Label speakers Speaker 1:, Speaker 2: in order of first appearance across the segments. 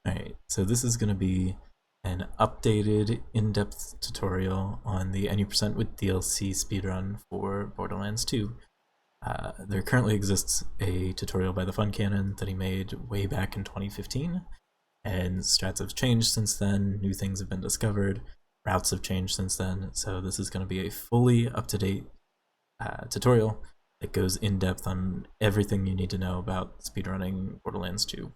Speaker 1: Alright, so this is going to be an updated in-depth tutorial on the any% with DLC speedrun for Borderlands 2. There currently exists a tutorial by the Fun Cannon that he made way back in 2015, and strats have changed since then, new things have been discovered, routes have changed since then, so this is going to be a fully up-to-date tutorial that goes in-depth on everything you need to know about speedrunning Borderlands 2.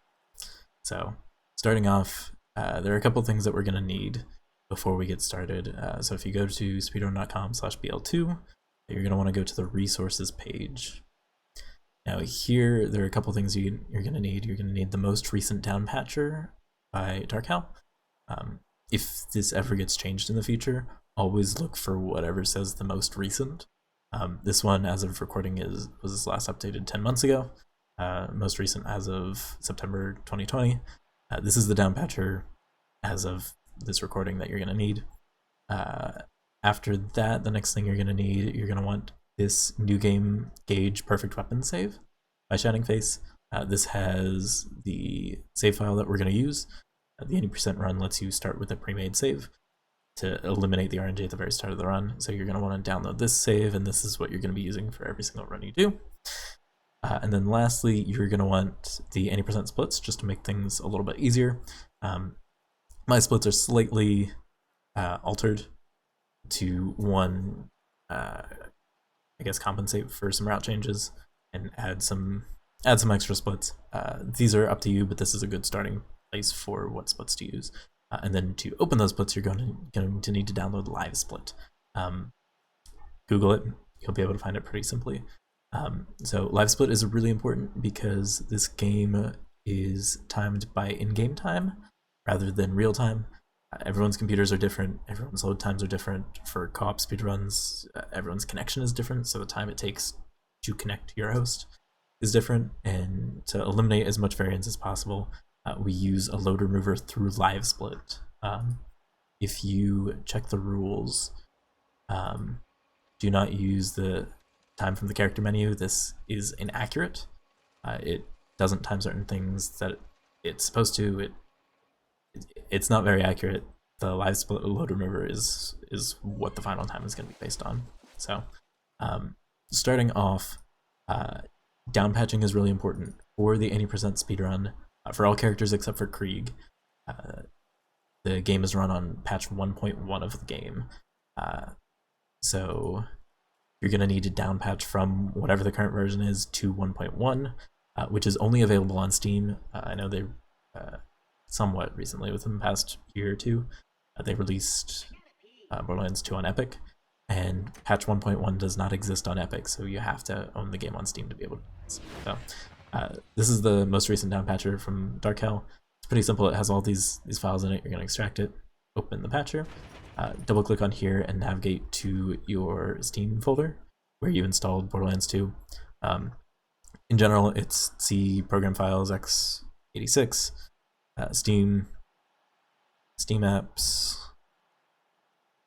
Speaker 1: So, starting off, there are a couple things that we're going to need before we get started. So if you go to speedrun.com/bl2, you're going to want to go to the resources page. Now here, there are a couple things you're going to need. You're going to need the most recent downpatcher by Darkhal. If this ever gets changed in the future, always look for whatever says the most recent. This one, as of recording, was last updated 10 months ago. Most recent as of September 2020. This is the downpatcher as of this recording that you're going to need. After that, the next thing you're going to need, you're going to want this new game Gaige perfect weapon save by Shining Face. This has the save file that we're going to use. The 80% run lets you start with a pre-made save to eliminate the RNG at the very start of the run. So you're going to want to download this save, and this is what you're going to be using for every single run you do. And then lastly, you're going to want the 80% splits just to make things a little bit easier. My splits are slightly altered to one, I guess, compensate for some route changes and add some extra splits. These are up to you, but this is a good starting place for what splits to use. And then to open those splits, you're going to need to download Live Split. Google it; you'll be able to find it pretty simply. So Live Split is really important because this game is timed by in-game time rather than real time. Everyone's computers are different, everyone's load times are different. For co-op speedruns, everyone's connection is different, so the time it takes to connect to your host is different, and to eliminate as much variance as possible, we use a load remover through Live Split. If you check the rules, do not use the time from the character menu. This is inaccurate. It doesn't time certain things that it's supposed to. It's not very accurate. The Live Split load remover is what the final time is going to be based on. So starting off, downpatching is really important for the 80% speedrun for all characters except for Krieg. The game is run on patch 1.1 of the game, so you're going to need to downpatch from whatever the current version is to 1.1, which is only available on Steam. I know they somewhat recently, within the past year or two, they released Borderlands 2 on Epic, and patch 1.1 does not exist on Epic, so you have to own the game on Steam to be able to do this. So this is the most recent downpatcher from Darkhal. It's pretty simple. It has all these files in it. You're going to extract it, open the patcher, double click on here and navigate to your Steam folder where you installed Borderlands 2. In general, it's C program files x86, Steam apps,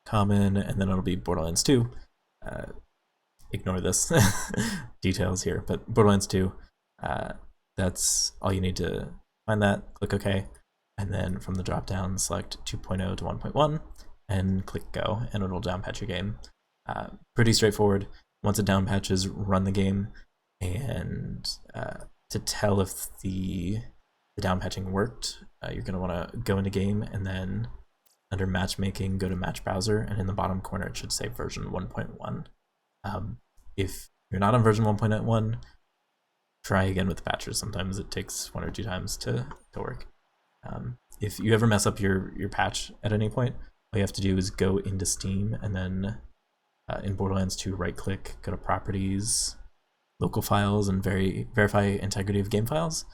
Speaker 1: common, and then it'll be Borderlands 2. Ignore this details here, but Borderlands 2, that's all you need to find that, click OK, and then from the drop down select 2.0 to 1.1 and click go, and it'll downpatch your game. Pretty straightforward. Once it downpatches, run the game, and to tell if the downpatching worked, you're going to want to go into game, and then under matchmaking, go to match browser, and in the bottom corner it should say version 1.1. If you're not on version 1.1, try again with the patchers. Sometimes it takes 1 or 2 times to work. If you ever mess up your patch at any point, all you have to do is go into Steam, and then in Borderlands 2, right click, go to properties, local files, and verify integrity of game files.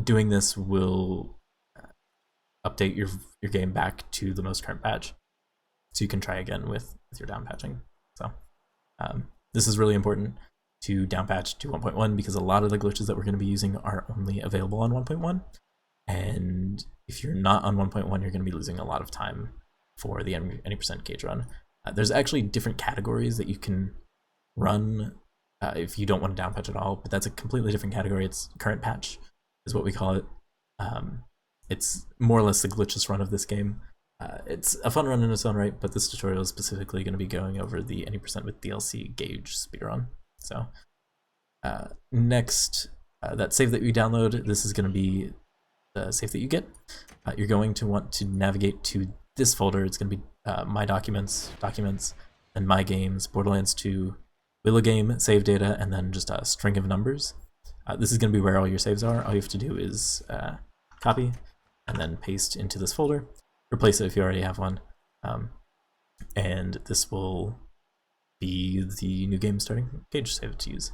Speaker 1: Doing this will update your game back to the most current patch, so you can try again with your downpatching. So this is really important to downpatch to 1.1 because a lot of the glitches that we're going to be using are only available on 1.1, and if you're not on 1.1, you're going to be losing a lot of time for the 80% Gaige run. There's actually different categories that you can run if you don't want to downpatch at all, but that's a completely different category. It's current patch is what we call it. it's more or less the glitchless run of this game. It's a fun run in its own right, but this tutorial is specifically going to be going over the any percent with DLC Gaige speedrun. So next, that save that you download, this is going to be the save that you get. You're going to want to navigate to this folder. It's going to be My Documents, and My Games, Borderlands 2, Willow Game, save data, and then just a string of numbers. This is going to be where all your saves are. All you have to do is copy and then paste into this folder. Replace it if you already have one. And this will be the new game starting Gaige save to use.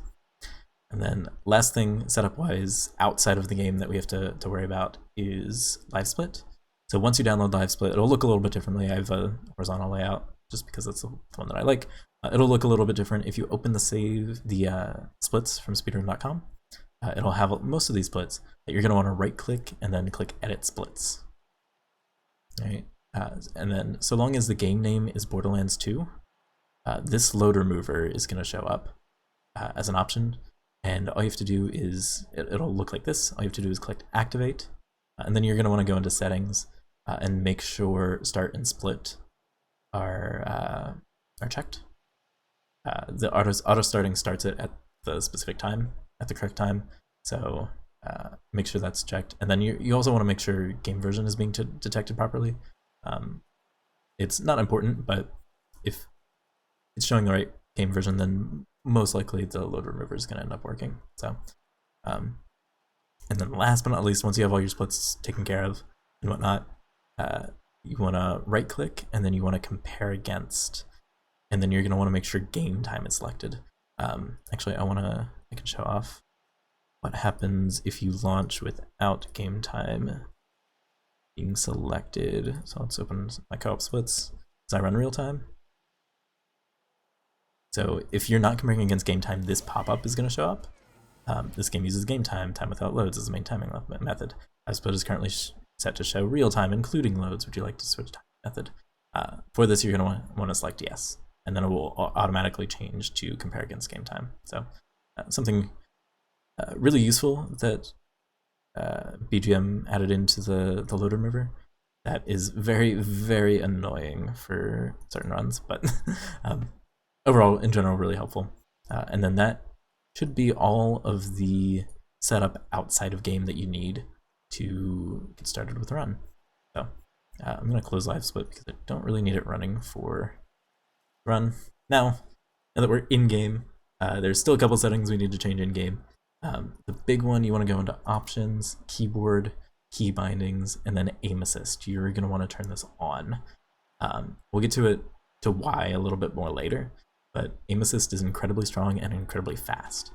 Speaker 1: And then last thing setup-wise, outside of the game that we have to worry about is live split. So once you download live split, it'll look a little bit differently. I have a horizontal layout just because that's the one that I like. It'll look a little bit different. If you open the splits from speedrun.com, it'll have most of these splits that you're going to want to right-click and then click Edit Splits. Right? And then so long as the game name is Borderlands 2, this load remover is going to show up as an option. And all you have to do is, it'll look like this. All you have to do is click Activate. And then you're going to want to go into Settings and make sure Start and Split are checked. The auto starting starts it at the specific time, at the correct time. So make sure that's checked. And then you also want to make sure game version is being detected properly. It's not important, but if it's showing the right game version, then most likely the load remover is going to end up working. So, and then last but not least, once you have all your splits taken care of and whatnot, you want to right click and then you want to compare against, and then you're going to want to make sure game time is selected. Actually, I can show off what happens if you launch without game time being selected. So let's open my co-op splits as I run real time. So if you're not comparing against game time, this pop-up is going to show up. This game uses game time. Time without loads is the main timing method. Live split is currently set to show real time, including loads. Would you like to switch time method? For this, you're going to want to select yes, and then it will automatically change to compare against game time. So something really useful that BGM added into the load remover that is very, very annoying for certain runs, but overall, in general, really helpful. And then that should be all of the setup outside of game that you need to get started with the run. So I'm going to close live split because I don't really need it running for run. Now that we're in game, there's still a couple settings we need to change in game. The big one, you want to go into options, keyboard, key bindings, and then aim assist. You're going to want to turn this on. We'll get to why a little bit more later, but aim assist is incredibly strong and incredibly fast.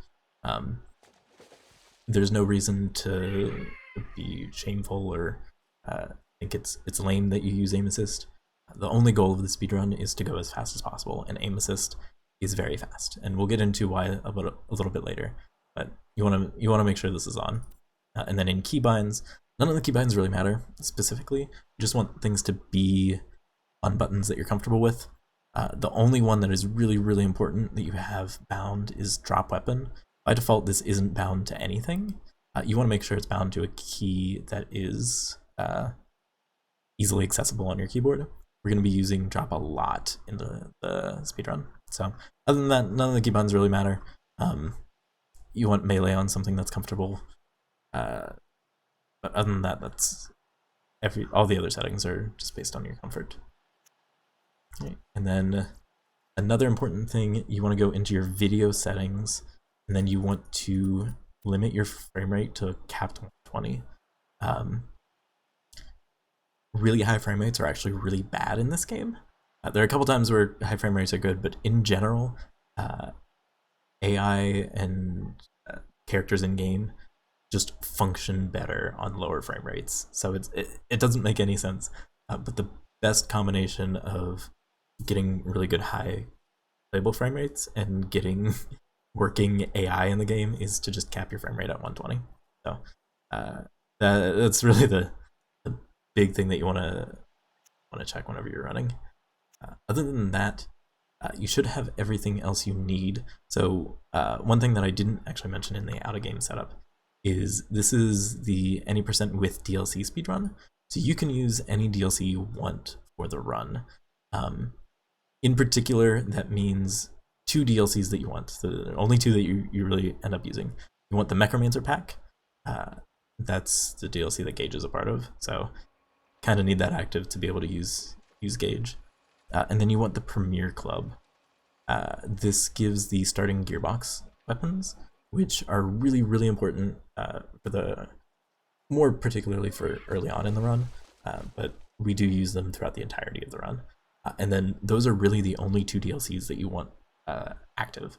Speaker 1: There's no reason to be shameful or think it's lame that you use aim assist. The only goal of the speedrun is to go as fast as possible, and aim assist is very fast, and we'll get into why a little bit later. But you want to make sure this is on. And then in keybinds, none of the keybinds really matter specifically. You just want things to be on buttons that you're comfortable with. The only one that is really, really important that you have bound is drop weapon. By default, this isn't bound to anything. You want to make sure it's bound to a key that is easily accessible on your keyboard. We're going to be using drop a lot in the speedrun. So other than that, none of the keybinds really matter. You want melee on something that's comfortable. But other than that, that's all the other settings are just based on your comfort. Right. And then another important thing, you want to go into your video settings, and then you want to limit your frame rate to capped 120. Really high frame rates are actually really bad in this game. There are a couple times where high frame rates are good, but in general, AI and characters in game just function better on lower frame rates. So it doesn't make any sense. But the best combination of getting really good high playable frame rates and getting working AI in the game is to just cap your frame rate at 120. So that's really the big thing that you want to check whenever you're running. Other than that, you should have everything else you need. So one thing that I didn't actually mention in the out-of-game setup is this is the any percent with DLC speedrun. So you can use any DLC you want for the run. In particular, that means 2 DLCs that you want. So there are only 2 that you really end up using. You want the Necromancer pack. That's the DLC that Gaige is a part of. So kind of need that active to be able to use Gaige. And then you want the Premier Club. This gives the starting gearbox weapons, which are really, really important for the, more particularly for early on in the run, but we do use them throughout the entirety of the run. And then those are really the only 2 DLCs that you want active.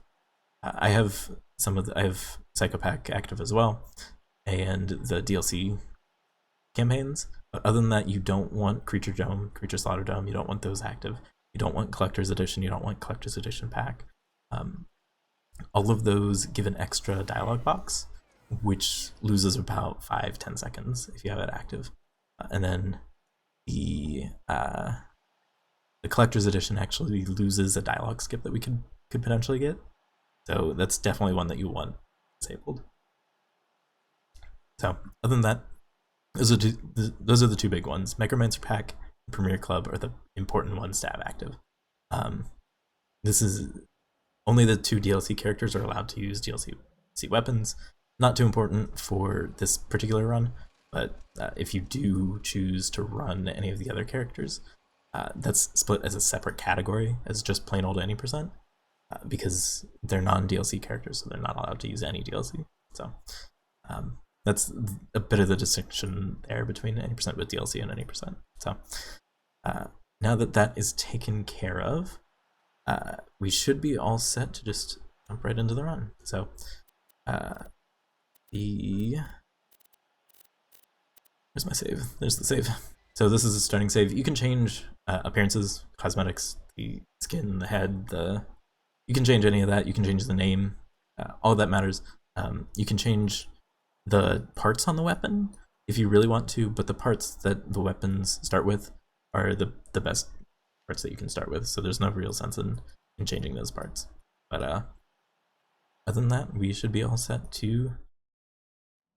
Speaker 1: I have Psychopack active as well, and the DLC campaigns. But other than that, you don't want Creature Dome, Creature Slaughter Dome. You don't want those active. You don't want Collector's Edition. You don't want Collector's Edition pack. All of those give an extra dialogue box, which loses about 5-10 seconds if you have it active. And then the Collector's Edition actually loses a dialogue skip that we could potentially get. So that's definitely one that you want disabled. So other than that, those are the 2 big ones. Necromancer pack and Premier Club are the important ones to have active. This is only the 2 DLC characters are allowed to use DLC weapons. Not too important for this particular run, but if you do choose to run any of the other characters, that's split as a separate category as just plain old any percent, because they're non-DLC characters, so they're not allowed to use any DLC. So that's a bit of the distinction there between any percent with DLC and any percent. So now that that is taken care of, we should be all set to just jump right into the run. So where's my save? There's the save. So this is a starting save. You can change appearances, cosmetics, the skin, the head, you can change any of that. You can change the name. All of that matters. You can change the parts on the weapon if you really want to, but the parts that the weapons start with are the best parts that you can start with, so there's no real sense in changing those parts. But other than that, we should be all set to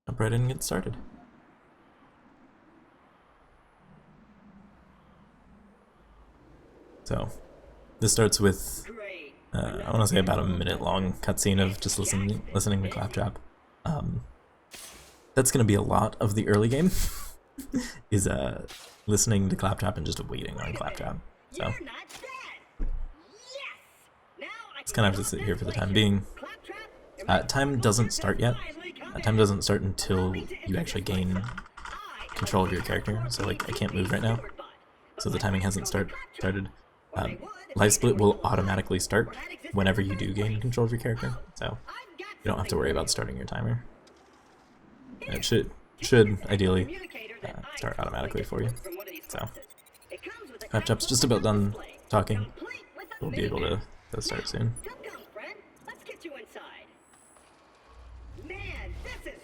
Speaker 1: jump right in and get started. So this starts with I want to say about a minute-long cutscene of just listening to Claptrap. That's going to be a lot of the early game, is listening to Claptrap and just waiting on Claptrap. So just kind of have to sit here for the time being. Time doesn't start yet. Time doesn't start until you actually gain control of your character. So like I can't move right now, so the timing hasn't started. Life split will automatically start whenever you do gain control of your character, so you don't have to worry about starting your timer. It should ideally start automatically for you. So Claptrap's just about done talking. We'll be able to start soon.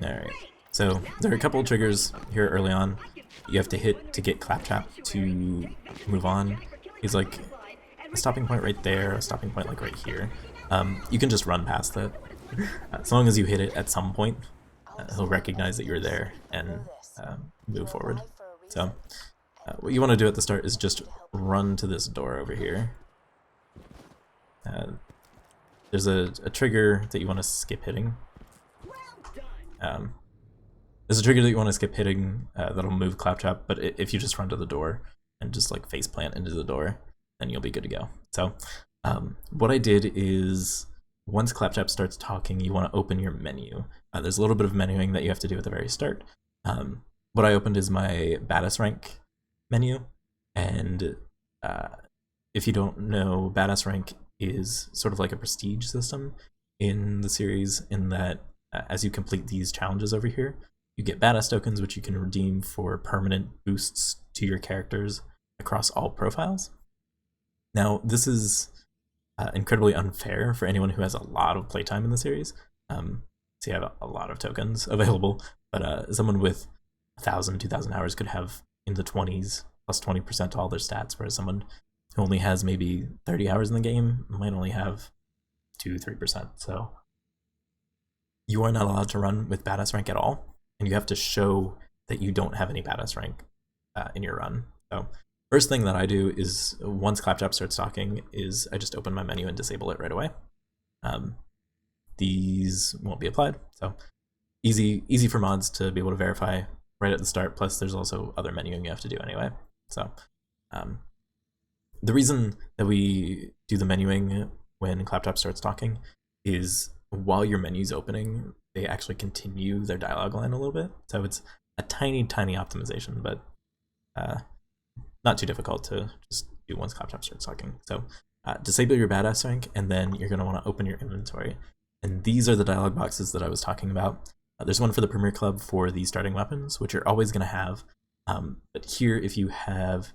Speaker 1: Alright, so there are a couple of triggers here early on you have to hit to get Claptrap to move on. He's like a stopping point right there, a stopping point like right here. You can just run past that. As long as you hit it at some point, he'll recognize that you're there and move forward. So what you want to do at the start is just run to this door over here. There's a trigger that you want to skip hitting. There's a trigger that you want to skip hitting that'll move Claptrap, but if you just run to the door and just like face plant into the door, then you'll be good to go. So what I did is, once Claptrap starts talking, you want to open your menu. There's a little bit of menuing that you have to do at the very start. What I opened is my Badass rank menu, and if you don't know, Badass rank is sort of like a prestige system in the series, in that as you complete these challenges over here, you get Badass tokens, which you can redeem for permanent boosts to your characters across all profiles. Now, this is incredibly unfair for anyone who has a lot of playtime in the series. So you have a lot of tokens available, but someone with 1,000, 2,000 hours could have in the 20s, plus 20% to all their stats, whereas someone who only has maybe 30 hours in the game might only have 2-3%. So you are not allowed to run with badass rank at all, and you have to show that you don't have any badass rank in your run. So first thing that I do is, once Claptrap starts talking, is I just open my menu and disable it right away. These won't be applied, so easy for mods to be able to verify right at the start, plus there's also other menuing you have to do anyway. So the reason that we do the menuing when Claptrap starts talking is while your menu's opening, they actually continue their dialogue line a little bit. So it's a tiny optimization, but not too difficult to just do once Claptrap starts talking. So disable your badass rank, and then you're going to want to open your inventory. And these are the dialogue boxes that I was talking about. There's one for the Premier Club for the starting weapons, which you're always going to have. But here, if you have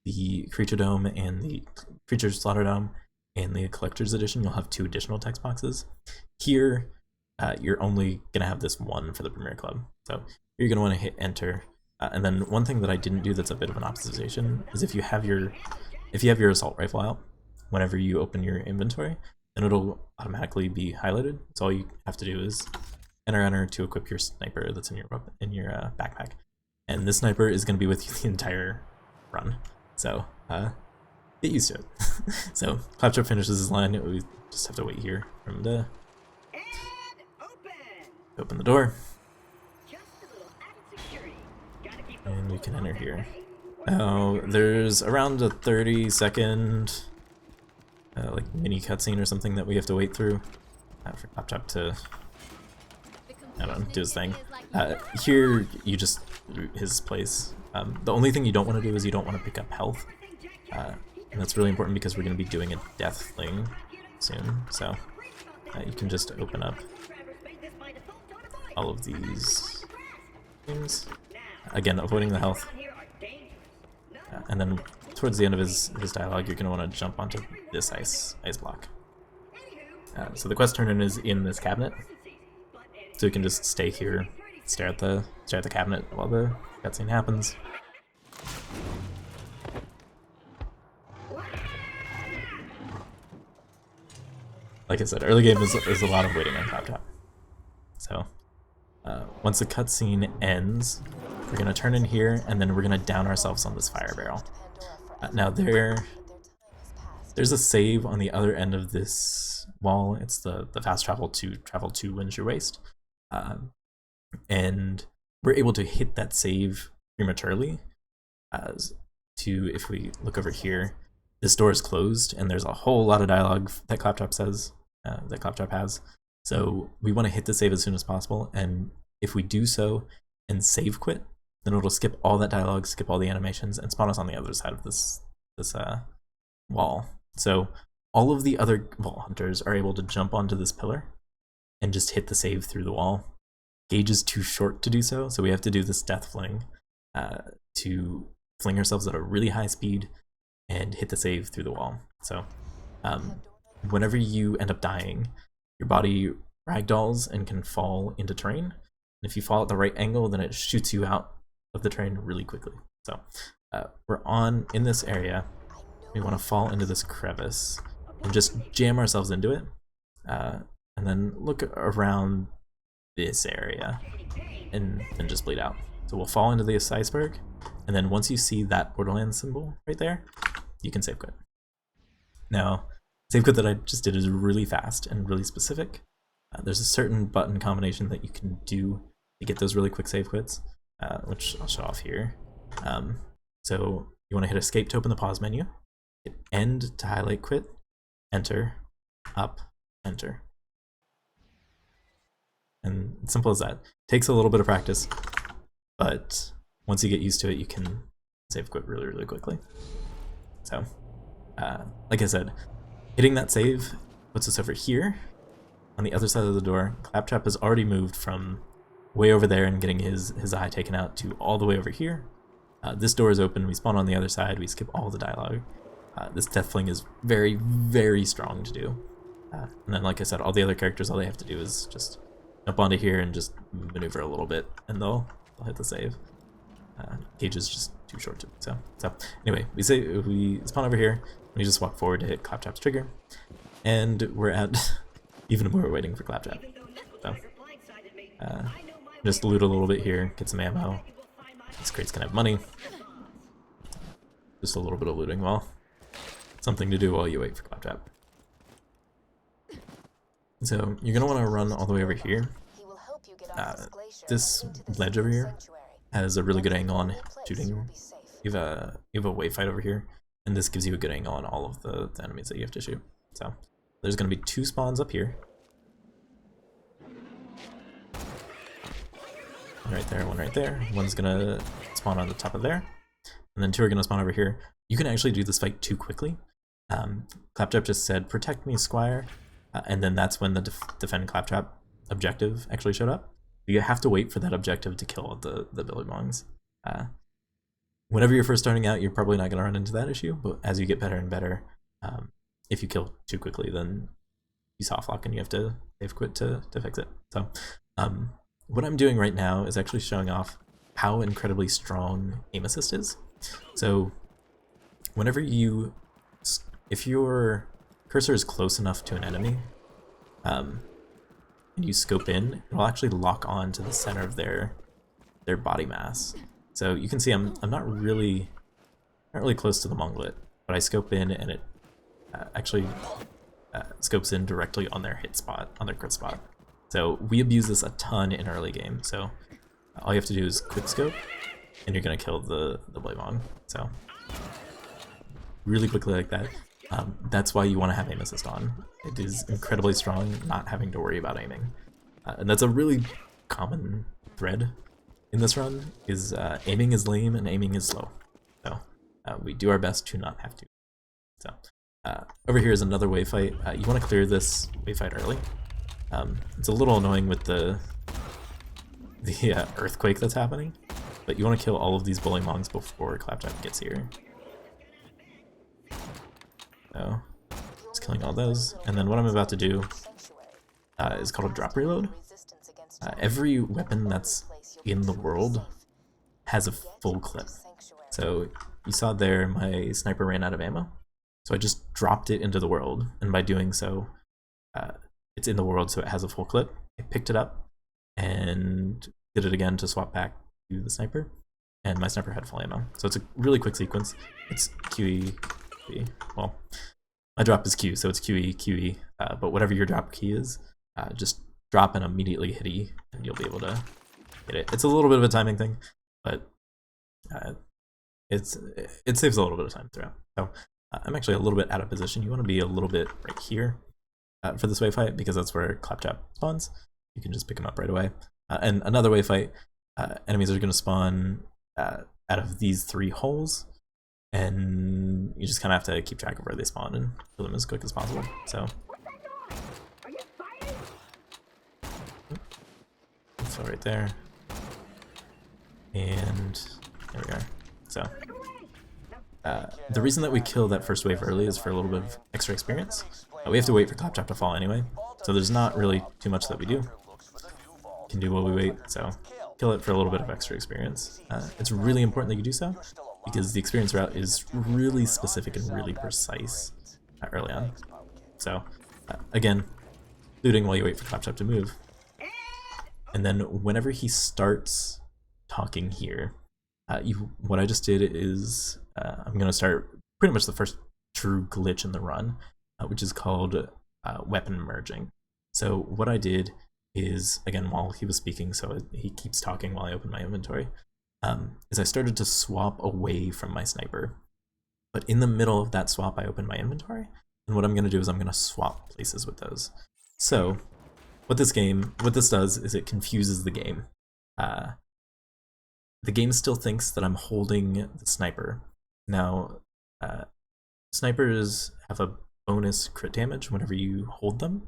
Speaker 1: the Creature Dome and the Creature Slaughter Dome and the Collector's Edition, you'll have 2 additional text boxes. Here, you're only going to have this one for the Premier Club. So you're going to want to hit enter. And then one thing that I didn't do that's a bit of an optimization is if you have your assault rifle out, whenever you open your inventory, then it'll automatically be highlighted. So all you have to do is enter to equip your sniper that's in your backpack. And this sniper is going to be with you the entire run. So get used to it. So Claptrap finishes his line. We just have to wait here for him to open the door. And we can enter here. Now, there's around a 30-second like mini cutscene or something that we have to wait through for Claptrap to, I don't know, do his thing. Here, you just loot his place. The only thing you don't want to do is you don't want to pick up health. And that's really important because we're going to be doing a death fling soon. So you can just open up all of these things. Again, avoiding the health. And then towards the end of his dialogue, you're going to want to jump onto this ice block. So the quest turn-in is in this cabinet. So you can just stay here, stare at the cabinet while the cutscene happens. Like I said, early game is a lot of waiting on Claptrap. So once the cutscene ends, we're going to turn in here, and then we're going to down ourselves on this fire barrel. Now there's a save on the other end of this wall. It's the fast travel to wins your waste. And we're able to hit that save prematurely. If we look over here, this door is closed, and there's a whole lot of dialogue that Claptrap has. So we want to hit the save as soon as possible, and if we do so and save quit, then it'll skip all that dialogue, skip all the animations, and spawn us on the other side of this wall. So all of the other vault hunters are able to jump onto this pillar and just hit the save through the wall. Gaige is too short to do so, so we have to do this death fling to fling ourselves at a really high speed and hit the save through the wall. So whenever you end up dying, your body ragdolls and can fall into terrain. And if you fall at the right angle, then it shoots you out of the terrain really quickly. So we're in this area. We want to fall into this crevice and just jam ourselves into it, and then look around this area and just bleed out. So we'll fall into this iceberg, and then once you see that Borderlands symbol right there, you can save quit. Now, save quit that I just did is really fast and really specific. There's a certain button combination that you can do to get those really quick save quits, which I'll show off here. So you want to hit escape to open the pause menu, hit end to highlight quit, enter, up, enter. And it's simple as that. Takes a little bit of practice, but once you get used to it, you can save quit really, really quickly. So, like I said, hitting that save puts us over here on the other side of the door. Claptrap has already moved from way over there and getting his eye taken out to all the way over here. This door is open, we spawn on the other side, we skip all the dialogue. This death fling is very, very strong to do. And then, like I said, all the other characters, all they have to do is just jump onto here and just maneuver a little bit, and they'll hit the save. Gaige is just too short to do so. Anyway, we spawn over here, we just walk forward to hit Claptrap's trigger, and we're at even more waiting for Claptrap. So Just loot a little bit here, get some ammo. These crates can have money. Just a little bit of looting, well, something to do while you wait for Claptrap. So you're gonna want to run all the way over here. This ledge over here has a really good angle on shooting. You have a wave fight over here, and this gives you a good angle on all of the enemies that you have to shoot. So there's gonna be 2 spawns up here. One right there, one right there. One's gonna spawn on the top of there, and then 2 are gonna spawn over here. You can actually do this fight too quickly. Claptrap just said, "Protect me, Squire," and then that's when the defend Claptrap objective actually showed up. You have to wait for that objective to kill the Billy Bongs. Whenever you're first starting out, you're probably not gonna run into that issue, but as you get better and better, if you kill too quickly, then you soft lock and you have to save quit to fix it. So what I'm doing right now is actually showing off how incredibly strong aim assist is. So whenever if your cursor is close enough to an enemy, and you scope in, it'll actually lock on to the center of their body mass. So you can see I'm not really close to the Monglet, but I scope in and it actually scopes in directly on their hit spot, on their crit spot. So we abuse this a ton in early game. So all you have to do is quick scope, and you're gonna kill the Blaybong. So really quickly like that. That's why you want to have aim assist on. It is incredibly strong, not having to worry about aiming, and that's a really common thread in this run. Is aiming is lame and aiming is slow. So we do our best to not have to. So over here is another wave fight. You want to clear this wave fight early. It's a little annoying with the earthquake that's happening, but you want to kill all of these bully mongs before Claptrap gets here. So just killing all those, and then what I'm about to do is called a drop reload. Every weapon that's in the world has a full clip. So you saw there my sniper ran out of ammo, so I just dropped it into the world, and by doing so, it's in the world, so it has a full clip. I picked it up and did it again to swap back to the sniper, and my sniper had full ammo. So it's a really quick sequence. It's QE, QE. Well, my drop is Q, so it's QE, QE, but whatever your drop key is, just drop and immediately hit E, and you'll be able to hit it. It's a little bit of a timing thing, but it saves a little bit of time throughout. So I'm actually a little bit out of position. You want to be a little bit right here for this wave fight, because that's where Claptrap spawns. You can just pick him up right away. And another wave fight, enemies are going to spawn out of these 3 holes, and you just kind of have to keep track of where they spawn and kill them as quick as possible. So right there, and there we are. So the reason that we kill that first wave early is for a little bit of extra experience. We have to wait for Claptrap to fall anyway, so there's not really too much that we do. Can do while we wait, so kill it for a little bit of extra experience. It's really important that you do so, because the experience route is really specific and really precise early on. So again, looting while you wait for Claptrap to move. And then whenever he starts talking here, what I just did is I'm going to start pretty much the first true glitch in the run, which is called weapon merging. So what I did is, again, while he was speaking, so he keeps talking while I open my inventory, is I started to swap away from my sniper. But in the middle of that swap, I opened my inventory, and what I'm going to do is I'm going to swap places with those. So what this does is it confuses the game. The game still thinks that I'm holding the sniper. Now, snipers have a bonus crit damage whenever you hold them.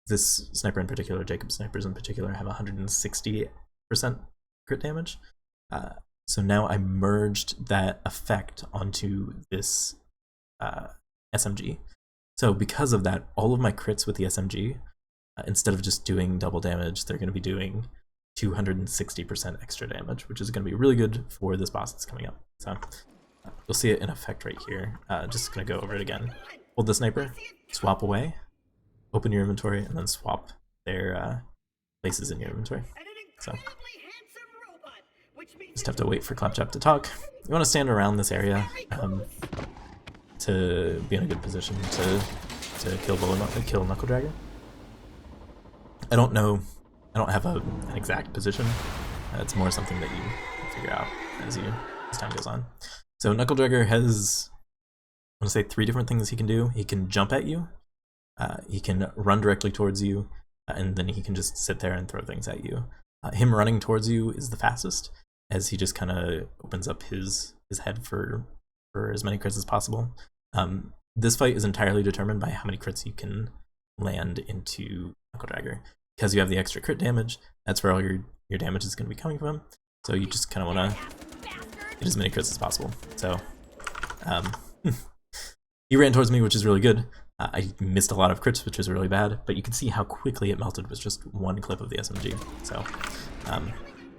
Speaker 1: This sniper in particular, Jacob snipers in particular, have 160% crit damage. So now I merged that effect onto this SMG. So because of that, all of my crits with the SMG, instead of just doing double damage, they're going to be doing 260% extra damage, which is going to be really good for this boss that's coming up. So you'll see it in effect right here. Just going to go over it again. Hold the sniper, swap away, open your inventory, and then swap their places in your inventory. So just have to wait for Claptrap to talk. You want to stand around this area to be in a good position to kill Knuckledragger. I don't know. I don't have an exact position. It's more something that you figure out as time goes on. So Knuckledragger has, I want to say, 3 different things he can do. He can jump at you. He can run directly towards you, and then he can just sit there and throw things at you. Him running towards you is the fastest, as he just kind of opens up his head for as many crits as possible. This fight is entirely determined by how many crits you can land into Knuckledragger. Because you have the extra crit damage, that's where all your damage is going to be coming from. So you just kind of want to get as many crits as possible. So he ran towards me, which is really good. I missed a lot of crits, which is really bad, but you can see how quickly it melted with just 1 clip of the SMG. So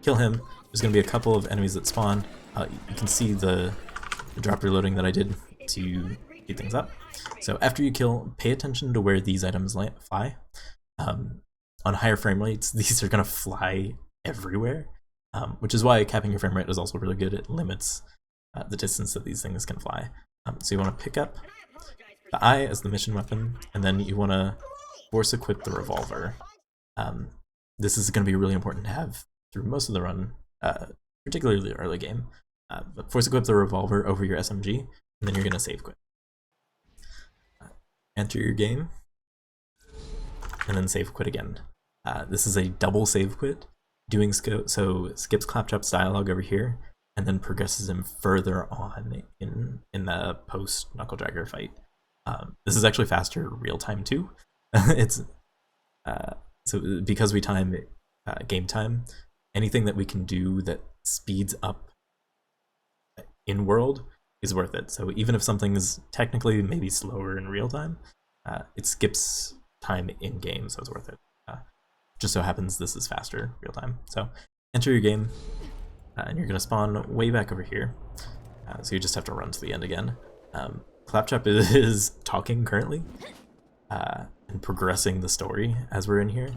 Speaker 1: kill him. There's going to be a couple of enemies that spawn. You can see the drop reloading that I did to speed things up. So after you kill, pay attention to where these items fly. On higher frame rates, these are going to fly everywhere, which is why capping your frame rate is also really good. It limits the distance that these things can fly. So you want to pick up the eye as the mission weapon, and then you want to force equip the revolver. This is going to be really important to have through most of the run, particularly the early game. But force equip the revolver over your SMG, and then you're going to save quit. Enter your game, and then save quit again. This is a double save quit, doing so skips Claptrap's dialogue over here, and then progresses him further on in the post Knuckledragger fight. This is actually faster real time too. It's so because we time game time, anything that we can do that speeds up in world is worth it. So even if something is technically maybe slower in real time, it skips time in game, so it's worth it. Just so happens this is faster real time. So enter your game, and you're going to spawn way back over here. So you just have to run to the end again. Claptrap is talking currently and progressing the story as we're in here.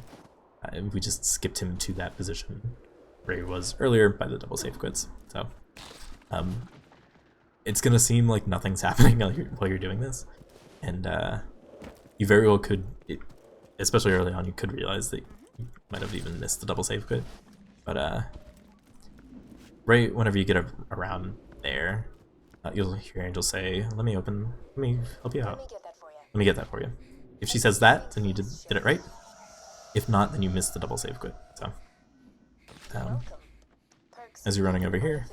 Speaker 1: And we just skipped him to that position where he was earlier by the double save quits. So it's going to seem like nothing's happening while you're doing this. And you very well could, especially early on, you could realize that you might have even missed the double save quit. But right whenever you get around there, you'll hear Angel say, let me help you out. Let me get that for you. If she says that, then you did it right. If not, then you missed the double save quit. So as you're running over here,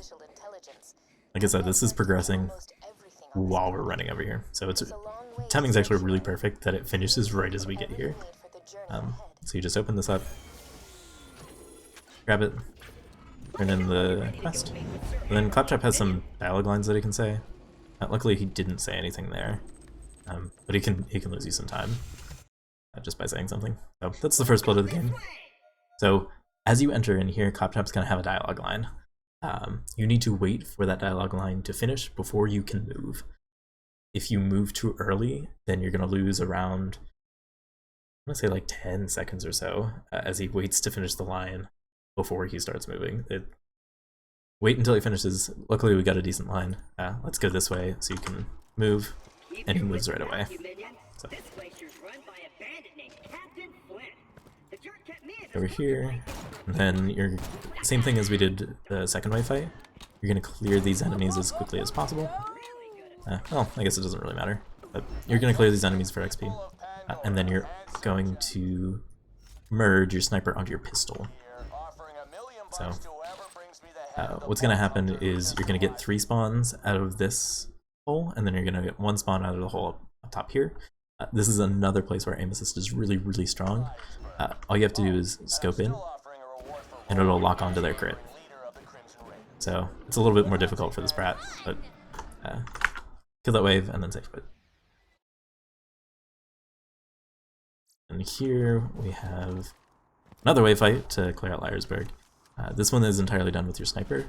Speaker 1: like I said, this is progressing while we're running over here. So timing's actually really perfect that it finishes right as we get here. So you just open this up, grab it, turn in the quest, and then Claptrap has some dialogue lines that he can say. Luckily he didn't say anything there, but he can lose you some time just by saying something. So that's the first blood of the game. So as you enter in here, Claptrap's gonna have a dialogue line. You need to wait for that dialogue line to finish before you can move. If you move too early, then you're gonna lose around, I'm gonna say like 10 seconds or so as he waits to finish the line before he starts moving. Wait until he finishes. Luckily we got a decent line. Let's go this way so you can move, and he moves right away. So. Over here, and then you're same thing as we did the second wave fight. You're gonna clear these enemies as quickly as possible. Well, I guess it doesn't really matter, but you're gonna clear these enemies for XP, and then you're going to merge your sniper onto your pistol. So what's gonna happen is you're gonna get 3 spawns out of this hole, and then you're gonna get 1 spawn out of the hole up top here. This is another place where aim assist is really, really strong. All you have to do is scope in, and it'll lock onto their crit. So it's a little bit more difficult for this brat, but kill that wave and then save quit. And here we have another wave fight to clear out Liarsburg. This one is entirely done with your sniper,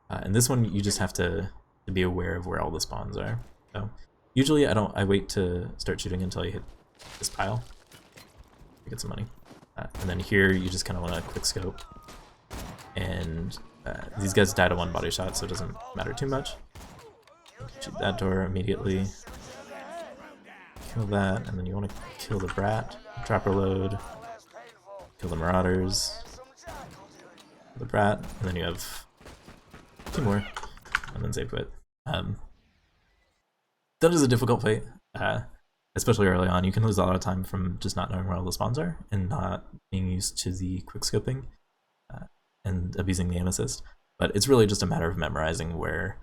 Speaker 1: and this one you just have to be aware of where all the spawns are. So usually I wait to start shooting until I hit this pile to get some money. And then here you just kind of want to quick scope. And these guys die to one body shot, so it doesn't matter too much. Shoot that door immediately. Kill that, and then you want to kill the brat. Trapper load. Kill the marauders. The brat, and then you have 2 more, and then save quit. That is a difficult fight, especially early on. You can lose a lot of time from just not knowing where all the spawns are and not being used to the quick scoping and abusing the aim assist. But it's really just a matter of memorizing where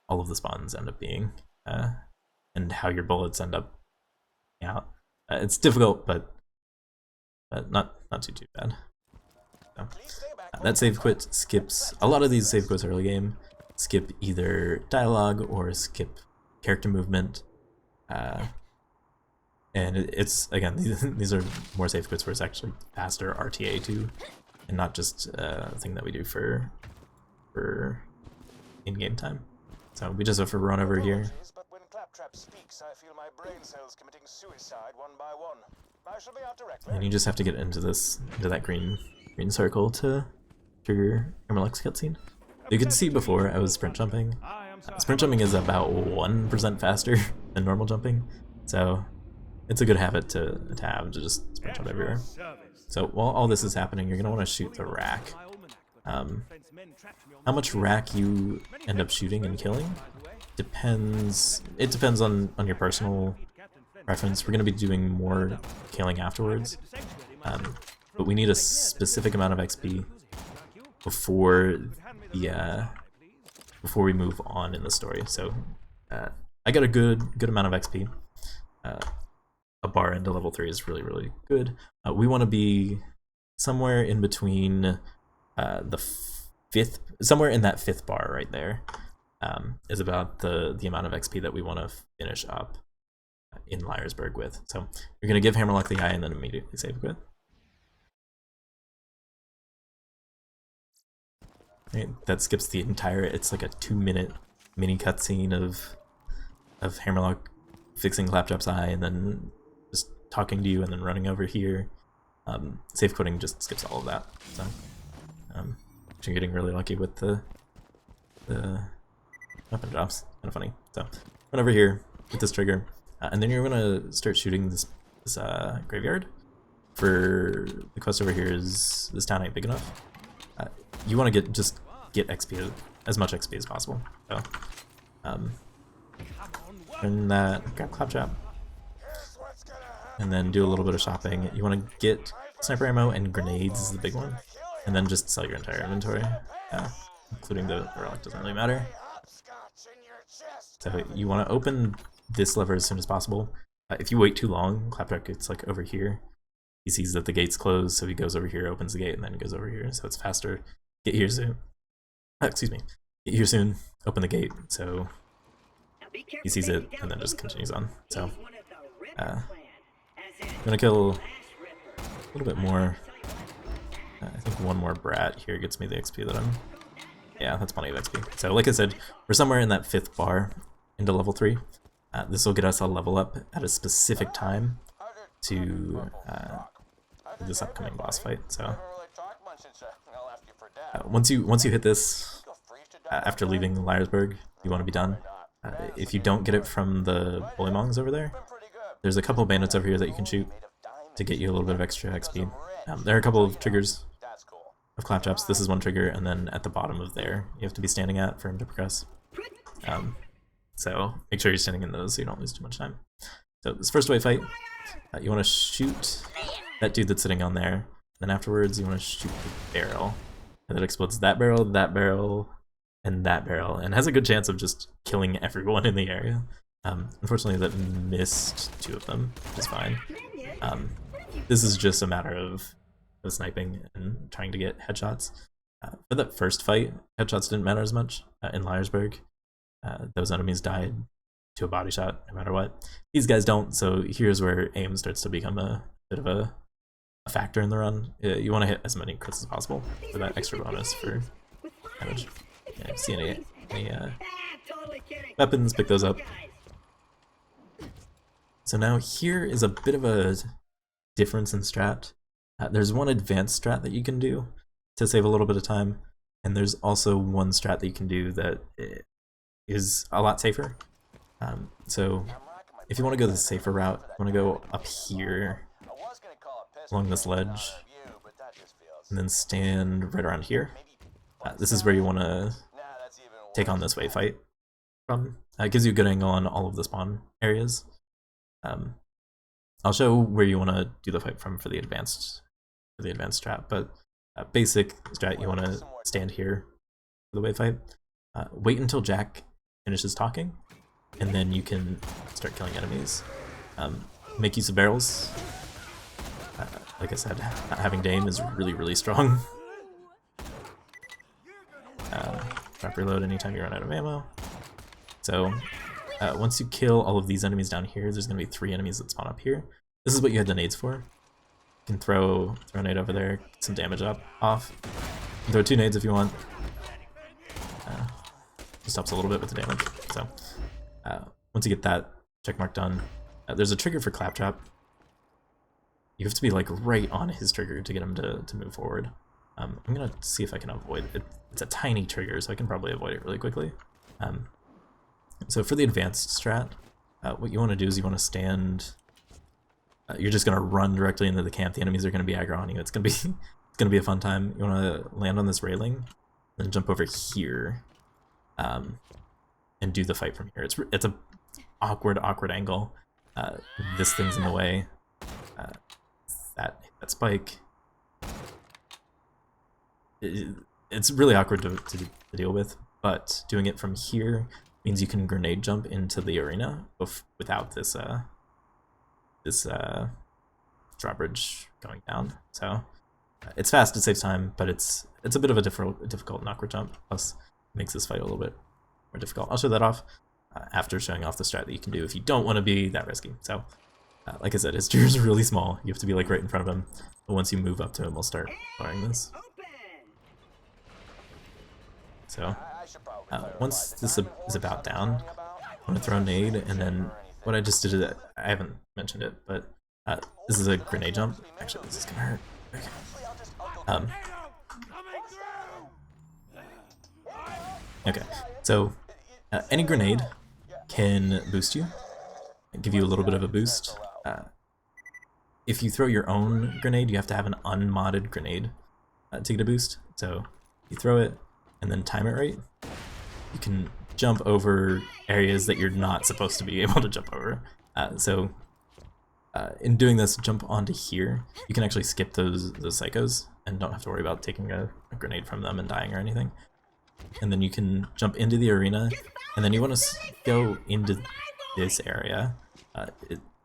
Speaker 1: all of the spawns end up being and how your bullets end up out. It's difficult, but not too bad. So, that save quit skips a lot of these save quits early game. Skip either dialogue or skip character movement, and it's again these are more save quits where it's actually faster RTA too, and not just a thing that we do for in-game time. So we just have to run over here.
Speaker 2: But when Claptrap speaks, I feel my brain cells committing suicide one by one. I shall be out directly.
Speaker 1: And you just have to get into that green circle to trigger Hammerlock's cutscene. You could see before I was sprint jumping. Sprint jumping is about 1% faster than normal jumping, so it's a good habit to have to just sprint jump everywhere. So while all this is happening, you're gonna want to shoot the rack. How much rack you end up shooting and killing depends. It depends on your personal preference. We're gonna be doing more killing afterwards, but we need a specific amount of XP before we move on in the story. So I got a good amount of XP. A bar into level 3 is really good. We want to be somewhere in between somewhere in that 5th bar right there is about the amount of XP that we want to finish up in Liarsburg with. So you're gonna give Hammerlock the eye and then immediately save quit. Right, that skips the entire. It's like a 2-minute mini cutscene of Hammerlock fixing Claptrap's eye and then just talking to you and then running over here. Safe quitting just skips all of that. So you're getting really lucky with the weapon drops. Kind of funny. So run over here with this trigger, and then you're gonna start shooting this graveyard. For the quest over here is this town ain't big enough. You want to get XP, as much XP as possible. So, turn that, grab Claptrap, and then do a little bit of shopping. You want to get sniper ammo and grenades is the big one, and then just sell your entire inventory, including the relic, doesn't really matter. So you want to open this lever as soon as possible. If you wait too long, Claptrap gets like over here. He sees that the gate's closed, so he goes over here, opens the gate, and then goes over here. So it's faster. Get here soon. Excuse me. Get here soon. Open the gate. So he sees it, and then just continues on. So I'm gonna kill a little bit more. I think one more brat here gets me the XP that I'm. Yeah, that's plenty of XP. So like I said, we're somewhere in that 5th bar into level 3. This will get us a level up at a specific time to this upcoming boss fight. So once you hit this after leaving Liarsburg, you want to be done. If you don't get it from the bullymongs over there, there's a couple of bandits over here that you can shoot to get you a little bit of extra XP. There are a couple of triggers of Claptraps. This is one trigger, and then at the bottom of there you have to be standing at for him to progress. So make sure you're standing in those so you don't lose too much time. So this first wave fight, you want to shoot that dude that's sitting on there. Then afterwards, you want to shoot the barrel. And that explodes that barrel, and that barrel. And has a good chance of just killing everyone in the area. Unfortunately, that missed 2 of them, which is fine. This is just a matter of sniping and trying to get headshots. For that first fight, headshots didn't matter as much in Liarsburg. Those enemies died to a body shot no matter what. These guys don't, so here's where aim starts to become a bit of a factor in the run. You want to hit as many crits as possible for that extra bonus for damage. Yeah, see any weapons, pick those up. So now here is a bit of a difference in strat. There's one advanced strat that you can do to save a little bit of time, and there's also one strat that you can do that is a lot safer. So if you want to go the safer route, you want to go up here along this ledge, and then stand right around here. This is where you want to take on this wave fight from. It gives you a good angle on all of the spawn areas. I'll show where you want to do the fight from for the advanced strat, but basic strat, you want to stand here for the wave fight. Wait until Jack finishes talking, and then you can start killing enemies. Make use of barrels. Like I said, having Dame is really strong. Drop reload anytime you run out of ammo. So once you kill all of these enemies down here, there's going to be 3 enemies that spawn up here. This is what you had the nades for. You can throw a nade over there, get some damage off. Throw 2 nades if you want. Just helps a little bit with the damage. So once you get that checkmark done, there's a trigger for Claptrap. You have to be like right on his trigger to get him to move forward. I'm gonna see if I can avoid it. It's a tiny trigger, so I can probably avoid it really quickly. So for the advanced strat, what you want to do is you want to stand. You're just gonna run directly into the camp. The enemies are gonna be aggro on you. It's gonna be a fun time. You want to land on this railing, then jump over here, and do the fight from here. It's a awkward angle. This thing's in the way. That spike. It's really awkward to deal with, but doing it from here means you can grenade jump into the arena without this drawbridge going down. So it's fast, it saves time, but it's a bit of a difficult and awkward jump. Plus, it makes this fight a little bit more difficult. I'll show that off after showing off the strat that you can do if you don't want to be that risky. So, like I said, his trigger is really small. You have to be like right in front of him. But once you move up to him, we'll start firing this. So, once this is about down, I'm going to throw a nade, and then what I just did is that I haven't mentioned it, but this is a grenade jump. Actually, this is going to hurt. Okay. Okay, so any grenade can boost you, give you a little bit of a boost. If you throw your own grenade, you have to have an unmodded grenade to get a boost. So you throw it and then time it right. You can jump over areas that you're not supposed to be able to jump over. So in doing this, jump onto here. You can actually skip those psychos and don't have to worry about taking a grenade from them and dying or anything. And then you can jump into the arena, and then you want to go into this area.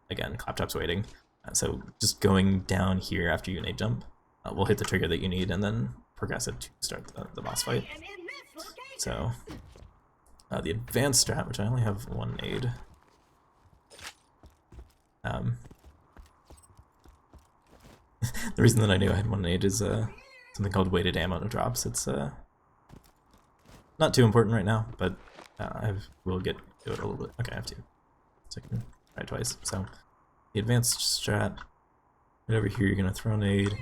Speaker 1: Again, Claptrap's waiting. So just going down here after you nade jump will hit the trigger that you need, and then progress it to start the boss fight. So the advanced strat, which I only have 1 nade. The reason that I knew I had 1 nade is something called weighted ammo drops. It's not too important right now, but I will get to it a little bit. Okay, I have to. So I can try twice. So the advanced strat, right over here, you're going to throw a nade,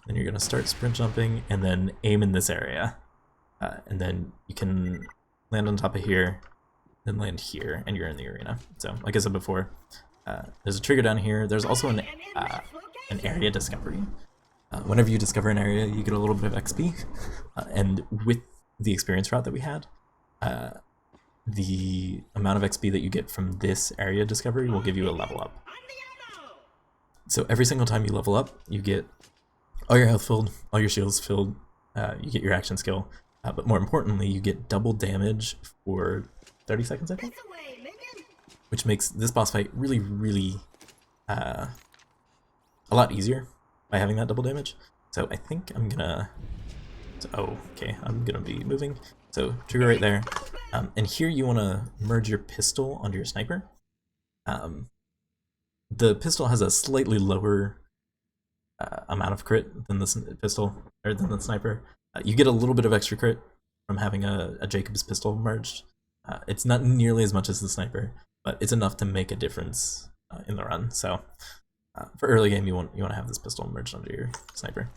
Speaker 1: then you're going to start sprint jumping, and then aim in this area. And then you can land on top of here, then land here, and you're in the arena. So, like I said before, there's a trigger down here. There's also an area discovery. Whenever you discover an area, you get a little bit of XP, and with the experience route that we had, the amount of XP that you get from this area discovery will give you a level up. So every single time you level up, you get all your health filled, all your shields filled, you get your action skill, but more importantly, you get double damage for 30 seconds, I think? Which makes this boss fight really a lot easier by having that double damage. So I think I'm gonna... Oh, okay, I'm gonna be moving. So trigger right there. And here you want to merge your pistol onto your sniper. The pistol has a slightly lower amount of crit than the pistol, or than the sniper. You get a little bit of extra crit from having a Jacob's pistol merged. It's not nearly as much as the sniper, but it's enough to make a difference in the run. So For early game, you want to have this pistol merged under your sniper.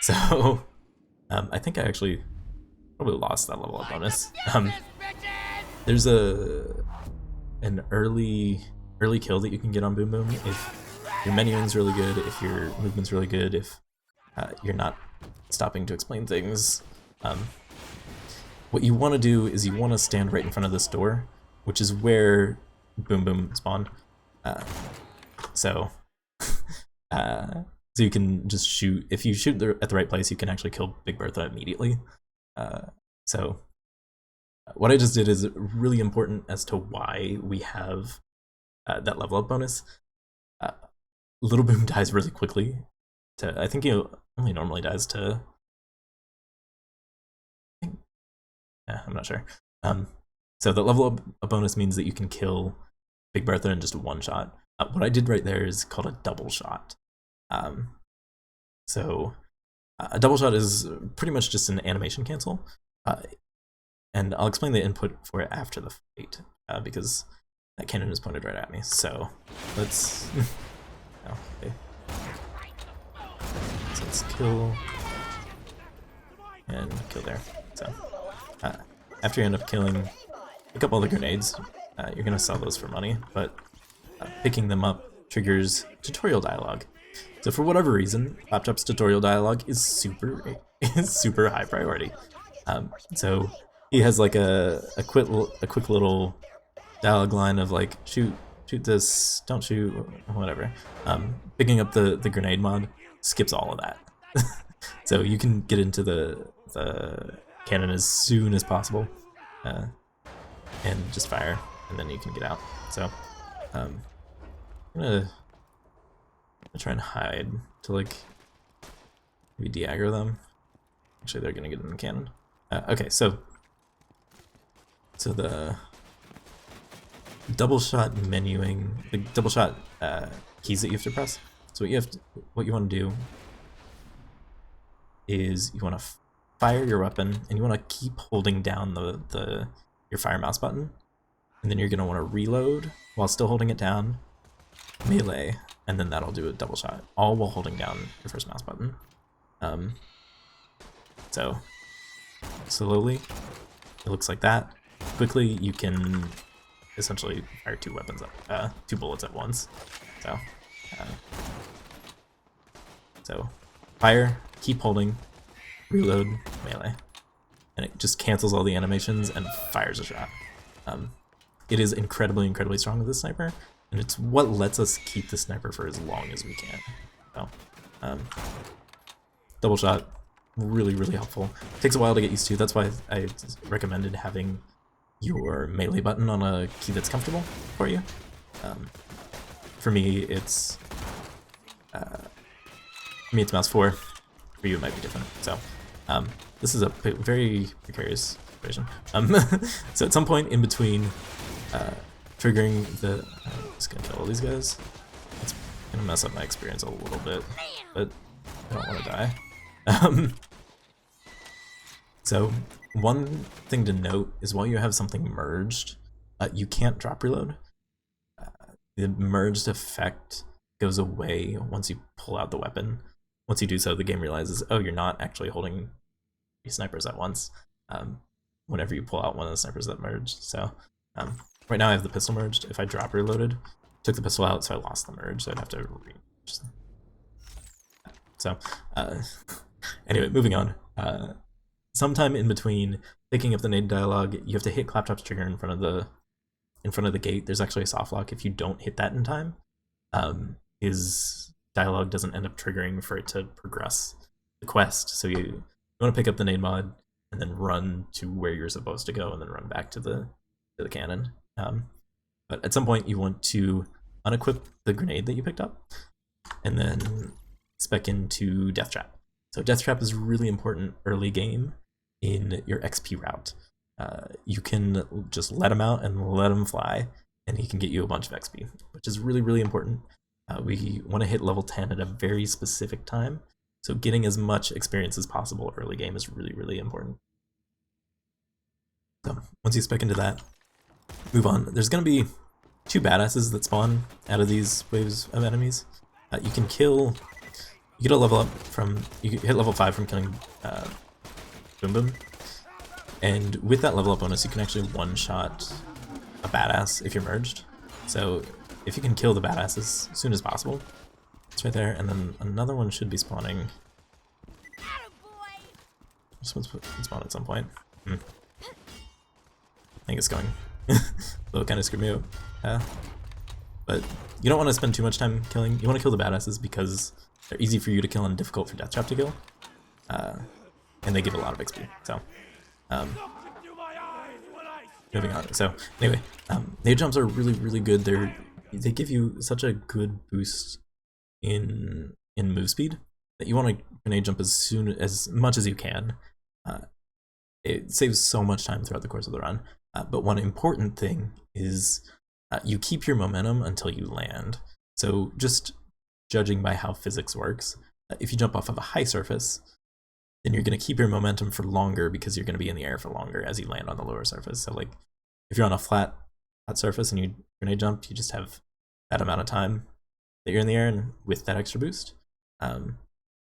Speaker 1: So I think I actually probably lost that level up bonus. There's an early kill that you can get on Bewm if your menuing's really good, if your movement's really good, if you're not stopping to explain things. What you want to do is you want to stand right in front of this door, which is where Bewm spawned. So you can just shoot. If you shoot at the right place, you can actually kill Big Bertha immediately. So what I just did is really important as to why we have that level up bonus. Little Bewm dies really quickly. I think he only normally dies to. I'm not sure. So the level up bonus means that you can kill Big Bertha in just one shot. What I did right there is called a double shot. So a double shot is pretty much just an animation cancel. And I'll explain the input for it after the fight, because that cannon is pointed right at me. So let's oh, okay. So let's kill and kill there. So after you end up killing, pick up all the grenades. You're gonna sell those for money, but picking them up triggers tutorial dialogue. So for whatever reason, Claptrap's tutorial dialogue is super high priority. So he has like a quick little dialogue line of like shoot this, don't shoot, whatever. Picking up the grenade mod skips all of that. So you can get into the cannon as soon as possible, and just fire, and then you can get out. So I'm gonna try and hide to like maybe de-aggro them. Actually, they're gonna get in the cannon. Okay, so the double shot menuing, the double shot keys that you have to press. So what you want to do is you want to fire your weapon, and you want to keep holding down your fire mouse button, and then you're gonna want to reload while still holding it down, melee, and then that'll do a double shot, all while holding down your first mouse button. So slowly, it looks like that. Quickly, you can essentially fire two bullets at once. So fire, keep holding, reload, melee, and it just cancels all the animations and fires a shot. It is incredibly strong with this sniper, and it's what lets us keep the sniper for as long as we can. So, double shot, really helpful. It takes a while to get used to. That's why I recommended having your melee button on a key that's comfortable for you. For me, it's mouse 4. For you, it might be different. So, this is a very precarious situation. So at some point in between triggering the... I'm just gonna kill all these guys. It's gonna mess up my experience a little bit, but I don't want to die. So one thing to note is while you have something merged, you can't drop reload. The merged effect goes away once you pull out the weapon. Once you do so, the game realizes, oh, you're not actually holding three snipers at once whenever you pull out one of the snipers that merged. So right now I have the pistol merged. If I drop reloaded, took the pistol out, so I lost the merge, so I'd have to so anyway, moving on. Sometime in between picking up the nade dialogue, you have to hit Claptrap's trigger in front of the gate. There's actually a soft lock. If you don't hit that in time, his dialogue doesn't end up triggering for it to progress the quest. So you want to pick up the nade mod and then run to where you're supposed to go, and then run back to the cannon. But at some point you want to unequip the grenade that you picked up, and then spec into Death Trap. So Death Trap is really important early game in your XP route. You can just let him out and let him fly, and he can get you a bunch of XP, which is really important. We want to hit level 10 at a very specific time, so getting as much experience as possible early game is really important. So once you spec into that, move on. There's going to be two badasses that spawn out of these waves of enemies. You can kill. You get a level up from. You hit level 5 from killing Bewm, and with that level up bonus, you can actually one-shot a badass if you're merged. So if you can kill the badass as soon as possible, it's right there. And then another one should be spawning. This one's spawn at some point. I think it's going. Well, it kind of screwed me up. But you don't want to spend too much time killing. You want to kill the badasses because they're easy for you to kill and difficult for Death Trap to kill. And they give a lot of XP. So, moving on. So, anyway, nade jumps are really, really good. They give you such a good boost in move speed that you want to grenade jump as much as you can. It saves so much time throughout the course of the run. But one important thing is you keep your momentum until you land. So just judging by how physics works, if you jump off of a high surface, then you're going to keep your momentum for longer because you're going to be in the air for longer as you land on the lower surface. So like if you're on a flat surface and you grenade jump, you just have that amount of time that you're in the air and with that extra boost.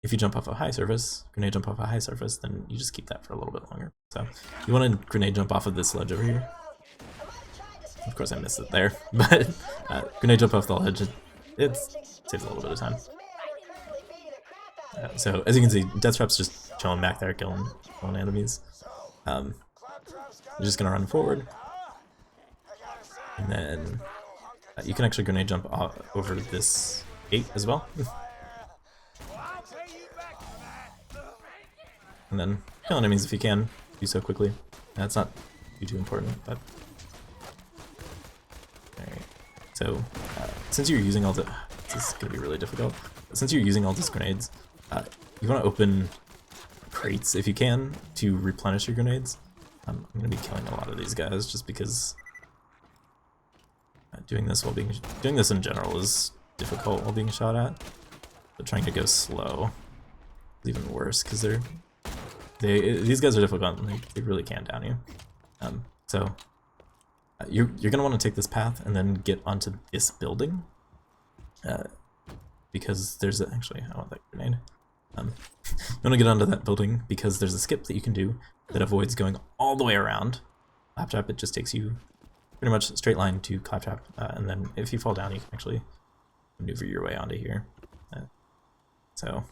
Speaker 1: If you jump off a high surface, grenade jump off a high surface, then you just keep that for a little bit longer. So you want to grenade jump off of this ledge over here. Of course I missed it there, but grenade jump off the ledge, it saves a little bit of time. So as you can see, Death Trap's just chilling back there, killing enemies. You're just gonna run forward, and then you can actually grenade jump over this gate as well. And then kill enemies if you can, do so quickly. That's not too important, but alright. So since you're using all this is gonna be really difficult. But since you're using all these grenades, you want to open crates if you can to replenish your grenades. I'm gonna be killing a lot of these guys just because doing this in general is difficult while being shot at. But trying to go slow is even worse because these guys are difficult and they really can down you. So you're gonna want to take this path and then get onto this building because there's I want that grenade. You want to get onto that building because there's a skip that you can do that avoids going all the way around Claptrap. It just takes you pretty much a straight line to Claptrap, and then if you fall down, you can actually maneuver your way onto here. So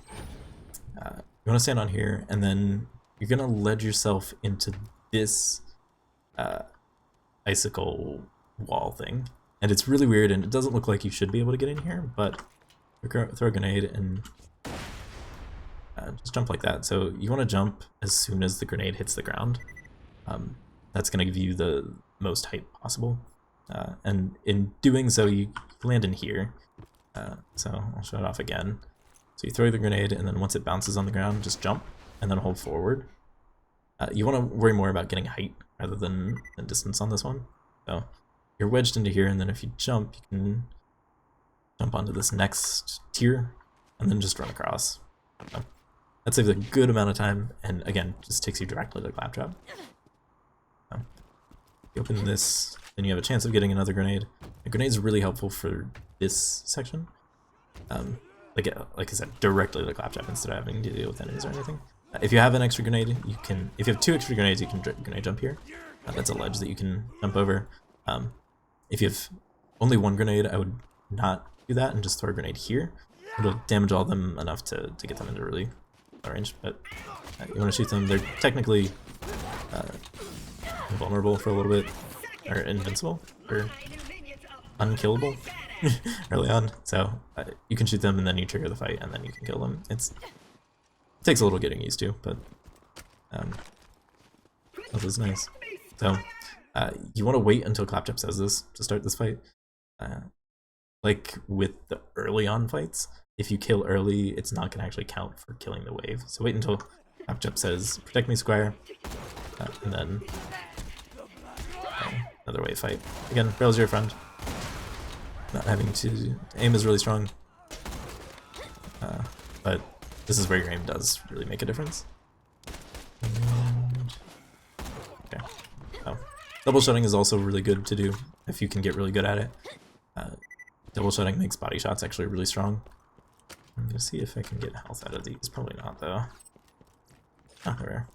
Speaker 1: you want to stand on here, and then you're gonna ledge yourself into this icicle wall thing, and it's really weird, and it doesn't look like you should be able to get in here, but throw a grenade and just jump like that. So you want to jump as soon as the grenade hits the ground. That's going to give you the most height possible, and in doing so you land in here. So I'll show it off again. So you throw the grenade, and then once it bounces on the ground, just jump and then hold forward. You want to worry more about getting height rather than distance on this one. So you're wedged into here, and then if you jump, you can jump onto this next tier and then just run across. So that saves a good amount of time, and again, just takes you directly to Claptrap. So you open this, then you have a chance of getting another grenade. A grenade is really helpful for this section. Like I said, directly to Claptrap instead of having to deal with enemies or anything. If you have an extra grenade, you can. If you have 2 extra grenades, you can grenade jump here. That's a ledge that you can jump over. If you have only 1 grenade, I would not do that and just throw a grenade here. It'll damage all of them enough to get them into really low range. But you want to shoot them. They're technically invulnerable for a little bit, or invincible, or unkillable early on. So you can shoot them and then you trigger the fight and then you can kill them. It takes a little getting used to, but this is nice. So you want to wait until Claptrap says this to start this fight. Like with the early on fights, if you kill early, it's not going to actually count for killing the wave. So wait until Claptrap says, "Protect me, Squire," and then another wave fight. Again, Rail's your friend. Not having to aim is really strong, but this is where your aim does really make a difference. And, okay, so double shotting is also really good to do if you can get really good at it. Double shotting makes body shots actually really strong. I'm gonna see if I can get health out of these. Probably not though. Oh, there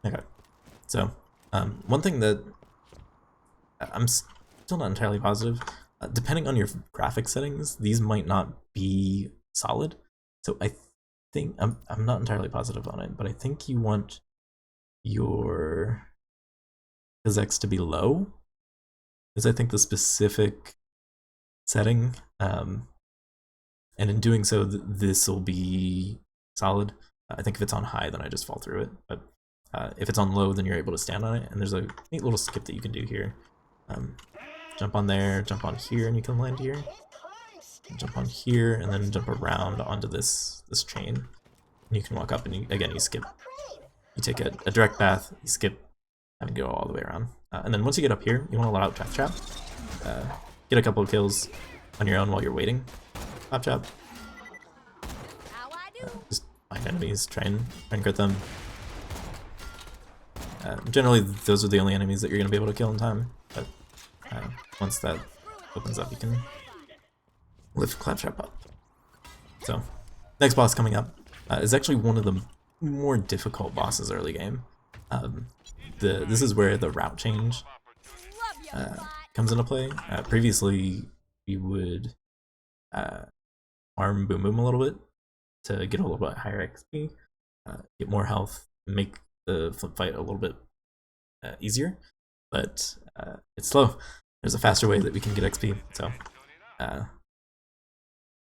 Speaker 1: we are. Okay. So, one thing that I'm still not entirely positive, depending on your graphic settings, these might not be solid. So I think, I'm not entirely positive on it, but I think you want your physics to be low, is I think the specific setting, and in doing so, this will be solid. I think if it's on high, then I just fall through it, but if it's on low, then you're able to stand on it, and there's a neat little skip that you can do here. Jump on there, jump on here, and you can land here. Jump on here, and then jump around onto this chain. And you can walk up, and you skip. You take a direct path, you skip, and go all the way around. And then once you get up here, you want to let out Death Trap. Get a couple of kills on your own while you're waiting. Pop Trap. Just find enemies, try and crit them. Generally, those are the only enemies that you're going to be able to kill in time, but once that opens up, you can lift Claptrap up. So, next boss coming up is actually one of the more difficult bosses early game. This is where the route change comes into play. Previously, we would farm Bewm a little bit to get a little bit higher XP, get more health, make the flip fight a little bit easier, but it's slow. There's a faster way that we can get XP, so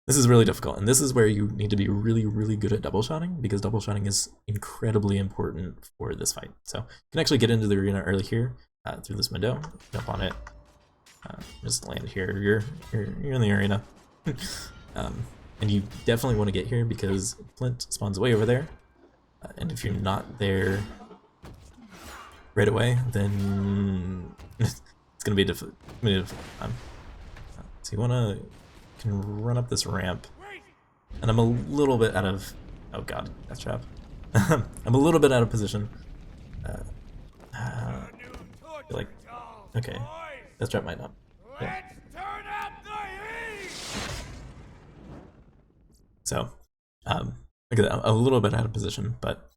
Speaker 1: this is really difficult, and this is where you need to be really, really good at double shotting, because double shotting is incredibly important for this fight. So you can actually get into the arena early here through this window, jump on it, just land here. You're in the arena, and you definitely want to get here because Flynt spawns way over there. And if you're not there right away, then it's gonna be a difficult time. So you can run up this ramp, and I'm a little bit out of, oh god, Death Trap. I'm a little bit out of position. Like, okay, Death Trap might not. Yeah. So, look at that, a little bit out of position, but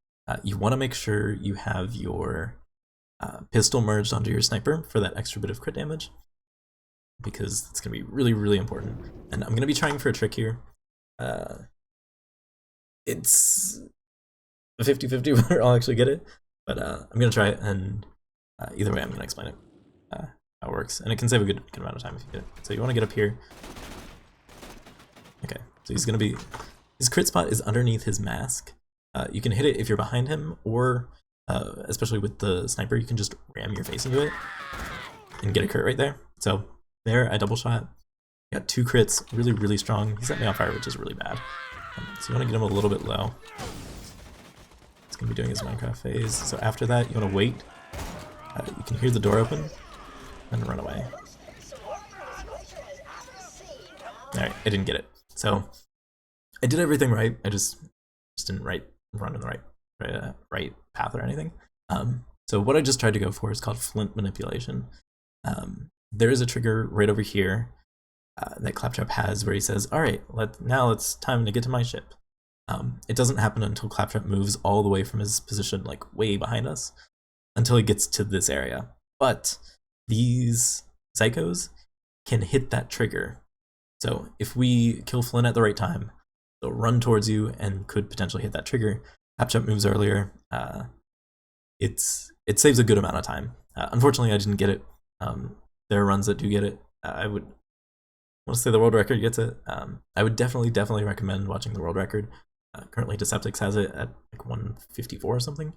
Speaker 1: you want to make sure you have your pistol merged onto your sniper for that extra bit of crit damage, because it's going to be really, really important. And I'm going to be trying for a trick here. It's a 50-50 whether I'll actually get it, but I'm going to try it, and either way I'm going to explain it, how it works. And it can save a good amount of time if you get it. So you want to get up here. Okay, so he's going to be... His crit spot is underneath his mask. You can hit it if you're behind him, or especially with the sniper, you can just ram your face into it and get a crit right there. So there, I double shot. Got 2 crits, really, really strong. He set me on fire, which is really bad. So you want to get him a little bit low. He's going to be doing his Minecraft phase. So after that, you want to wait. You can hear the door open and run away. Alright, I didn't get it. So I did everything right. I just didn't run in the right path or anything. So what I just tried to go for is called Flynt manipulation. There is a trigger right over here that Claptrap has where he says, all right, now it's time to get to my ship. It doesn't happen until Claptrap moves all the way from his position, like way behind us, until he gets to this area. But these psychos can hit that trigger. So if we kill Flynt at the right time, they'll run towards you and could potentially hit that trigger. Claptrap moves earlier. It saves a good amount of time. Unfortunately, I didn't get it. There are runs that do get it. I would want to say the world record gets it. I would definitely recommend watching the world record. Currently, Deceptix has it at like 154 or something.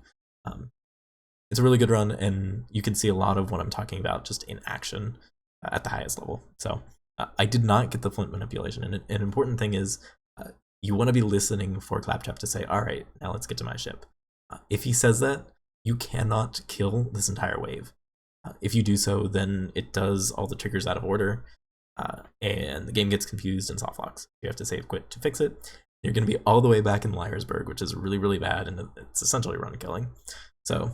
Speaker 1: It's a really good run, and you can see a lot of what I'm talking about just in action at the highest level. So I did not get the Flynt manipulation, and an important thing is you want to be listening for Claptrap to say, all right, now let's get to my ship. If he says that, you cannot kill this entire wave. If you do so, then it does all the triggers out of order, and the game gets confused and soft locks. You have to save quit to fix it. You're going to be all the way back in Liarsburg, which is really, really bad, and it's essentially run killing. So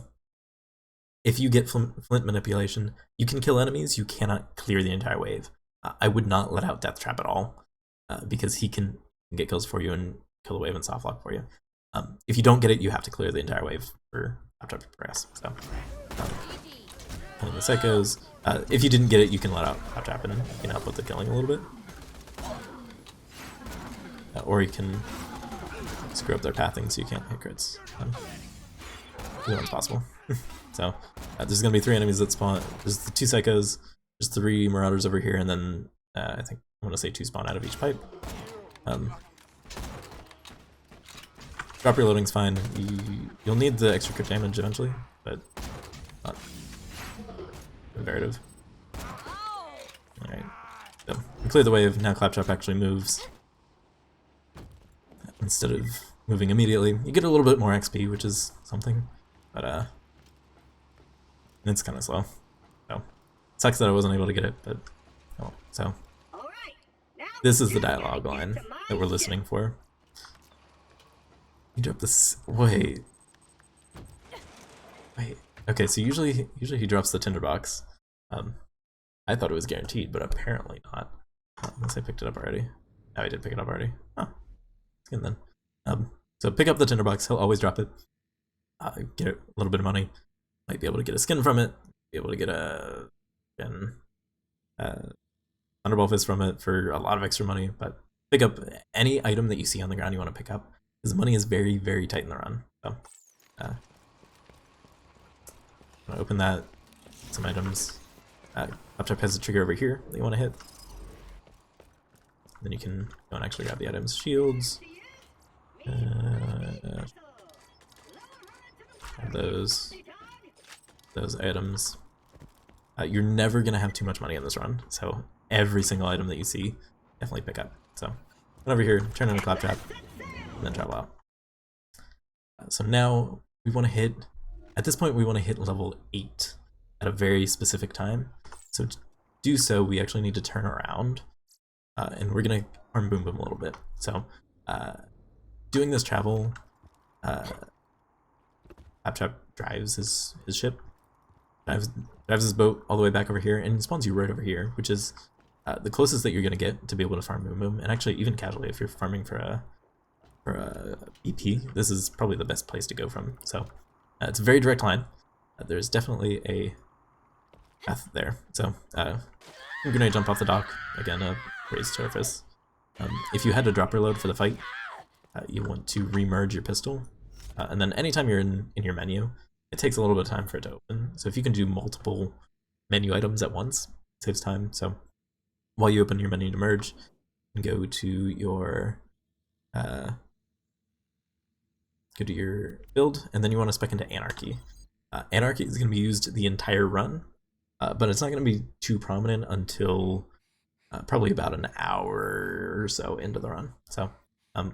Speaker 1: if you get Flynt manipulation, you can kill enemies, you cannot clear the entire wave. I would not let out Death Trap at all, because he can get kills for you and kill the wave and soft lock for you. If you don't get it, you have to clear the entire wave for Claptrap to progress. So, and the Psychos, if you didn't get it, you can let out Claptrap and you can help with the killing a little bit. Or you can screw up their pathing so you can't hit crits. Either one's possible. So, there's going to be 3 enemies that spawn. There's the 2 Psychos, there's 3 Marauders over here, and then I think I want to say 2 spawn out of each pipe. Drop your loading's fine. You'll need the extra crit damage eventually, but not imperative. Alright, so we clear the wave. Now Claptrap actually moves. Instead of moving immediately, you get a little bit more XP, which is something, but it's kind of slow. So sucks that I wasn't able to get it, but oh, so this is the dialogue line that we're listening for. You drop this. Wait. Okay, so usually he drops the tinderbox. I thought it was guaranteed, but apparently not. Unless I picked it up already. Oh, I did pick it up already. Oh, it's good then. So pick up the tinderbox. He'll always drop it. Get a little bit of money. Might be able to get a skin from it. Be able to get a Thunderball Fist from it for a lot of extra money. But pick up any item that you see on the ground you want to pick up, because money is very, very tight in the run. So, I'm gonna open that. Some items. Claptrap has a trigger over here that you want to hit. Then you can go and actually grab the items. Shields. Those items. You're never gonna have too much money in this run, so every single item that you see, definitely pick up. So, come over here, turn on a Claptrap, and then travel out. So now we want to hit. At this point, we want to hit level 8 at a very specific time. So to do so, we actually need to turn around, and we're gonna harm Bewm a little bit. So, doing this travel, Claptrap drives his ship, drives his boat all the way back over here, and spawns you right over here, which is the closest that you're gonna get to be able to farm Bewm. And actually, even casually, if you're farming for a BP, this is probably the best place to go from. So, it's a very direct line. There's definitely a path there. So, I'm gonna jump off the dock again, raised surface. If you had to drop reload for the fight, you want to remerge your pistol, and then anytime you're in your menu, it takes a little bit of time for it to open. So if you can do multiple menu items at once, it saves time. So while you open your menu to merge, you can go to your build, and then you want to spec into Anarchy. Anarchy is going to be used the entire run, but it's not going to be too prominent until probably about an hour or so into the run. So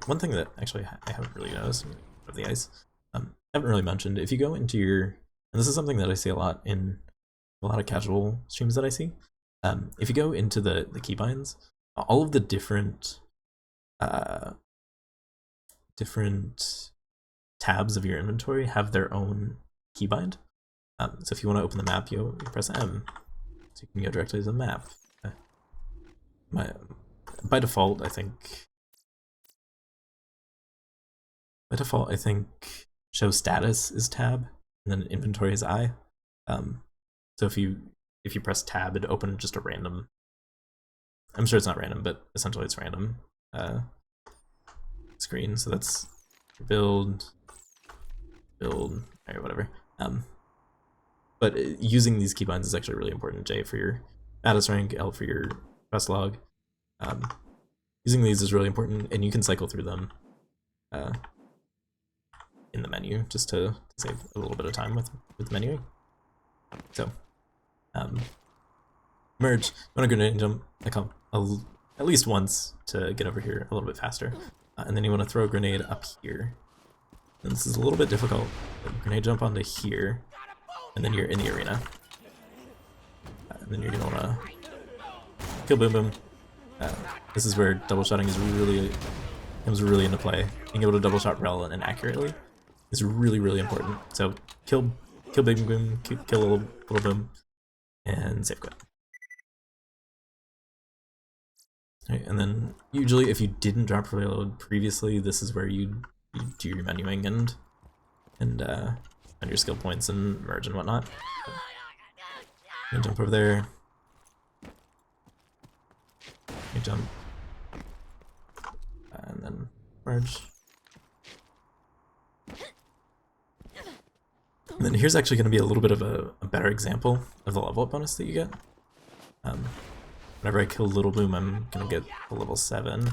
Speaker 1: one thing that actually I haven't really noticed of the ice, I haven't really mentioned, if you go into your, and this is something that I see a lot in a lot of casual streams that I see, if you go into the keybinds, all of the different tabs of your inventory have their own keybind. So if you want to open the map, you press M, so you can go directly to the map. By default, I think show status is tab, and then inventory is I. So if you press tab, it open just a random. I'm sure it's not random, but essentially it's random screen. So that's build, or whatever. But using these keybinds is actually really important. J for your status rank, L for your quest log. Using these is really important, and you can cycle through them in the menu just to save a little bit of time with menuing. So, merge. You want to grenade jump at least once to get over here a little bit faster, and then you want to throw a grenade up here. And this is a little bit difficult. Grenade jump onto here, and then you're in the arena. And then you're gonna want to kill Bewm. This is where double shotting comes really into play. Being able to double shot relevant and accurately is really, really important. So kill kill Big Boom, kill little Boom, and save quit. Right, and then usually if you didn't drop reload previously, this is where you do your menuing and your skill points and merge and whatnot. You jump over there. You jump. And then merge. And then here's actually going to be a little bit of a better example of the level up bonus that you get. Whenever I kill Little Boom, I'm going to get a level 7.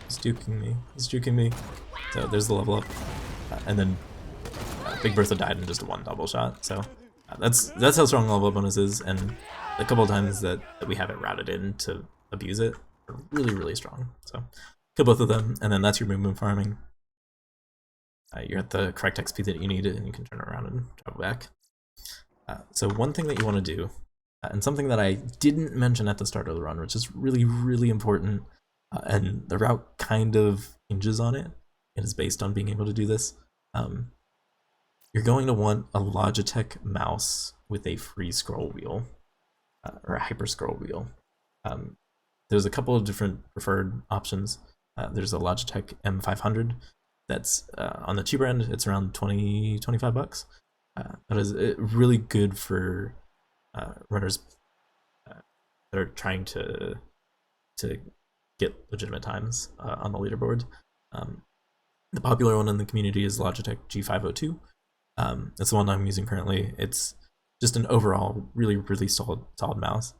Speaker 1: He's juking me. So there's the level up. And then Big Bertha died in just one double shot. So that's how strong level up bonus is, and a couple of times that we have it routed in to abuse it are really, really strong. So kill both of them, and then that's your movement farming. You're at the correct XP that you need, and you can turn around and travel back. So one thing that you want to do, and something that I didn't mention at the start of the run, which is really, really important, and the route kind of hinges on it, it is based on being able to do this. You're going to want a Logitech mouse with a free scroll wheel, or a hyper scroll wheel. There's a couple of different preferred options. There's a Logitech M500 that's on the cheaper end. It's around 20-25 bucks. That is really good for runners that are trying to get legitimate times on the leaderboard. The popular one in the community is Logitech G502. That's the one I'm using currently. It's just an overall really, really solid mouse.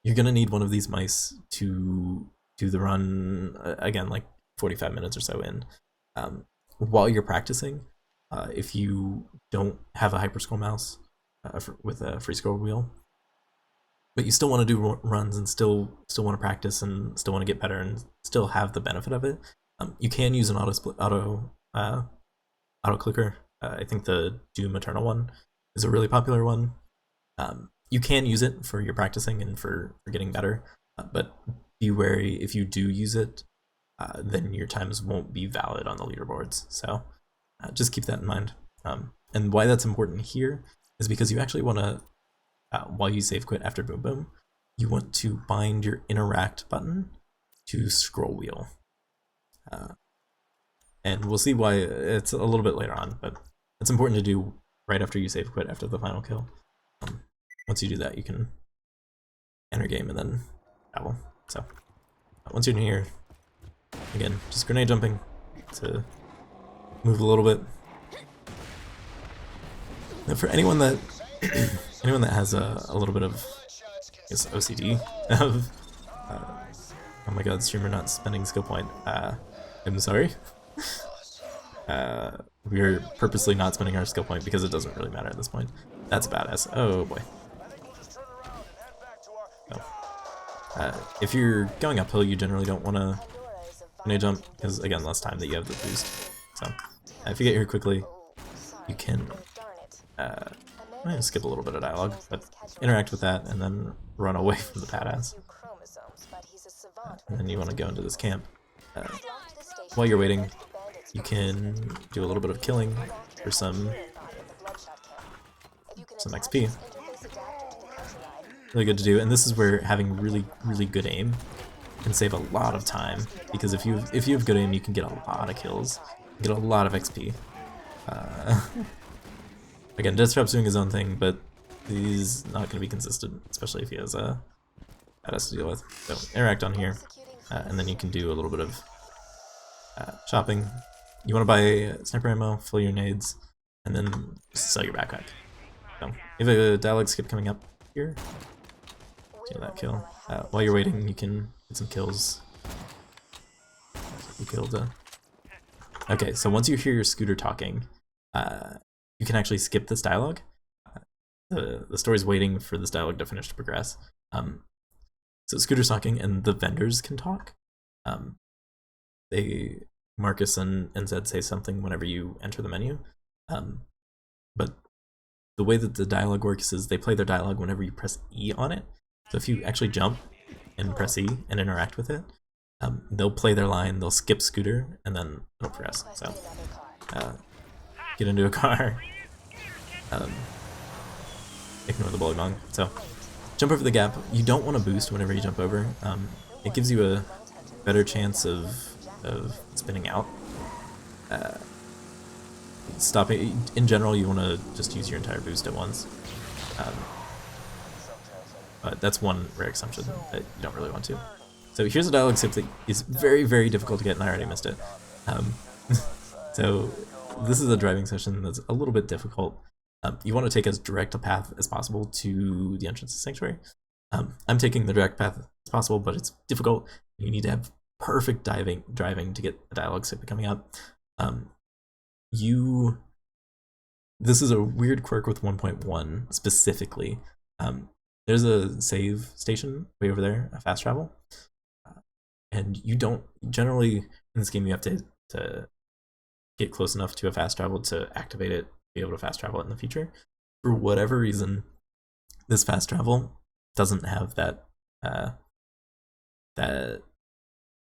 Speaker 1: You're gonna need one of these mice to do the run again, like 45 minutes or so in. While you're practicing, if you don't have a hyperscroll mouse with a free scroll wheel, but you still want to do runs and still want to practice and still want to get better and still have the benefit of it, you can use an auto clicker. I think the Doom Eternal one is a really popular one. You can use it for your practicing and for getting better, but be wary if you do use it, then your times won't be valid on the leaderboards. So just keep that in mind. And why that's important here is because you actually want to, while you save quit after Boom Boom, you want to bind your interact button to scroll wheel. And we'll see why it's a little bit later on, but it's important to do right after you save quit after the final kill. Once you do that, you can enter game and then travel. So once you're in here, again, just grenade jumping to move a little bit. Now for anyone that has a little bit of, I guess, OCD of oh my god, streamer not spending skill point. I'm sorry. We're purposely not spending our skill point because it doesn't really matter at this point. That's badass. Oh boy. Oh. If you're going uphill, you generally don't want to grenade jump because, again, less time that you have the boost. So if you get here quickly, you can I'm gonna skip a little bit of dialogue, but interact with that and then run away from the badass. And then you want to go into this camp. While you're waiting, you can do a little bit of killing for some XP. Really good to do, and this is where having really, really good aim can save a lot of time, because if you have good aim, you can get a lot of kills, get a lot of XP. Again, Deathtrap's doing his own thing, but he's not going to be consistent, especially if he has a badass to deal with. So interact on here, and then you can do a little bit of shopping. You want to buy sniper ammo, fill your nades, and then sell your backpack. So you have a dialogue skip coming up here. Do that kill. While you're waiting, you can get some kills. You killed. Okay, so once you hear your scooter talking, you can actually skip this dialogue. The story's waiting for this dialogue to finish to progress. So scooter's talking, and the vendors can talk. Marcus and Zed say something whenever you enter the menu. But the way that the dialogue works is they play their dialogue whenever you press E on it. So if you actually jump and press E and interact with it, they'll play their line, they'll skip scooter, and then it'll progress. So get into a car, ignore the bully bong. So jump over the gap. You don't want to boost whenever you jump over. It gives you a better chance of spinning out. Stopping in general, you want to just use your entire boost at once. But that's one rare exception that you don't really want to. So here's a dialogue skip that is very, very difficult to get, and I already missed it. So this is a driving session that's a little bit difficult. You want to take as direct a path as possible to the entrance to Sanctuary. I'm taking the direct path as possible, but it's difficult. You need to have perfect driving to get a dialogue skip coming up. This is a weird quirk with 1.1 specifically. There's a save station way over there, a fast travel. And you don't, generally in this game you have to get close enough to a fast travel to activate it, be able to fast travel it in the future. For whatever reason, this fast travel doesn't have that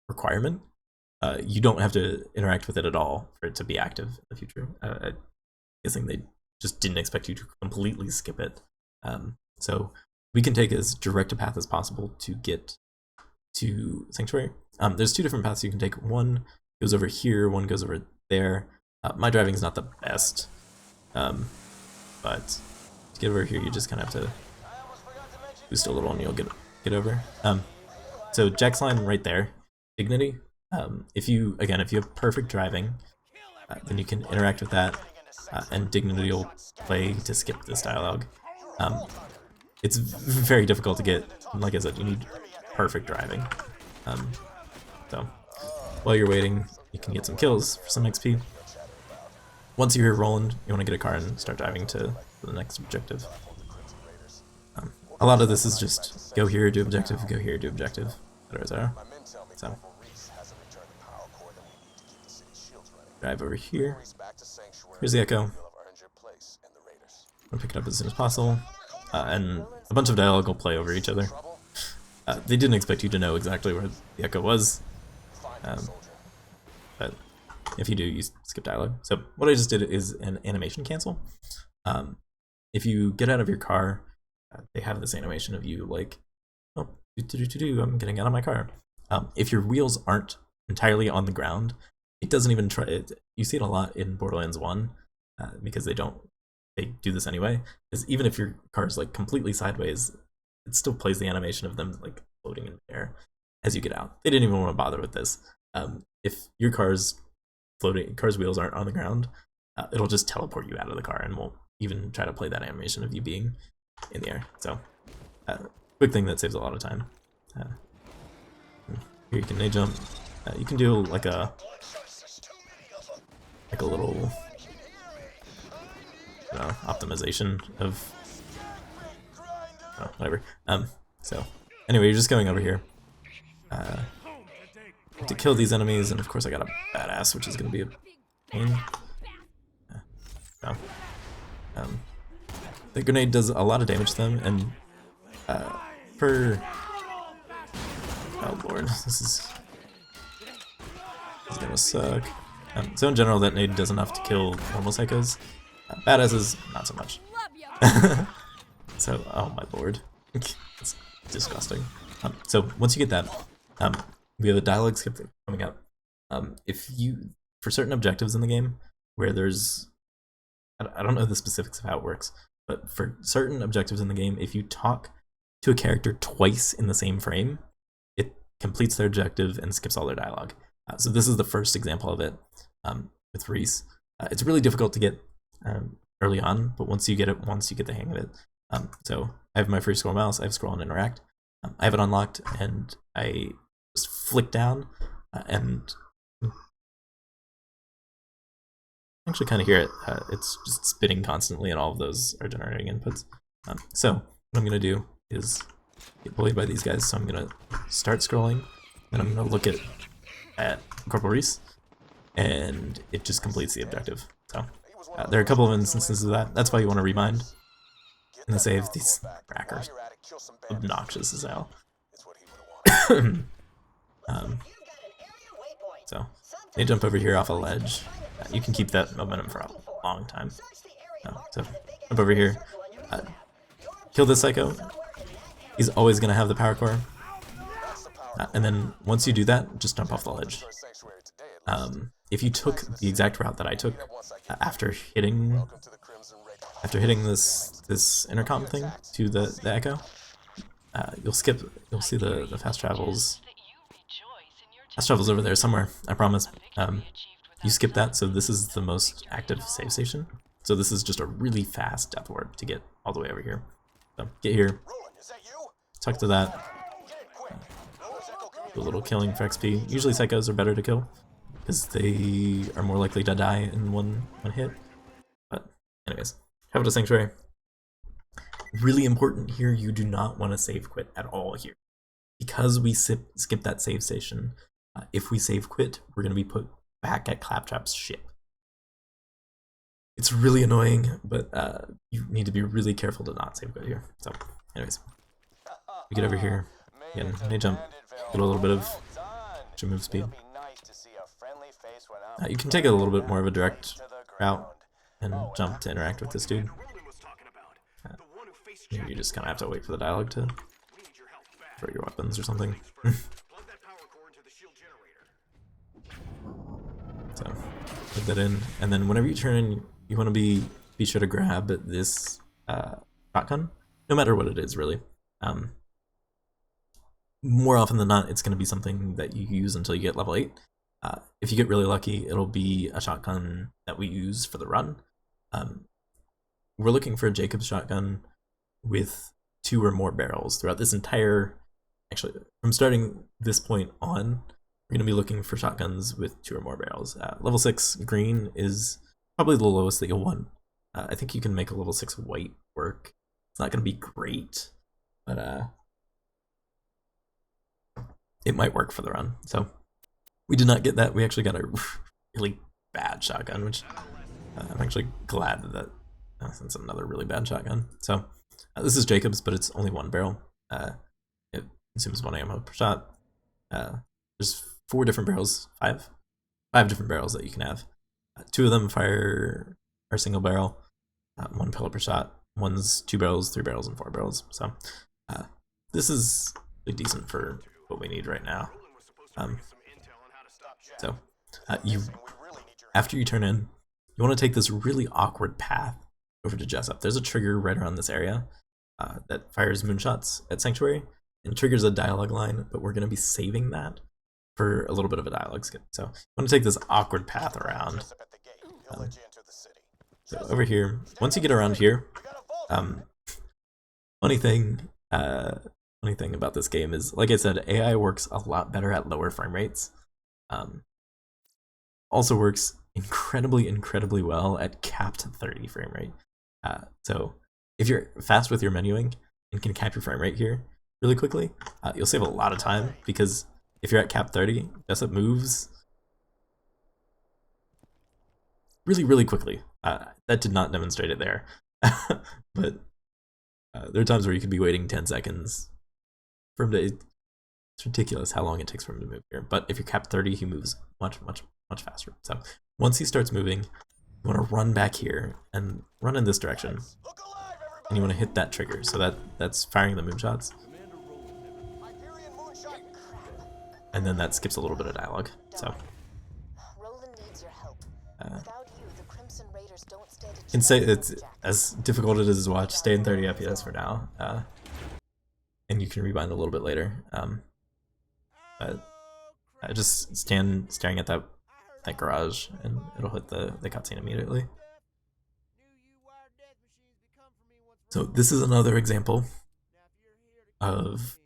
Speaker 1: requirement. You don't have to interact with it at all for it to be active in the future. I'm guessing they just didn't expect you to completely skip it. So we can take as direct a path as possible to get to Sanctuary. There's two different paths you can take. One goes over here, one goes over there. My driving is not the best, but to get over here, you just kind of have to boost a little and you'll get over. So Jack's line right there, Dignity. If you have perfect driving, then you can interact with that, and Dignity will play to skip this dialogue. It's very difficult to get. Like I said, you need perfect driving. So while you're waiting, you can get some kills for some XP. Once you hear Roland, you want to get a car and start driving to the next objective. A lot of this is just go here, do objective, go here, do objective, etc. So drive over here. Here's the Echo. I'll pick it up as soon as possible. And a bunch of dialogue will play over each other. They didn't expect you to know exactly where the Echo was, but if you do, you skip dialogue. So what I just did is an animation cancel. If you get out of your car, they have this animation of you like, oh, I'm getting out of my car. If your wheels aren't entirely on the ground, it doesn't even try it. You see it a lot in Borderlands 1 because they do this anyway. Is even if your car is like completely sideways, it still plays the animation of them like floating in the air as you get out. They didn't even want to bother with this. If your car's wheels aren't on the ground, it'll just teleport you out of the car and won't even try to play that animation of you being in the air. So quick thing that saves a lot of time. Here you can nade jump. You can do like a little optimization of whatever. So anyway, you're just going over here to kill these enemies, and of course I got a badass, which is going to be a pain. The grenade does a lot of damage to them, and oh lord, this is gonna suck. So in general, that nade does enough to kill normal psychos. Badasses, not so much. So, oh my lord, it's disgusting. So once you get that, we have a dialogue skip coming up. If you, for certain objectives in the game, where there's, I don't know the specifics of how it works, but for certain objectives in the game, if you talk to a character twice in the same frame, it completes their objective and skips all their dialogue. So this is the first example of it with Reese. It's really difficult to get early on, but once you get the hang of it. So I have my free scroll mouse, I have scroll and interact. I have it unlocked, and I just flick down and actually kind of hear it. It's just spitting constantly, and all of those are generating inputs. So what I'm going to do is get bullied by these guys, so I'm going to start scrolling, and I'm going to look at Corporal Reese, and it just completes the objective. So there are a couple of instances of that. That's why you want to remind in the save. These rackers, obnoxious as hell. So they jump over here off a ledge. You can keep that momentum for a long time. So jump over here, kill this psycho. He's always gonna have the power core. And then once you do that, just jump off the ledge. If you took the exact route that I took after hitting this intercom thing to the echo, you'll see the fast travels. Fast travels over there somewhere, I promise. You skip that, so this is the most active save station. So this is just a really fast depth warp to get all the way over here. So get here, tuck to that, do a little killing for XP. Usually psychos are better to kill, because they are more likely to die in one hit. But anyways, have it a sanctuary. Really important here, you do not want to save quit at all here. Because we skip that save station, if we save quit, we're going to be put back at Claptrap's ship. It's really annoying, but you need to be really careful to not save quit here. So anyways, we get over here, again, they jump, get a little bit of extra move speed. You can take a little bit more of a direct route and jump to interact with this dude. You just kind of have to wait for the dialogue to throw your weapons or something. So put that in, and then whenever you turn in, you want to be sure to grab this shotgun, no matter what it is, really. More often than not, it's going to be something that you use until you get level 8. If you get really lucky, it'll be a shotgun that we use for the run. We're looking for a Jacob's shotgun with 2 or more barrels throughout this entire, actually, from starting this point on, we're going to be looking for shotguns with 2 or more barrels. Level 6 green is probably the lowest that you'll want. I think you can make a level 6 white work. It's not going to be great, but it might work for the run. So we did not get that. We actually got a really bad shotgun, which I'm actually glad that that's another really bad shotgun. So this is Jacob's, but it's only 1 barrel. It consumes 1 ammo per shot. There's 4 different barrels, 5 different barrels that you can have. 2 of them fire are single barrel, 1 pellet per shot. One's 2 barrels, 3 barrels, and 4 barrels. So this is really decent for what we need right now. After you turn in, you want to take this really awkward path over to Jessup. There's a trigger right around this area that fires moonshots at Sanctuary and triggers a dialogue line, but we're going to be saving that for a little bit of a dialogue skip. So I'm going to take this awkward path around. So over here, once you get around here, funny thing about this game is, like I said, AI works a lot better at lower frame rates. Also works incredibly well at capped 30 frame rate. So if you're fast with your menuing and can cap your frame rate here really quickly, you'll save a lot of time, because if you're at cap 30, Jessup moves really quickly. That did not demonstrate it there, but there are times where you could be waiting 10 seconds for him to. It's ridiculous how long it takes for him to move here. But if you're cap 30, he moves much faster. So once he starts moving, you want to run back here and run in this direction, and you want to hit that trigger. So that's firing the moonshots, and then that skips a little bit of dialogue. So can say it's as difficult as it is to watch. Stay in 30 FPS for now, and you can rewind a little bit later. But just stand staring at that garage, and it'll hit the cutscene immediately. So this is another example of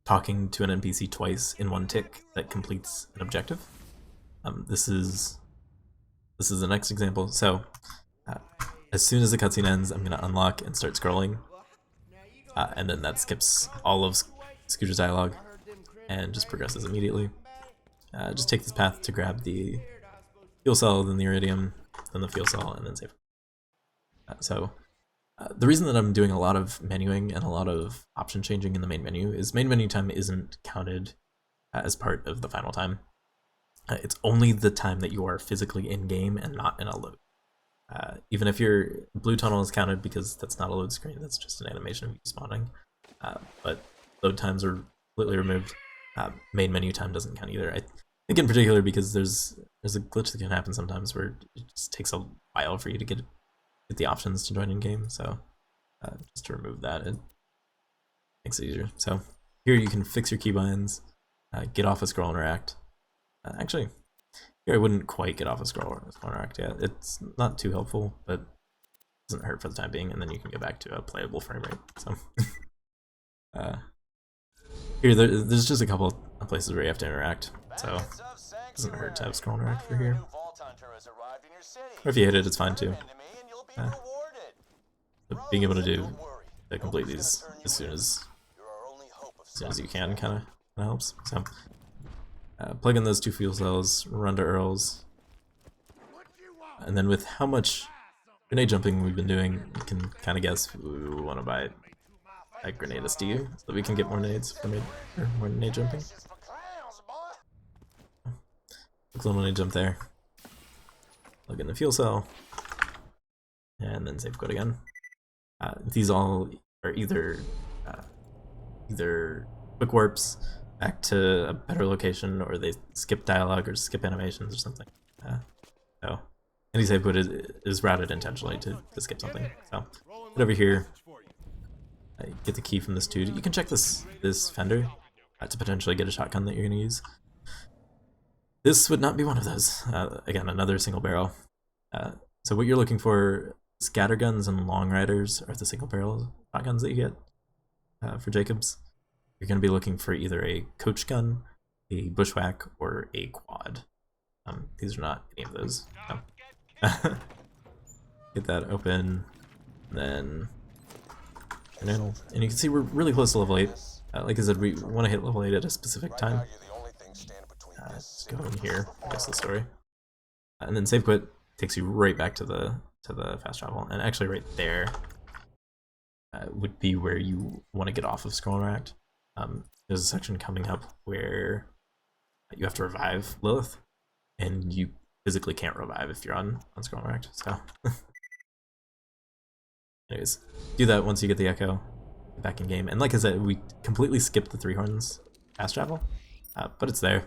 Speaker 1: talking to an NPC twice in one tick that completes an objective. This is the next example. So as soon as the cutscene ends, I'm going to unlock and start scrolling, and then that skips all of Scooter's dialogue and just progresses immediately. Just take this path to grab the fuel cell, then the iridium, then the fuel cell, and then save. The reason that I'm doing a lot of menuing and a lot of option changing in the main menu is main menu time isn't counted as part of the final time. It's only the time that you are physically in game and not in a load. Even if your blue tunnel is counted because that's not a load screen, that's just an animation of you spawning. But load times are completely removed. Main menu time doesn't count either. I think in particular because there's a glitch that can happen sometimes where it just takes a while for you to get the options to join in game. So just to remove that, it makes it easier. So here you can fix your keybinds, get off a scroll interact. Actually, here I wouldn't quite get off a scroll interact yet. It's not too helpful, but it doesn't hurt for the time being, and then you can go back to a playable frame rate. So here there's just a couple of places where you have to interact, so it doesn't hurt to have scroll interact for here. Or if you hit it, it's fine too. But being able to complete these as soon as you can kind of helps. So plug in those 2 fuel cells, run to Earls, and then with how much grenade jumping we've been doing, you can kind of guess we want to buy a grenade SDU so that we can get more nades for more nade jumping. Quick little nade jump there. Plug in the fuel cell, and then save quit again. These all are either quick warps back to a better location, or they skip dialogue or skip animations or something. So any save quit is routed intentionally to skip something. So get over here, get the key from this dude. You can check this fender to potentially get a shotgun that you're going to use. This would not be one of those. Again, another single barrel. So what you're looking for, scatterguns and long riders are the single barrel shotguns that you get for Jacobs. You're going to be looking for either a coach gun, a bushwhack, or a quad. These are not any of those. No. Get that open, and then and you can see we're really close to level 8. Like I said, we want to hit level 8 at a specific time. Let's go in here. That's the story. And then save quit takes you right back to the fast travel, and actually right there would be where you want to get off of scroll interact. There's a section coming up where you have to revive Lilith, and you physically can't revive if you're on scroll interact. So, anyways, do that once you get the echo back in game. And like I said, we completely skipped the 3 horns fast travel, but it's there.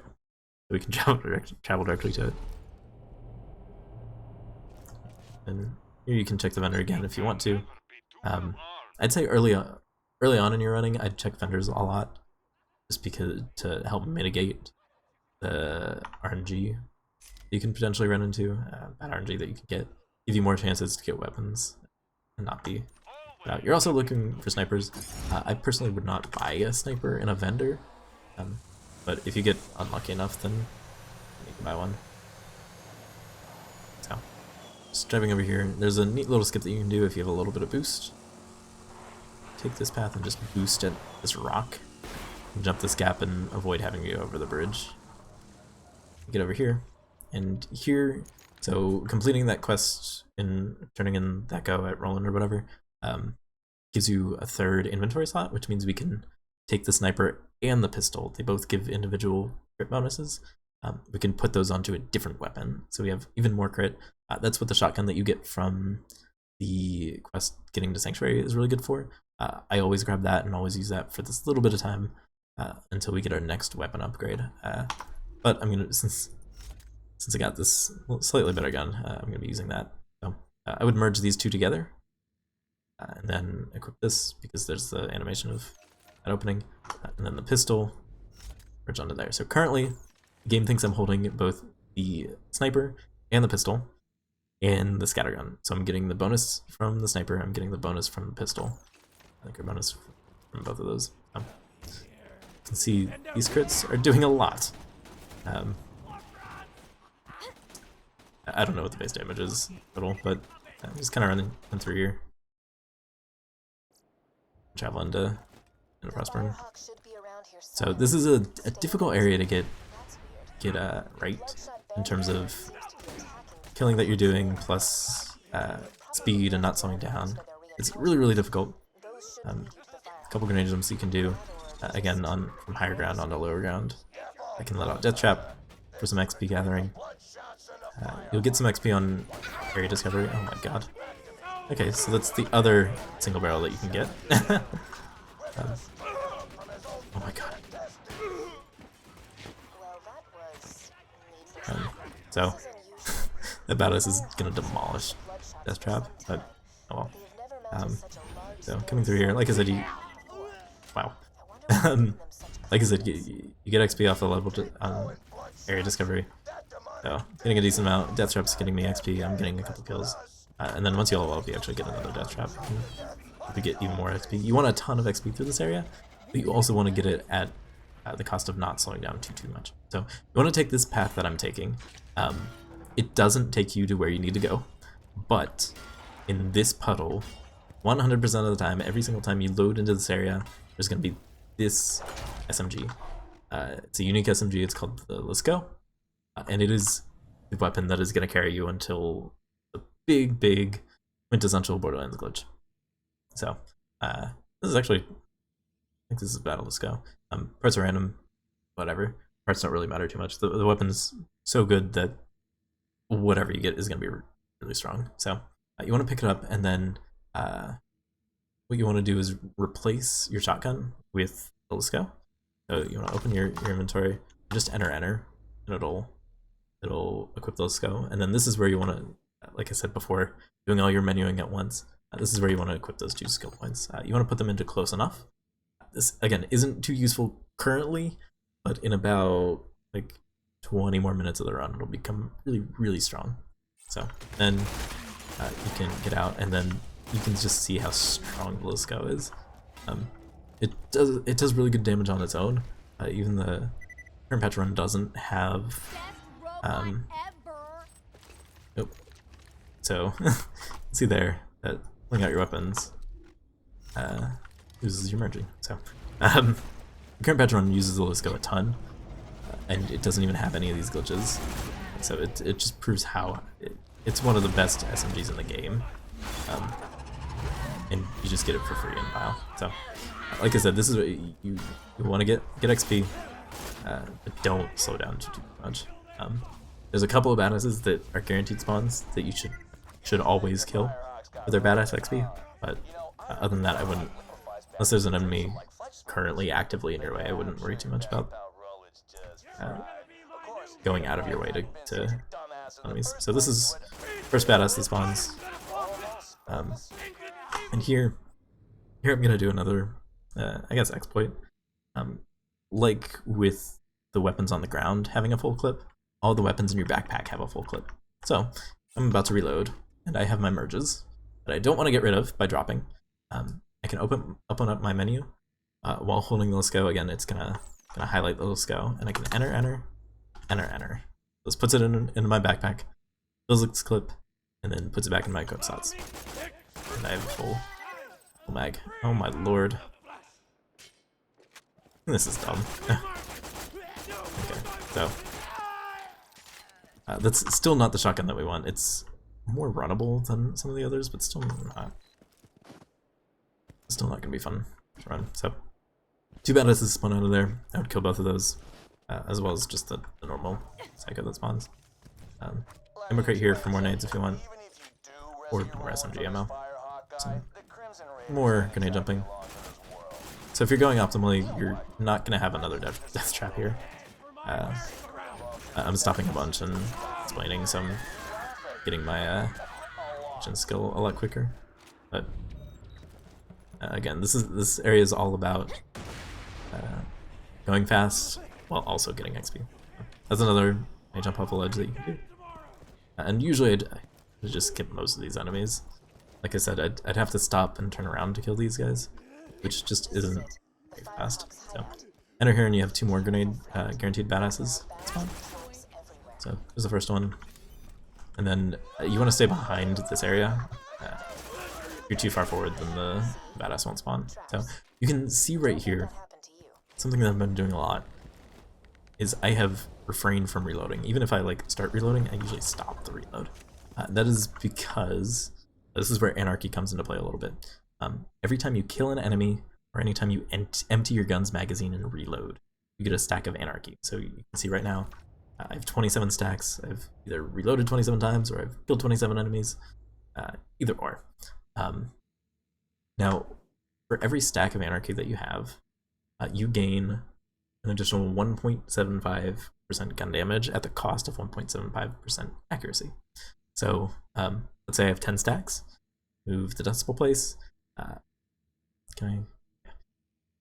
Speaker 1: We can travel directly to it. And here you can check the vendor again if you want to. I'd say early on in your running, I'd check vendors a lot, just because to help mitigate the RNG you can potentially run into, bad RNG that you can get, give you more chances to get weapons and not be out. You're also looking for snipers. I personally would not buy a sniper in a vendor, but if you get unlucky enough, then you can buy one. So, just driving over here, there's a neat little skip that you can do if you have a little bit of boost. Take this path and just boost at this rock, and jump this gap and avoid having to go over the bridge. Get over here, and here, so completing that quest and turning in that go at Roland or whatever, gives you a 3rd inventory slot, which means we can take the sniper and the pistol. They both give individual crit bonuses. We can put those onto a different weapon, so we have even more crit. That's what the shotgun that you get from the quest getting to Sanctuary is really good for. I always grab that and always use that for this little bit of time until we get our next weapon upgrade. But I'm gonna, since I got this slightly better gun, I'm gonna be using that. So I would merge these 2 together, and then equip this because there's the animation of that opening, and then the pistol merge onto there. So currently, the game thinks I'm holding both the sniper and the pistol and the scattergun. So I'm getting the bonus from the sniper, I'm getting the bonus from the pistol. I think a bonus from both of those. You can see these crits are doing a lot. I don't know what the base damage is total, but I'm just kind of running through here. Travel into Prosperity. So this is a difficult area to get right in terms of killing that you're doing, plus speed and not slowing down. It's really difficult. A couple grenade jumps you can do, again from higher ground onto lower ground. I can let out Death Trap for some XP gathering. You'll get some XP on area discovery. Oh my god. Okay, so that's the other single barrel that you can get. Oh my god. So, the badass is gonna demolish Death Trap, but oh well. So, coming through here, like I said, wow. Like I said, you get XP off the level area discovery. So, getting a decent amount. Death Trap's getting me XP, I'm getting a couple kills. And then once you level up, you actually get another Death Trap. You get even more XP. You want a ton of XP through this area, but you also want to get it at the cost of not slowing down too much. So you want to take this path that I'm taking. It doesn't take you to where you need to go, but in this puddle, 100% of the time, every single time you load into this area, there's going to be this SMG. It's a unique SMG, it's called the Let's Go, and it is the weapon that is going to carry you until the big quintessential Borderlands glitch. So, this is actually, I think this is Battle Let's Go. Parts are random, whatever. Parts don't really matter too much. The weapon's so good that whatever you get is going to be really strong. So, you want to pick it up, and then what you want to do is replace your shotgun with the Let's Go. So you want to open your inventory, just enter, and it'll equip the Let's Go. And then this is where you want to, like I said before, doing all your menuing at once. This is where you want to equip those 2 skill points. You want to put them into close enough. This, again, isn't too useful currently, but in about like 20 more minutes of the run, it'll become really strong. So then you can get out, and then you can just see how strong the Let's Go is. It does really good damage on its own. Even the current patch run doesn't have. Nope. So see there that pulling out your weapons uses your merging. So the current patch run uses the Let's Go a ton, and it doesn't even have any of these glitches. So it just proves how it's one of the best SMGs in the game. And you just get it for free in Pile. So, like I said, this is what you want to get XP, but don't slow down too much. There's a couple of badasses that are guaranteed spawns that you should always kill for their badass XP, but other than that, I wouldn't, unless there's an enemy currently actively in your way, I wouldn't worry too much about going out of your way to enemies. So this is first badass that spawns. And here I'm gonna do another, I guess, exploit. Like with the weapons on the ground having a full clip, all the weapons in your backpack have a full clip. So I'm about to reload, and I have my merges that I don't want to get rid of by dropping. I can open up my menu while holding the Let's Go. Again, it's gonna highlight the Let's Go, and I can enter. This puts it into my backpack, fills its clip, and then puts it back in my equip slots. And I have a full mag. Oh my lord. This is dumb. Okay, so that's still not the shotgun that we want. It's more runnable than some of the others, but still not gonna be fun to run. So 2 badasses spawn out of there. I would kill both of those, as well as just the normal psycho that spawns. Ammo crate here for more nades if you want, or more SMG ammo. Some more grenade jumping. So if you're going optimally, you're not going to have another death trap here. I'm stopping a bunch and explaining, so I'm getting my gen skill a lot quicker. But again, this area is all about going fast while also getting XP. That's another jump off a ledge that you can do. And usually I'd just skip most of these enemies. Like I said, I'd have to stop and turn around to kill these guys, which just isn't very fast. So enter here and you have 2 more grenade guaranteed badasses spawn. So there's the first one. And then you want to stay behind this area. If you're too far forward, then the badass won't spawn. So you can see right here, something that I've been doing a lot is I have refrained from reloading. Even if I like start reloading, I usually stop the reload. That is because this is where Anarchy comes into play a little bit. Every time you kill an enemy, or anytime you empty your gun's magazine and reload, you get a stack of Anarchy. So you can see right now, I have 27 stacks. I've either reloaded 27 times or I've killed 27 enemies, either or. Now, for every stack of Anarchy that you have, you gain an additional 1.75% gun damage at the cost of 1.75% accuracy. So let's say I have 10 stacks, move the decimal place. Can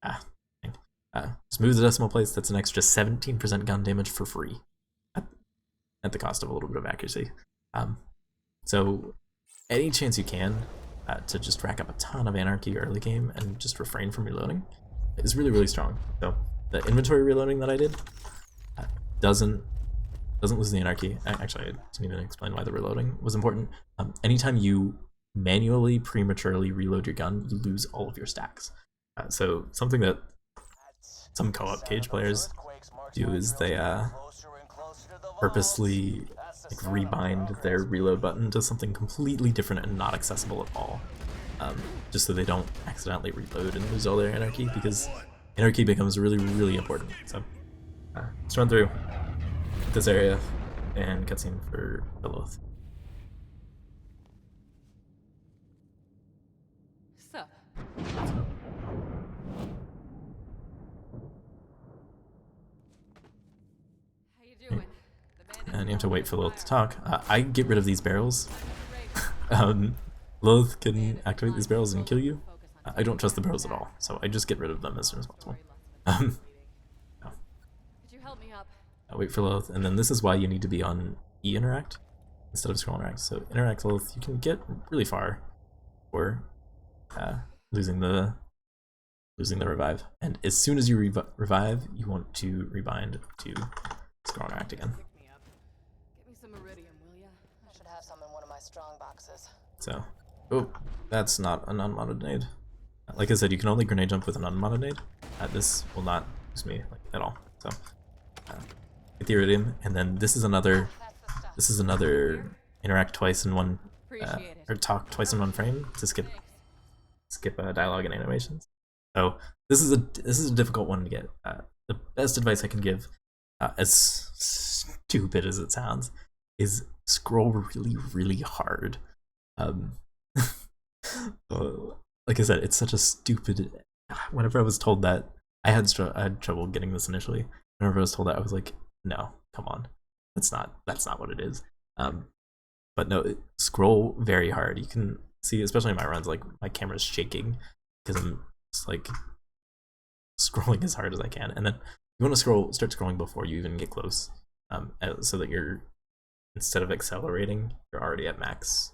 Speaker 1: I? Just move the decimal place. That's an extra 17% gun damage for free at the cost of a little bit of accuracy. So any chance you can to just rack up a ton of Anarchy early game and just refrain from reloading is really, really strong. So the inventory reloading that I did doesn't lose the Anarchy. Actually, I didn't even explain why the reloading was important. Anytime you manually prematurely reload your gun, you lose all of your stacks. So something that some co-op Gaige players do is they purposely rebind their reload button to something completely different and not accessible at all, just so they don't accidentally reload and lose all their Anarchy, because Anarchy becomes really, really important. So let's run through this area and cutscene for Lilith.
Speaker 3: Sup? How you doing?
Speaker 1: And you have to wait for Lilith to talk. I get rid of these barrels. Lilith can activate these barrels and kill you. I don't trust the barrels at all, so I just get rid of them as soon as possible. No.
Speaker 3: Could you help me up?
Speaker 1: I wait for Lilith, and then this is why you need to be on E-interact instead of scroll interact. So interact Lilith, you can get really far for losing the revive. And as soon as you revive, you want to rebind to scroll interact again.
Speaker 3: Get me some iridium, will ya?
Speaker 4: I should have some in one of my strong boxes.
Speaker 1: So, oh, that's not an unmodded nade. Like I said, you can only grenade jump with an unmodded nade. This will not use me at all. So, get the iridium, and then this is another interact twice in one, or talk twice in one frame to skip dialogue and animations. So this is a difficult one to get. The best advice I can give, as stupid as it sounds, is scroll really, really hard. Like I said, it's such a stupid. Whenever I was told that, I had trouble getting this initially. Whenever I was told that, I was like, no, come on, that's not what it is. But no, scroll very hard. You can see, especially in my runs, like my camera's shaking because I'm just like scrolling as hard as I can. And then you want to start scrolling before you even get close, so that you're, instead of accelerating, you're already at max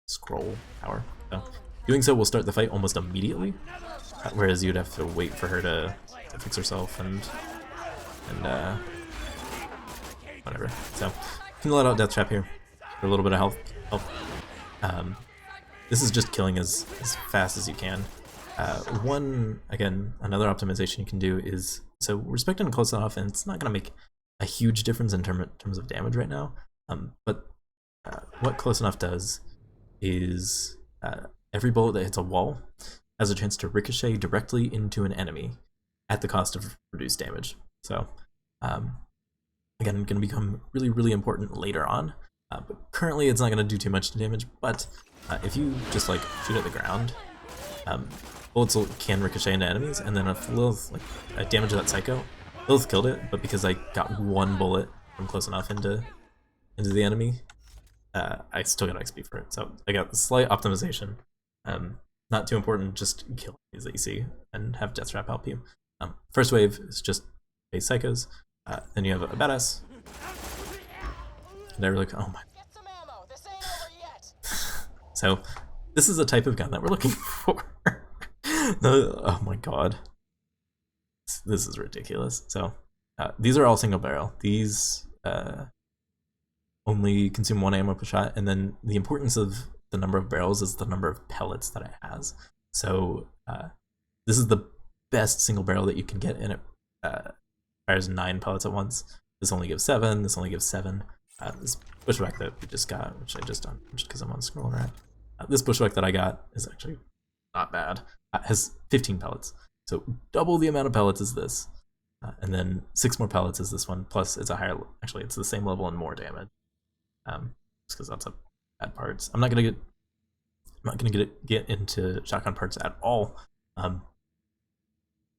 Speaker 1: scroll power. So doing so will start the fight almost immediately, whereas you'd have to wait for her to fix herself and whatever. So you can let out Death Trap here for a little bit of health. This is just killing as fast as you can. Another optimization you can do is, so we're expecting close enough, and it's not going to make a huge difference in terms of damage right now. But what close enough does is every bullet that hits a wall has a chance to ricochet directly into an enemy at the cost of reduced damage. So again, going to become really, really important later on. But currently it's not going to do too much damage, but if you just like shoot at the ground, bullets can ricochet into enemies, and then if Lilith damage that psycho, Lilith killed it, but because I got one bullet from close enough into the enemy, I still got XP for it. So I got the slight optimization. Not too important, just kill enemies that you see and have Death Trap help you. First wave is just base psychos. Then you have a badass. And I really, oh my.
Speaker 4: Get some ammo. This ain't over yet.
Speaker 1: So this is the type of gun that we're looking for. Oh my god, this is ridiculous. So these are all single barrel. These only consume 1 ammo per shot, and then the importance of the number of barrels is the number of pellets that it has. So this is the best single barrel that you can get, and it fires 9 pellets at once. This only gives 7. This only gives 7. This bushwhack that we just got, which I just done just because I'm on scroll interact. This bushwhack that I got is actually not bad. Has 15 pellets. So double the amount of pellets as this, and then 6 more pellets as this one. Plus, it's a higher. Actually, it's the same level and more damage. Just because that's a bad parts. I'm not gonna get into shotgun parts at all.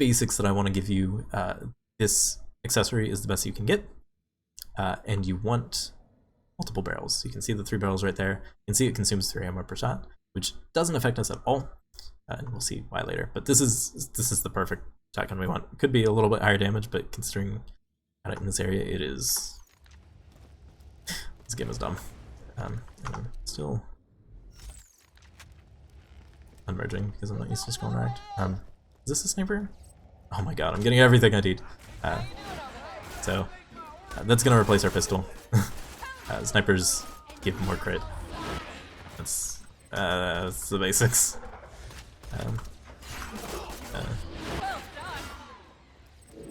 Speaker 1: Basics that I want to give you. This accessory is the best you can get, and you want multiple barrels. You can see the 3 barrels right there. You can see it consumes 3 ammo per shot, which doesn't affect us at all, and we'll see why later. But this is the perfect shotgun we want. Could be a little bit higher damage, but considering got it in this area, it is. This game is dumb. Still unmerging because I'm not used to scrolling right. Is this a sniper? Oh my god, I'm getting everything I need. So that's gonna replace our pistol. Snipers give more crit. That's the basics.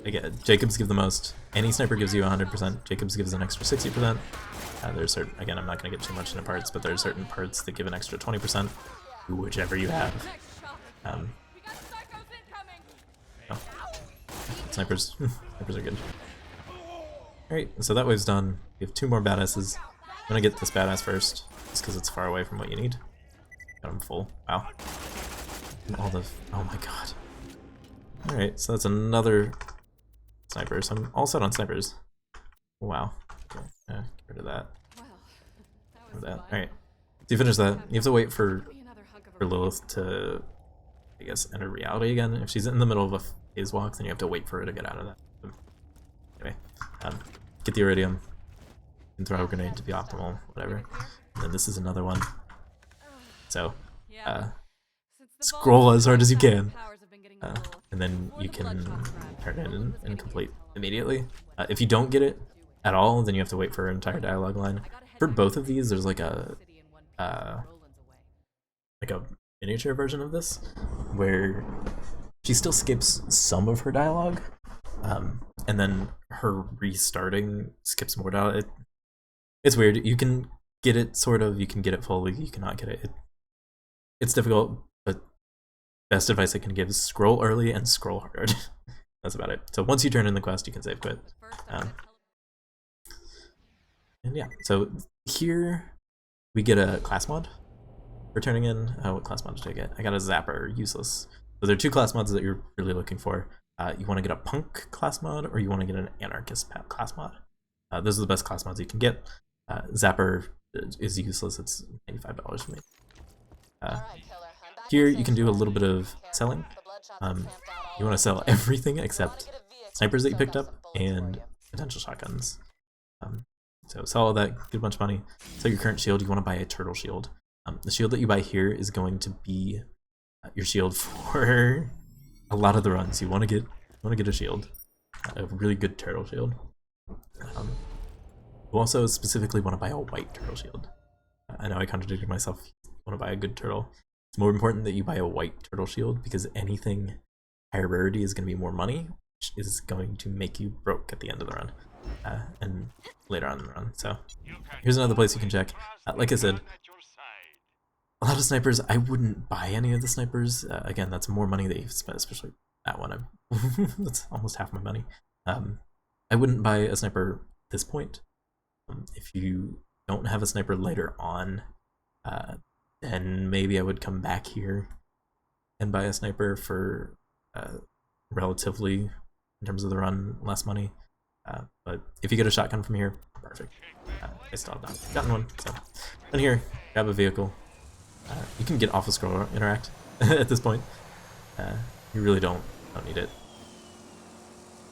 Speaker 1: Again, Jacobs give the most. Any sniper gives you 100%. Jacobs gives an extra 60%. There's certain, again, I'm not gonna get too much into parts, but there's certain parts that give an extra 20%, whichever you have. Snipers are good. Alright, so that wave's done. We have 2 more badasses. I'm gonna get this badass first, just because it's far away from what you need. Got him full. Wow. And all the. Oh my god. Alright, so that's another sniper. So I'm all set on snipers. Wow. Okay, get rid of that. Alright. So you finish that. You have to wait for Lilith to, I guess, enter reality again. If she's in the middle of a phase walk, then you have to wait for her to get out of that. Anyway, get the iridium, and throw a grenade to be optimal, whatever. And then this is another one. So, scroll as hard as you can, and then you can turn it in and complete immediately. If you don't get it at all, then you have to wait for an entire dialogue line. For both of these, there's like a miniature version of this where she still skips some of her dialogue, and then her restarting skips more dialogue. It's weird. You can get it sort of, you can get it fully, you cannot get it. It's difficult, but best advice I can give is scroll early and scroll hard. That's about it. So once you turn in the quest, you can save quit. And yeah, so here we get a class mod for turning in. What class mod did I get? I got a zapper, useless. So there are 2 class mods that you're really looking for. You want to get a punk class mod, or you want to get an anarchist class mod. Those are the best class mods you can get. Zapper is useless. It's $95 for me. Here you can do a little bit of selling. You want to sell everything except snipers that you picked up and potential shotguns. So sell all that, get a bunch of money. Sell your current shield. You want to buy a turtle shield. The shield that you buy here is going to be your shield for a lot of the runs. You want to get a shield, a really good turtle shield. You also specifically want to buy a white turtle shield. I know I contradicted myself. You want to buy a good turtle. It's more important that you buy a white turtle shield because anything higher rarity is going to be more money, which is going to make you broke at the end of the run and later on in the run. So here's another place you can check. Like I said, a lot of snipers, I wouldn't buy any of the snipers. Again, that's more money that you've spent, especially that one. That's almost half my money. I wouldn't buy a sniper at this point. If you don't have a sniper later on, then maybe I would come back here and buy a sniper for relatively, in terms of the run, less money. But if you get a shotgun from here, perfect. I still have not gotten one. So, in here, grab a vehicle. You can get off of scroll interact at this point. You really don't need it.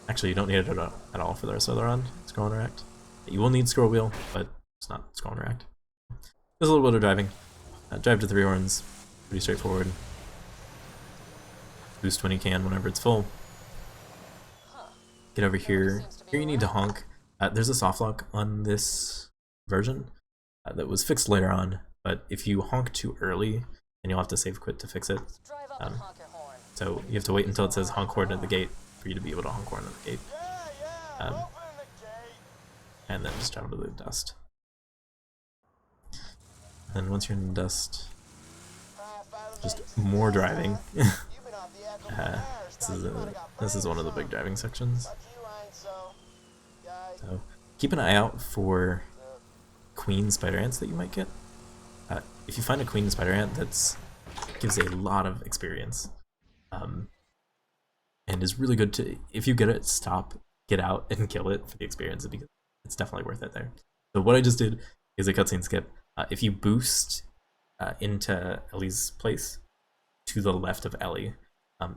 Speaker 1: Actually, you don't need it at all for the rest of the run. Scroll interact. You will need scroll wheel, but it's not scroll interact. There's a little bit of driving. Drive to 3 horns. Pretty straightforward. Boost when you can, whenever it's full. Get over here. Here you need to honk. There's a soft lock on this version that was fixed later on, but if you honk too early, then you'll have to save quit to fix it. So you have to wait until it says honk horn at the gate for you to be able to honk horn at the gate. And then just travel to the dust. And then once you're in the dust, just more driving. This is one of the big driving sections.
Speaker 2: Like you ain't so. Guys,
Speaker 1: So keep an eye out for queen spider ants that you might get. If you find a queen spider ant that's gives a lot of experience, and is really good to, if you get it, stop, get out, and kill it for the experience, because it's definitely worth it there. So what I just did is a cutscene skip. If you boost into Ellie's place to the left of Ellie,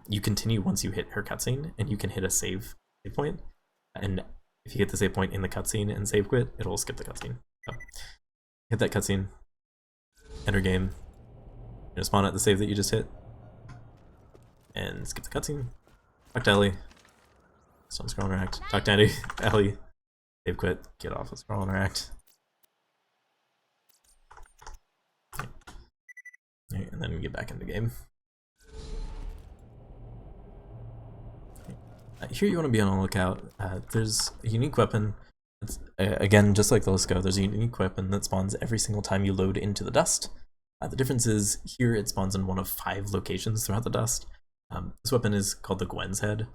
Speaker 1: you continue once you hit her cutscene, and you can hit a save point. And if you hit the save point in the cutscene and save quit, it'll skip the cutscene. So hit that cutscene, enter game, you're gonna spawn at the save that you just hit, and skip the cutscene. Talk to Ellie. Still scroll interact. Talk to Ellie. Save quit. Get off. Let's scroll interact. Okay, and then get back into game. Here you want to be on the lookout. There's a unique weapon. It's, again, just like the Let's Go, there's a unique weapon that spawns every single time you load into the dust. The difference is here it spawns in one of 5 locations throughout the dust. This weapon is called the Gwen's Head.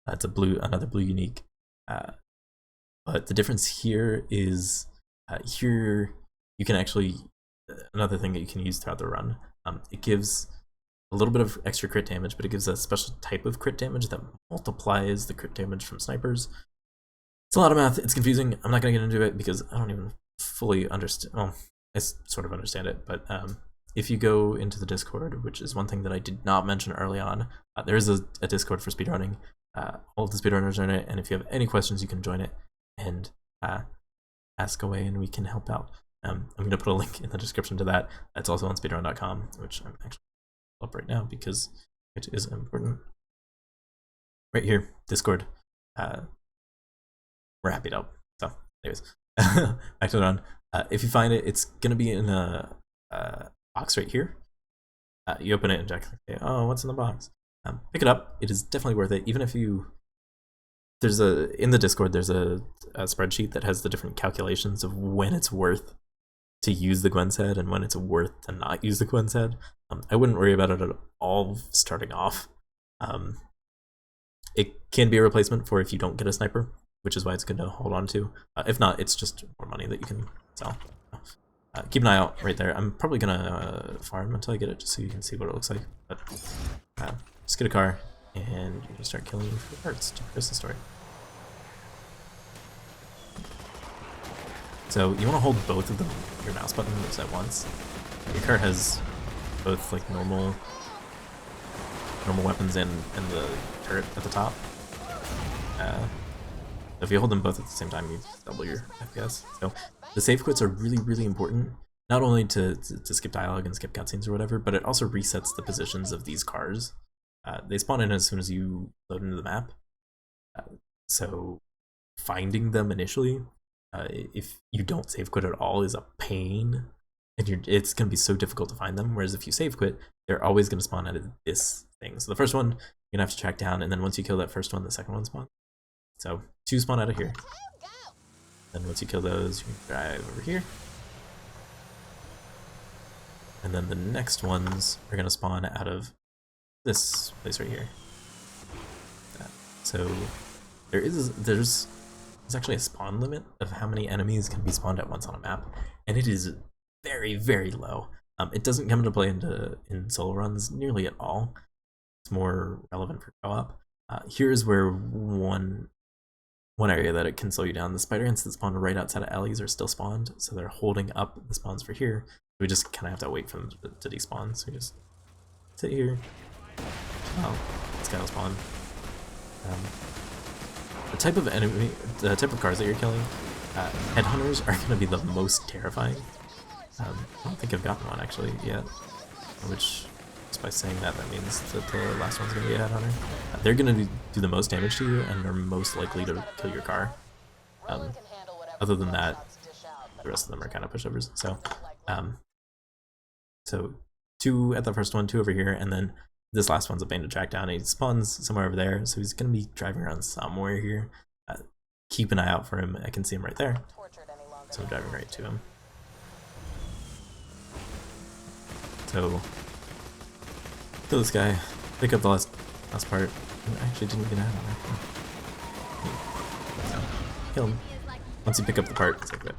Speaker 1: It's another blue unique. But the difference here is here you can actually, another thing that you can use throughout the run, it gives a little bit of extra crit damage, but it gives a special type of crit damage that multiplies the crit damage from snipers. It's a lot of math, it's confusing, I'm not going to get into it because I don't even fully understand, well, I sort of understand it, but if you go into the Discord, which is one thing that I did not mention early on, there is a Discord for speedrunning. All of the speedrunners are in it, and if you have any questions, you can join it and ask away, and we can help out. I'm going to put a link in the description to that. It's also on speedrun.com, which I'm actually up right now because it is important. Right here, Discord. We're happy to help. So, anyways, back to the run. If you find it, it's going to be in a box right here. You open it and check, okay, oh, what's in the box? Pick it up. It is definitely worth it. Even if you, in the Discord, there's a spreadsheet that has the different calculations of when it's worth to use the Gwen's Head and when it's worth to not use the Gwen's Head. I wouldn't worry about it at all starting off. It can be a replacement for if you don't get a sniper, which is why it's good to hold on to. If not, it's just more money that you can sell. Keep an eye out right there. I'm probably gonna farm until I get it, just so you can see what it looks like. But just get a car, and you can start killing for parts to progress the story. So you want to hold both of them, your mouse buttons at once. Your car has both like normal weapons and the turret at the top. If you hold them both at the same time, you double your FPS. So the save quits are really, really important, not only to skip dialogue and skip cutscenes or whatever, but it also resets the positions of these cars. They spawn in as soon as you load into the map. So finding them initially, if you don't save quit at all, is a pain, and it's going to be so difficult to find them. Whereas if you save quit, they're always going to spawn out of this thing. So the first one you're going to have to track down, and then once you kill that first one, the second one spawns. So 2 spawn out of here. Then once you kill those, you can drive over here. And then the next ones are going to spawn out of this place right here. So there's actually a spawn limit of how many enemies can be spawned at once on a map, and it is very, very low. It doesn't come into play in solo runs nearly at all. It's more relevant for co-op. Here's where one area that it can slow you down. The spider ants that spawn right outside of alleys are still spawned, so they're holding up the spawns for here. We just kind of have to wait for them to despawn. So we just sit here. Oh, this guy will spawn. The type of cars that you're killing, headhunters are going to be the most terrifying. I don't think I've gotten one actually yet, which, just by saying that means that the last one's going to be a headhunter. They're going to do the most damage to you and are most likely to kill your car. Other than that, the rest of them are kind of pushovers. So 2 at the first one, 2 over here, and then this last one's a pain to track down. He spawns somewhere over there, so he's going to be driving around somewhere here. Keep an eye out for him. I can see him right there, so I'm driving right to him. So kill this guy, pick up the last last part. I actually didn't get out of there. So, kill him. Once you pick up the part, it's like that.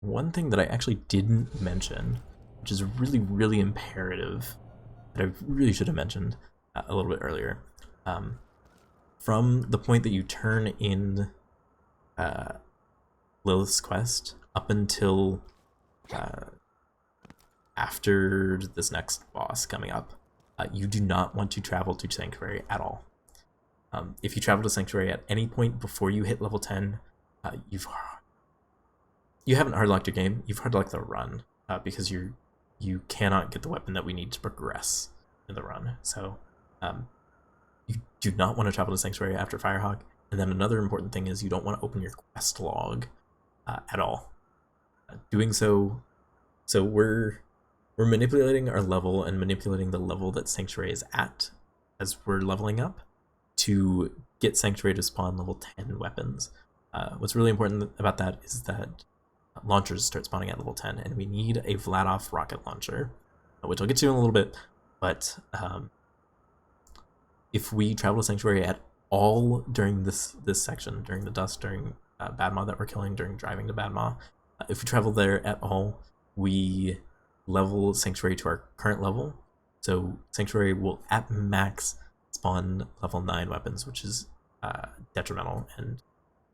Speaker 1: One thing that I actually didn't mention, which is really, really imperative, that I really should have mentioned a little bit earlier. From the point that you turn in Lilith's quest up until after this next boss coming up, you do not want to travel to Sanctuary at all. If you travel to Sanctuary at any point before you hit level 10, you haven't hardlocked your game, you've hardlocked the run, because you cannot get the weapon that we need to progress in the run. So you do not want to travel to Sanctuary after Firehawk. And then another important thing is you don't want to open your quest log at all. Doing so we're manipulating our level and manipulating the level that Sanctuary is at as we're leveling up to get Sanctuary to spawn level 10 weapons. What's really important about that is that launchers start spawning at level 10, and we need a Vladof rocket launcher, which I'll get to in a little bit, but if we travel to Sanctuary at all during this section, during the dust, during Bad Maw that we're killing, during driving to Bad Maw, if we travel there at all, we level Sanctuary to our current level, so Sanctuary will at max spawn level 9 weapons, which is detrimental, and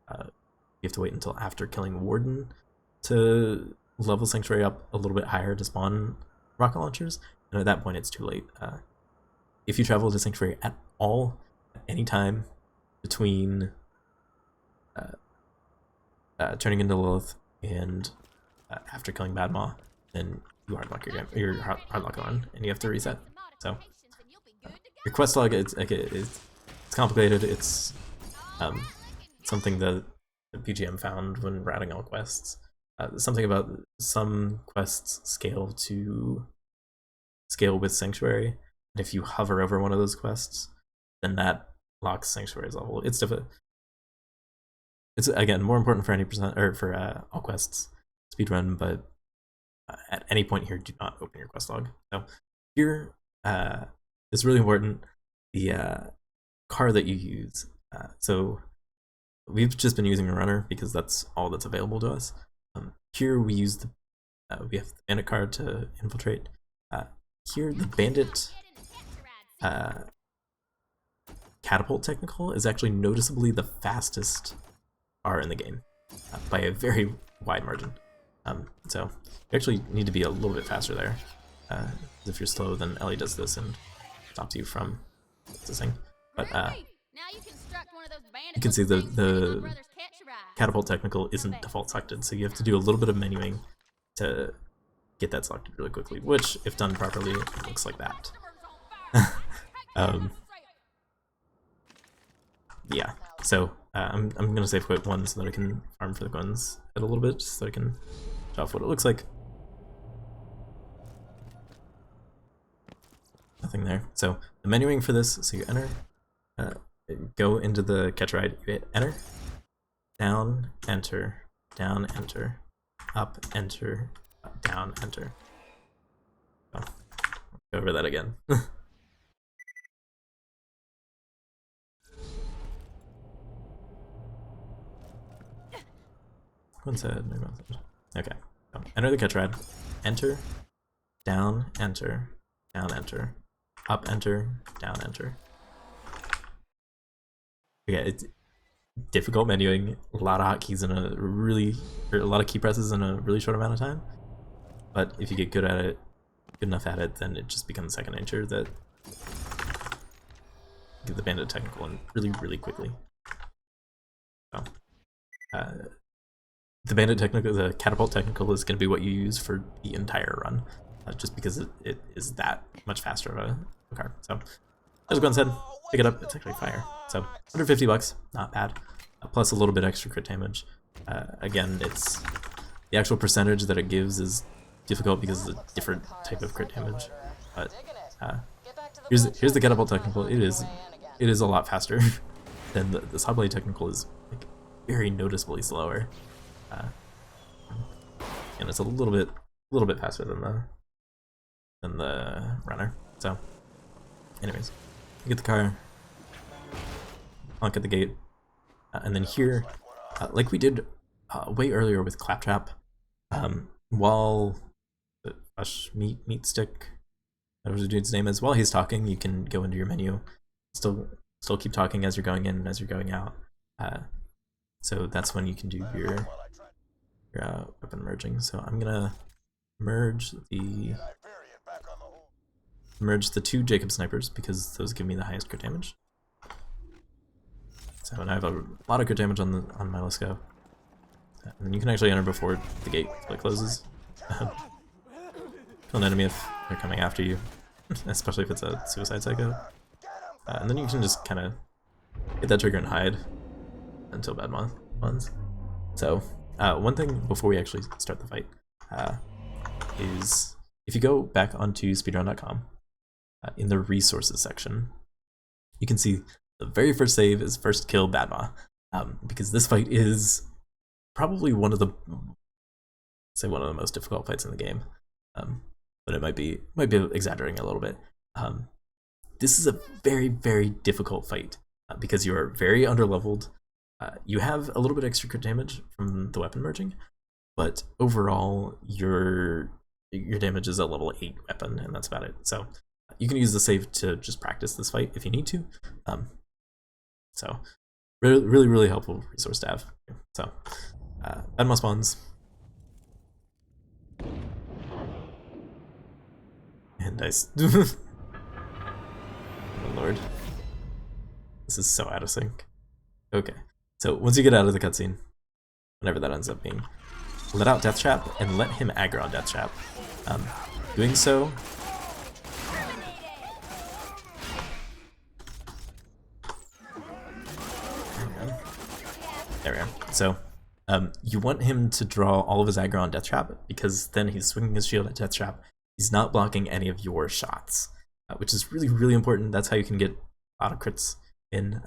Speaker 1: you have to wait until after killing Warden to level Sanctuary up a little bit higher to spawn rocket launchers, and at that point it's too late. If you travel to Sanctuary at all, at any time between turning into Lilith and after killing Bad Maw, then you hardlock your hardlock on, and you have to reset. So your quest log, it's complicated. It's something that the PGM found when routing all quests. Something about some quests scale with Sanctuary, and if you hover over one of those quests, then that locks Sanctuary's level. It's again more important for 90% or for all quests speedrun, but at any point here, do not open your quest log. So here, it's really important, the car that you use. So we've just been using a runner because that's all that's available to us. Here we use we have the bandit car to infiltrate. Here the bandit catapult technical is actually noticeably the fastest car in the game by a very wide margin. So you actually need to be a little bit faster there. If you're slow, then Ellie does this and stops you from this thing. But you can see the catapult technical isn't default selected, so you have to do a little bit of menuing to get that selected really quickly, which, if done properly, looks like that. Yeah, so I'm gonna save quit 1 so that I can farm for the guns a little bit, just so I can show off what it looks like. Nothing there. So the menuing for this, so you enter, go into the catch ride, you hit enter, down, enter, up, enter, down, enter. Oh, go over that again. One side, maybe one side. Okay. So enter the catch ride, enter, down, enter, up, enter, down, enter. Yeah, it's difficult menuing, a lot of hotkeys in a lot of key presses in a really short amount of time. But if you get good at it, good enough at it, then it just becomes second nature that get the bandit technical in really, really quickly. So, the bandit technical, the catapult technical is going to be what you use for the entire run, just because it is that much faster of a car. So, as Gwen said, pick it up. It's actually fire. So, $150, not bad. Plus a little bit extra crit damage. Again, it's the actual percentage that it gives is difficult because it's a different type of crit damage. But here's the catapult technical. It is a lot faster than the saw blade technical is like very noticeably slower. And it's a little bit faster than the runner. So, anyways, you get the car, honk at the gate, and then here, like we did way earlier with Claptrap, while meat stick, whatever the dude's name is, while he's talking, you can go into your menu, still keep talking as you're going in and as you're going out. So that's when you can do your weapon merging. So I'm gonna merge the 2 Jacob snipers because those give me the highest crit damage. So and I have a lot of crit damage on my Let's Go. And then you can actually enter before the gate closes. Kill an enemy if they're coming after you, especially if it's a suicide psycho. And then you can just kind of hit that trigger and hide until bad ones. So one thing before we actually start the fight is if you go back onto speedrun.com, in the resources section, you can see the very first save is first kill Badma, because this fight is probably one of the most difficult fights in the game, but it might be exaggerating a little bit. This is a very, very difficult fight because you are very underleveled. You have a little bit extra crit damage from the weapon merging, but overall your damage is a level 8 weapon, and that's about it. So you can use the save to just practice this fight if you need to. So really, really helpful resource to have. So Badma spawns. And nice. Oh lord. This is so out of sync. Okay. So once you get out of the cutscene, whenever that ends up being, let out Death Trap and let him aggro on Death Trap. Doing so, there we go. So you want him to draw all of his aggro on Death Trap because then he's swinging his shield at Death Trap. He's not blocking any of your shots, which is really, really important. That's how you can get a lot of crits in.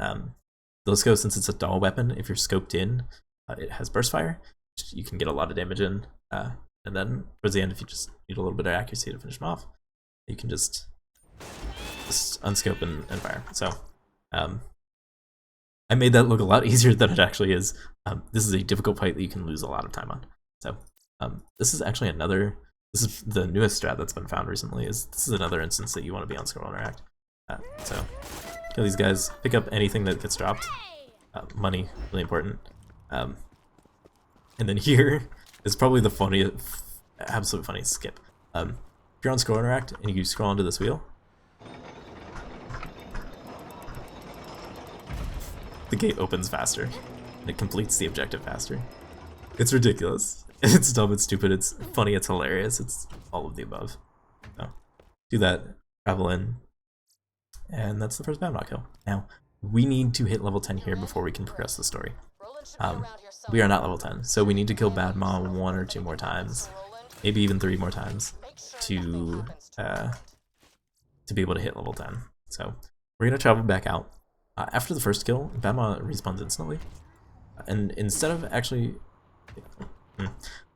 Speaker 1: Let's Go, since it's a doll weapon, if you're scoped in, it has burst fire. You can get a lot of damage in, and then towards the end, if you just need a little bit of accuracy to finish him off, you can just unscope and fire. So I made that look a lot easier than it actually is. This is a difficult fight that you can lose a lot of time on. So this is actually this is the newest strat that's been found recently. This is another instance that you want to be on scroll interact. So kill these guys, pick up anything that gets dropped. Money, really important. And then here is probably the funniest, absolute funniest skip. If you're on scroll interact and you scroll onto this wheel, the gate opens faster and it completes the objective faster. It's ridiculous. It's dumb, it's stupid, it's funny, it's hilarious, it's all of the above. So do that, travel in, and that's the first Badma kill. Now, we need to hit level 10 here before we can progress the story. We are not level 10, so we need to kill Badma 1 or 2 more times, maybe even 3 more times, to be able to hit level 10. So we're going to travel back out. After the first kill, Badma respawns instantly, and instead of actually...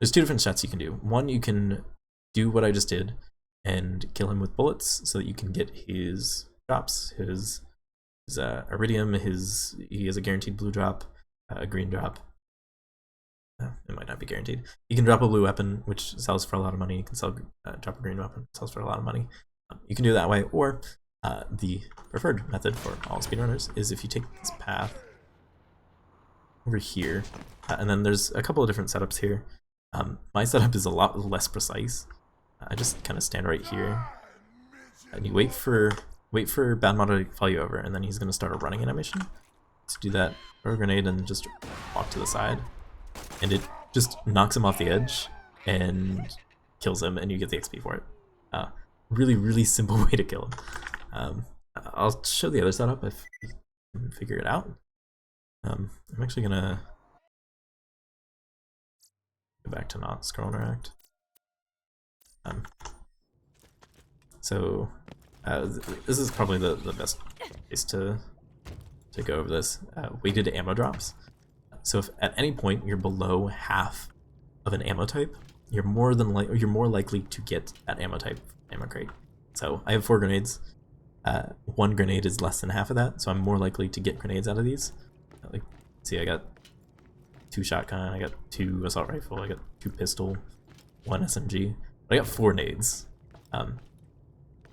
Speaker 1: There's 2 different shots you can do. One, you can do what I just did and kill him with bullets so that you can get his drops, his iridium, he has a guaranteed blue drop, a green drop. It might not be guaranteed. You can drop a blue weapon, which sells for a lot of money. You can drop a green weapon, sells for a lot of money. You can do it that way, or the preferred method for all speedrunners is if you take this path over here, and then there's a couple of different setups here. My setup is a lot less precise. I just kind of stand right here, and you wait for Badma to follow you over, and then he's going to start a running animation. To do that, throw a grenade and just walk to the side, and it just knocks him off the edge and kills him, and you get the XP for it. Really, really simple way to kill him. I'll show the other setup if you can figure it out. I'm actually gonna go back to not scroll interact. So this is probably the best place to go over this. Weighted ammo drops. So if at any point you're below half of an ammo type, you're more likely to get that ammo type ammo crate. So I have 4 grenades. 1 grenade is less than half of that, so I'm more likely to get grenades out of these. Like, see, I got 2 shotgun, I got 2 assault rifle, I got 2 pistol, 1 SMG, but I got 4 nades.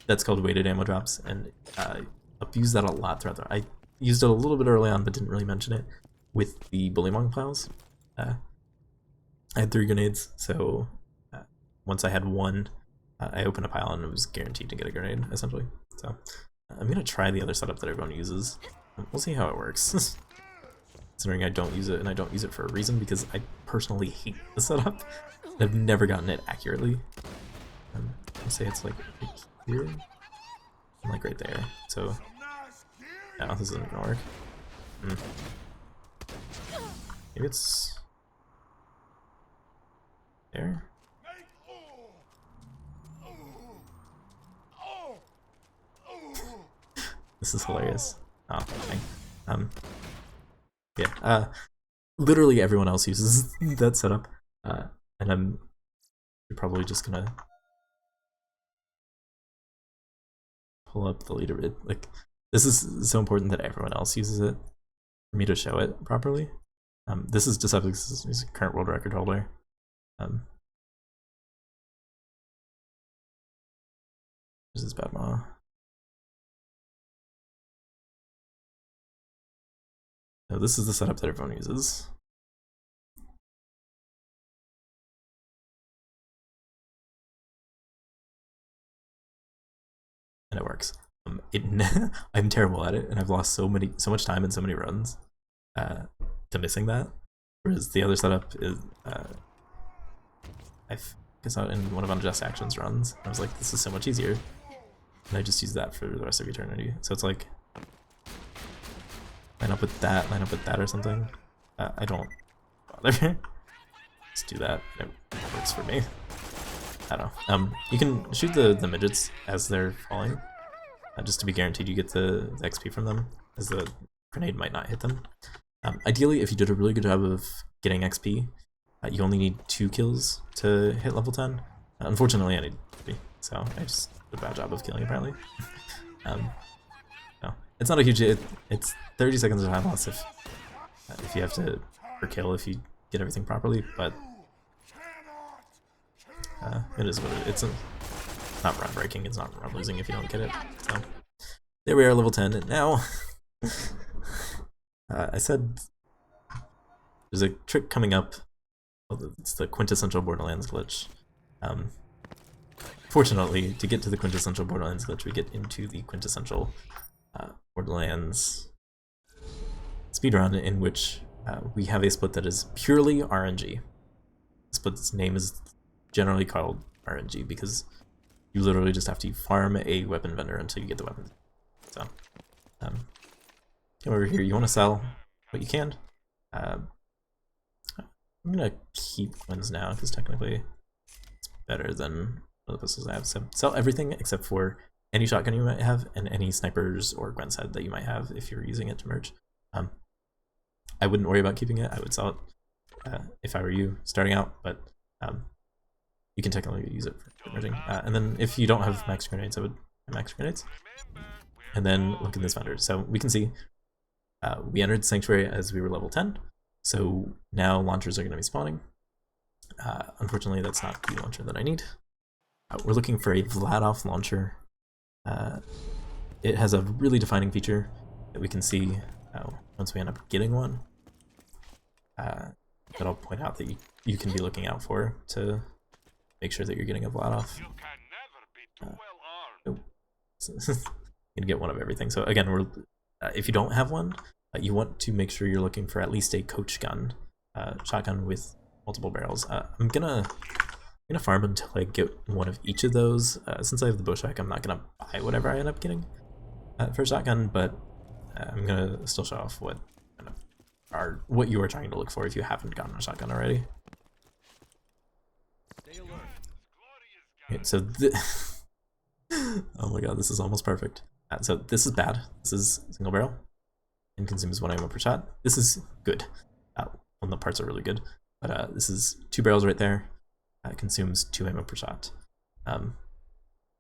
Speaker 1: That's called weighted ammo drops, and I've used that a lot throughout I used it a little bit early on, but didn't really mention it with the bullymong piles. I had 3 grenades, so once I had 1, I opened a pile and it was guaranteed to get a grenade, essentially. So I'm gonna try the other setup that everyone uses. We'll see how it works. Considering I don't use it, and I don't use it for a reason, because I personally hate the setup. I've never gotten it accurately. I'll say it's like right here, and like right there. So no, this isn't gonna work. Maybe it's there. This is hilarious. Oh, okay. Yeah, literally everyone else uses that setup, and I'm probably just gonna pull up the leaderboard. Like, this is so important that everyone else uses it for me to show it properly. This is Deceptic's, he's a current world record holder. This is Badma. So this is the setup that everyone uses. And it works. I'm terrible at it, and I've lost so much time and so many runs to missing that. Whereas the other setup is, I guess out in one of Unjust Actions runs, I was like, this is so much easier, and I just use that for the rest of eternity. So it's like, line up with that, or something. I don't bother. Just do that. It works for me. I don't know. You can shoot the midgets as they're falling, just to be guaranteed you get the XP from them, as the grenade might not hit them. Ideally, if you did a really good job of getting XP, you only need 2 kills to hit level 10. Unfortunately, I need 3, so I just did a bad job of killing, apparently. No, it's not a huge. It's 30 seconds of time loss if you have to per kill if you get everything properly, but it is what it's not run breaking. It's not run losing if you don't get it. So there we are, level 10. And now I said there's a trick coming up. It's the quintessential Borderlands glitch. Fortunately, to get to the quintessential Borderlands glitch, we get into the quintessential Borderlands speedrun, in which we have a split that is purely RNG. The split's name is generally called RNG because you literally just have to farm a weapon vendor until you get the weapon. So, come over here. You want to sell what you can. I'm gonna keep wins now because technically it's better than the pistols I have. So sell everything except for any shotgun you might have and any snipers or Gwen's head that you might have if you're using it to merge. I wouldn't worry about keeping it. I would sell it if I were you starting out, but you can technically use it for merging. And then if you don't have max grenades, I would have max grenades. And then look in this vendor. So we can see we entered Sanctuary as we were level 10. So now launchers are going to be spawning. Unfortunately, that's not the launcher that I need. We're looking for a Vladof launcher. It has a really defining feature that we can see once we end up getting one. That I'll point out that you can be looking out for to make sure that you're getting a Vladof. You can get one of everything. So again, if you don't have one, you want to make sure you're looking for at least a coach gun, shotgun with multiple barrels. I'm gonna farm until I get one of each of those. Since I have the bushwhack, I'm not gonna buy whatever I end up getting for shotgun, but I'm gonna still show off what what you are trying to look for if you haven't gotten a shotgun already. Okay, so oh my god, this is almost perfect. So this is bad. This is single barrel and consumes 1 ammo per shot. This is good. Well, the parts are really good, but this is 2 barrels right there. Consumes 2 ammo per shot.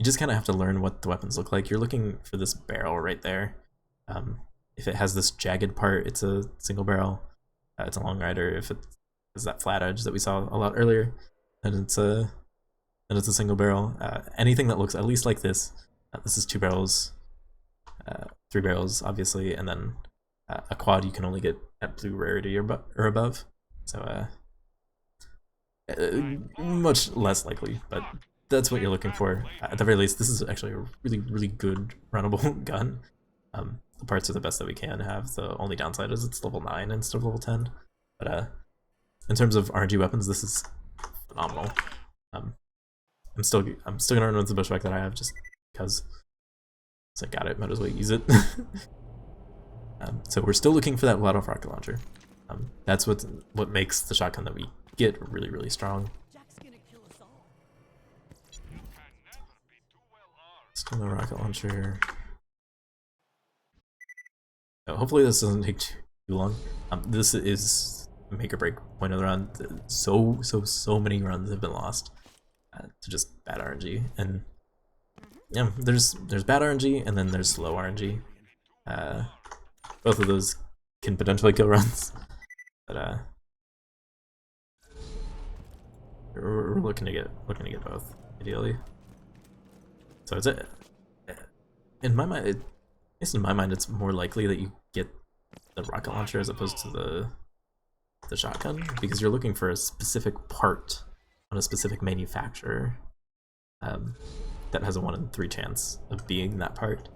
Speaker 1: you just kind of have to learn what the weapons look like. You're looking for this barrel right there. If it has this jagged part, it's a single barrel. It's a long rider. If it has that flat edge that we saw a lot earlier, then it's a single barrel. Anything that looks at least like this, this is 2 barrels, 3 barrels obviously, and then a quad you can only get at blue rarity or above. So much less likely, but that's what you're looking for. At the very least, this is actually a really good runnable gun. The parts are the best that we can have. The only downside is it's level 9 instead of level 10. But in terms of RNG weapons, this is phenomenal. I'm still gonna run with the bushwhack that I have just because I got it, might as well use it. So we're still looking for that Vladof rocket launcher. That's what makes the shotgun that we get really strong. Still no rocket launcher. So hopefully this doesn't take too long. This is a make or break point of the run. So many runs have been lost to just bad RNG, and yeah, there's bad RNG and then there's slow RNG. Both of those can potentially kill runs, but we're looking to get both ideally. So it's in my mind, at least in my mind, it's more likely that you get the rocket launcher as opposed to the shotgun, because you're looking for a specific part on a specific manufacturer that has a 1 in 3 chance of being that part.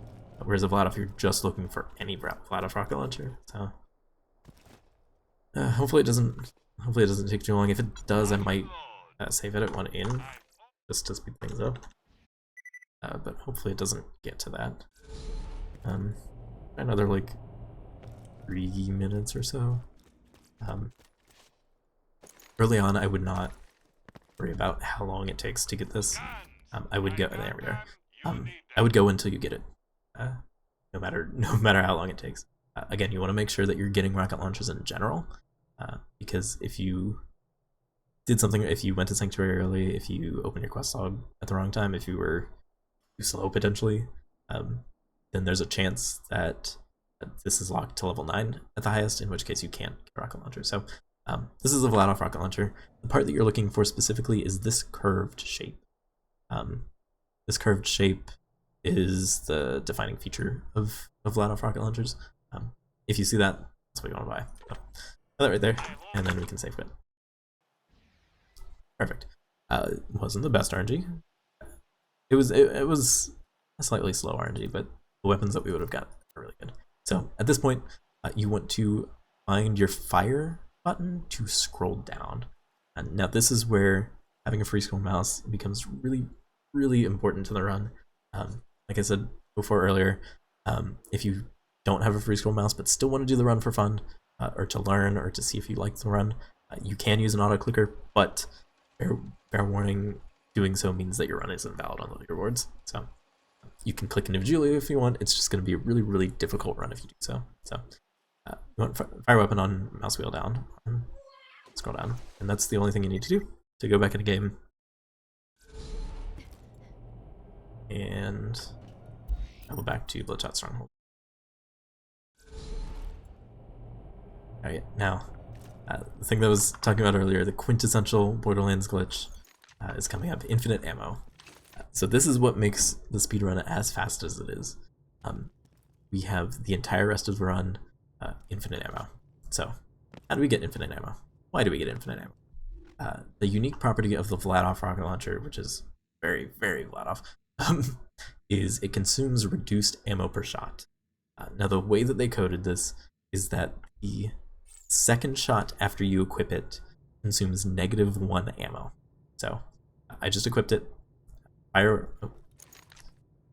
Speaker 1: Whereas a Vladof, you're just looking for any Vladof rocket launcher. So hopefully it doesn't take too long. If it does, I might save it at 1 in just to speed things up. But hopefully it doesn't get to that. Another like 3 minutes or so. Early on, I would not worry about how long it takes to get this. I would go there. We are. I would go until you get it, no matter how long it takes. Again, you want to make sure that you're getting rocket launchers in general, because if you did something, if you went to Sanctuary early, if you opened your quest log at the wrong time, if you were too slow potentially, then there's a chance that this is locked to level 9 at the highest, in which case you can't get rocket launcher. So this is a Vladof rocket launcher. The part that you're looking for specifically is this curved shape. This curved shape is the defining feature of Vladof rocket launchers. If you see that, that's what you want to buy. So, that right there, and then we can save it. Perfect. It wasn't the best RNG. It was a slightly slow RNG, but the weapons that we would have got are really good. So at this point, you want to find your fire button to scroll down. And now this is where having a free scroll mouse becomes really important to the run. Like I said before earlier, if you don't have a free scroll mouse but still want to do the run for fun, or to learn, or to see if you like the run, you can use an auto clicker, but fair warning, doing so means that your run isn't valid on the leaderboards. So you can click individually if you want. It's just going to be a really difficult run if you do so. So you want fire weapon on, mouse wheel down, and scroll down, and that's the only thing you need to do to go back in the game. And I'll go back to Bloodshot Stronghold. Alright, now, the thing that I was talking about earlier, the quintessential Borderlands glitch, is coming up: infinite ammo. So this is what makes the speedrun as fast as it is. We have the entire rest of the run, infinite ammo. So, how do we get infinite ammo? Why do we get infinite ammo? The unique property of the Vladof rocket launcher, which is very Vladof, is it consumes reduced ammo per shot. Now the way that they coded this is that the second shot after you equip it consumes -1 ammo. So I just equipped it. Fire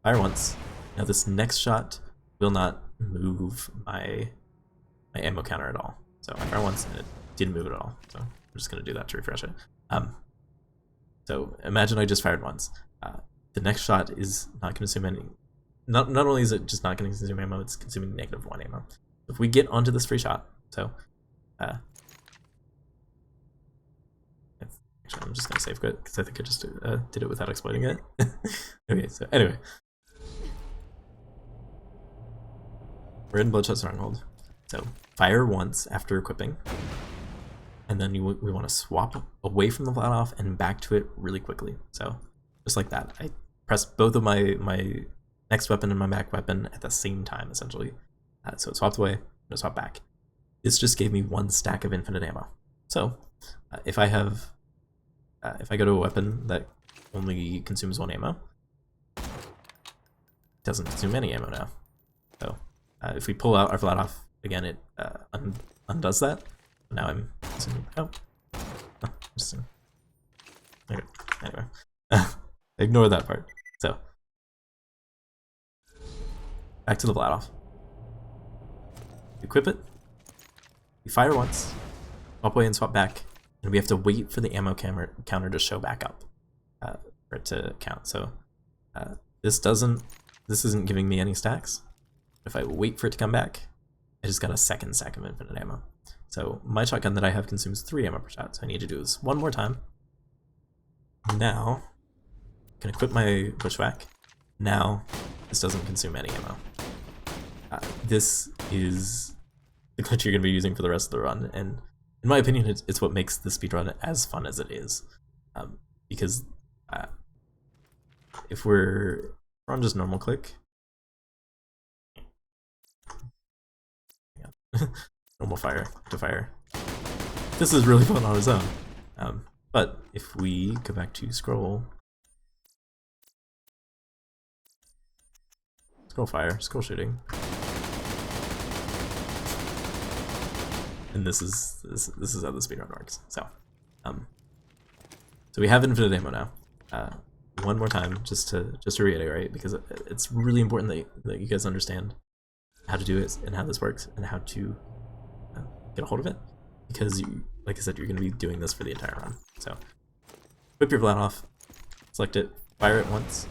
Speaker 1: once. Now this next shot will not move my ammo counter at all. So I fire once and it didn't move at all. So I'm just gonna do that to refresh it. So imagine I just fired once. The next shot is not consuming any. Not only is it just not going to consume ammo, it's consuming -1 ammo. If we get onto this free shot, so actually Actually, I'm just gonna save quit because I think I just did it without exploiting it. Okay, so anyway, we're in Bloodshot Stronghold. So fire once after equipping, and then we want to swap away from the Vladof and back to it really quickly. So just like that, I press both of my next weapon and my back weapon at the same time, essentially. So it swapped away, no swap back. This just gave me 1 stack of infinite ammo. So if I go to a weapon that only consumes 1 ammo, it doesn't consume any ammo now. So if we pull out our Vladof again, it undoes that. Now I'm assuming, interesting. Okay, anyway, ignore that part. So back to the Vladof. Equip it. We fire once, swap away and swap back, and we have to wait for the ammo counter to show back up for it to count. So this isn't giving me any stacks. If I wait for it to come back, I just got a 2nd stack of infinite ammo. So my shotgun that I have consumes 3 ammo per shot, so I need to do this one more time. Now, I can equip my bushwhack. Now, this doesn't consume any ammo. This is the glitch you're going to be using for the rest of the run, and in my opinion, it's what makes the speedrun as fun as it is. Because if we're on just normal click, normal fire to fire, this is really fun on its own. But if we go back to scroll fire, scroll shooting, and this is how the speedrun works. So we have infinite ammo now. One more time, just to reiterate, because it's really important that you guys understand how to do it and how this works and how to get a hold of it, because like I said, you're going to be doing this for the entire run. So whip your Vladof, select it, fire it once,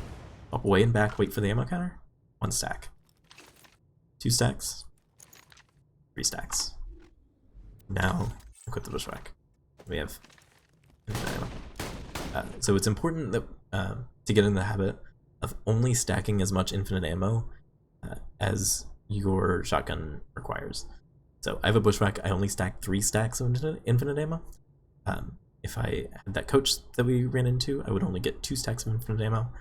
Speaker 1: up away and back, wait for the ammo counter. 1 stack, 2 stacks, 3 stacks. Now equip the bushwhack. We have infinite ammo. So it's important that to get in the habit of only stacking as much infinite ammo as your shotgun requires. So I have a bushwhack, I only stack 3 stacks of infinite ammo. If I had that coach that we ran into, I would only get 2 stacks of infinite ammo.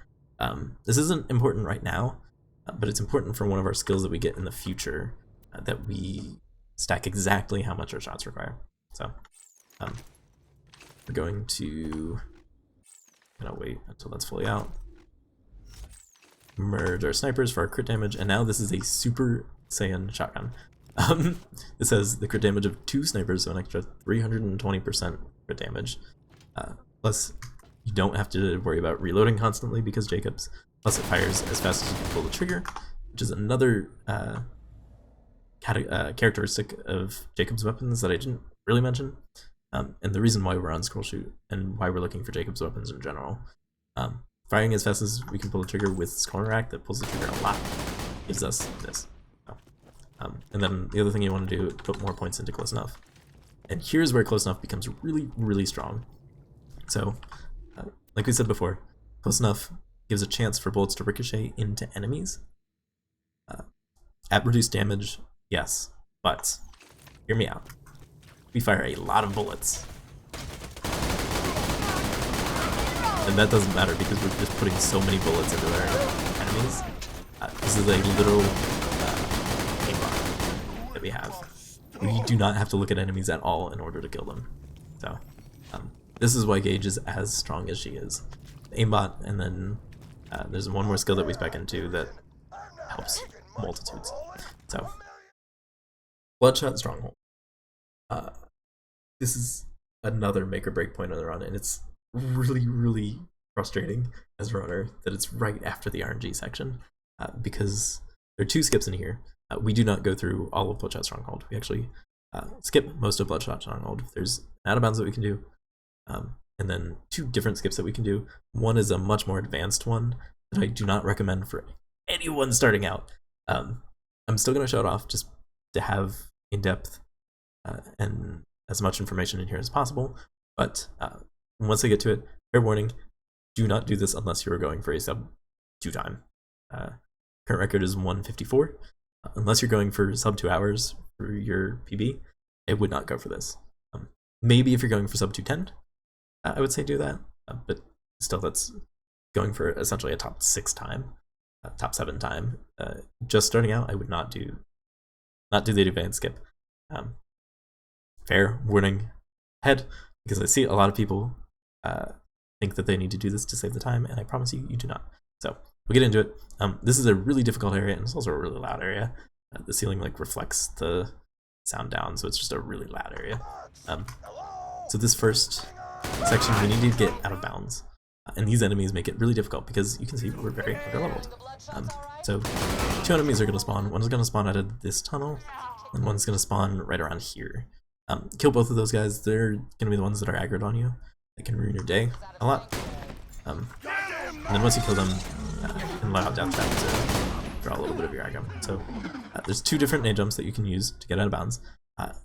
Speaker 1: This isn't important right now, but it's important for one of our skills that we get in the future, that we stack exactly how much our shots require. So we're going to wait until that's fully out. Merge our snipers for our crit damage, and now this is a Super Saiyan shotgun. It says the crit damage of 2 snipers, so an extra 320% crit damage. Plus, you don't have to worry about reloading constantly because Jacob's. Plus, it fires as fast as you can pull the trigger, which is another characteristic of Jacob's weapons that I didn't really mention. And the reason why we're on scroll shoot and why we're looking for Jacob's weapons in general. Firing as fast as we can pull the trigger with scroll rack that pulls the trigger a lot gives us this. And then the other thing you want to do, put more points into close enough. And here's where close enough becomes really, really strong. So, like we said before, close enough gives a chance for bullets to ricochet into enemies. At reduced damage, yes, but hear me out. We fire a lot of bullets. And that doesn't matter because we're just putting so many bullets into our enemies. This is a literal aimbot that we have. We do not have to look at enemies at all in order to kill them. So this is why Gaige is as strong as she is. Aimbot, and then there's one more skill that we spec into that helps multitudes. So Bloodshot Stronghold. This is another make or break point on the run, and it's really, really frustrating as a runner that it's right after the RNG section, because there are 2 skips in here. We do not go through all of Bloodshot Stronghold. We actually skip most of Bloodshot Stronghold. There's out of bounds that we can do, and then 2 different skips that we can do. One is a much more advanced one that I do not recommend for anyone starting out. I'm still going to show it off just to have in-depth and as much information in here as possible, but once I get to it, fair warning, do not do this unless you are going for a sub 2 time. Current record is 154. Unless you're going for sub 2 hours for your PB, I would not go for this. Maybe if you're going for sub 210, I would say do that, but still that's going for essentially a top 6 time, top 7 time. Just starting out, I would not do the advanced skip. Fair warning ahead, because I see a lot of people think that they need to do this to save the time, and I promise you, you do not. So we'll get into it. This is a really difficult area, and it's also a really loud area. The ceiling like reflects the sound down, so it's just a really loud area. So this first section, we need to get out of bounds, and these enemies make it really difficult because you can see we're very under-leveled. So 2 enemies are going to spawn. One is going to spawn out of this tunnel, and one's going to spawn right around here. Kill both of those guys. They're going to be the ones that are aggroed on you. They can ruin your day a lot. And then once you kill them, you can allow down tap to draw a little bit of your aggro. So there's 2 different nade jumps that you can use to get out of bounds.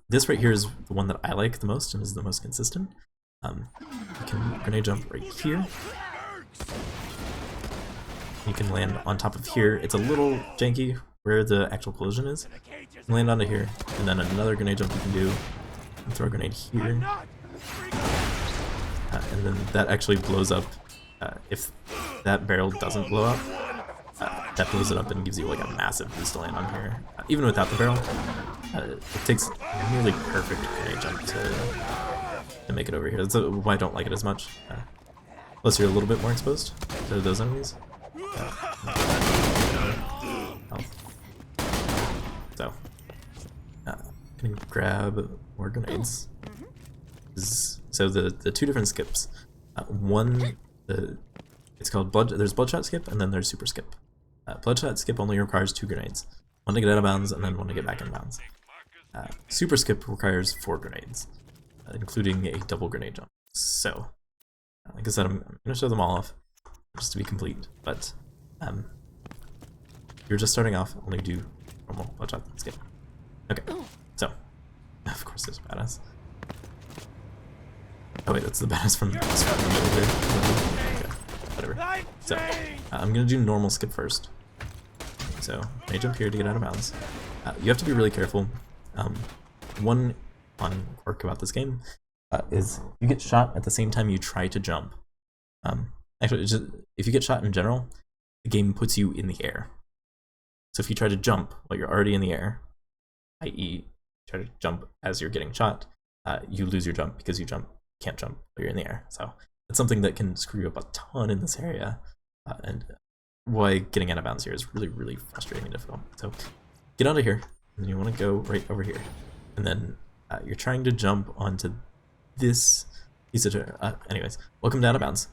Speaker 1: This right here is the one that I like the most and is the most consistent. You can grenade jump right here. You can land on top of here. It's a little janky where the actual collision is. You can land onto here, and then another grenade jump you can do. And throw a grenade here. And then that actually blows up. If that barrel doesn't blow up, that blows it up and gives you like a massive boost to land on here. Even without the barrel, it takes a nearly perfect grenade jump to make it over here. That's why I don't like it as much. Plus you're a little bit more exposed to those enemies. So, can grab more grenades. So the 2 different skips. One, it's called there's Bloodshot skip, and then there's Super skip. Bloodshot skip only requires 2 grenades. One to get out of bounds, and then one to get back in bounds. Super skip requires 4 grenades, including a double grenade jump. So, like I said, I'm going to show them all off, just to be complete, but you're just starting off, only do normal Bloodshot skip. Okay, so, of course there's badass. Oh wait, that's the badass from the middle here. Okay, whatever. So, I'm going to do normal skip first. So, I jump here to get out of bounds. You have to be really careful. One fun quirk about this game is you get shot at the same time you try to jump. Actually, if you get shot in general, the game puts you in the air. So if you try to jump while you're already in the air, i.e. try to jump as you're getting shot, you lose your jump because you can't jump while you're in the air. So it's something that can screw you up a ton in this area, and why getting out of bounds here is really, really frustrating and difficult. So get out of here, and then you want to go right over here, and then you're trying to jump onto this piece of anyways, welcome to Out of Bounds.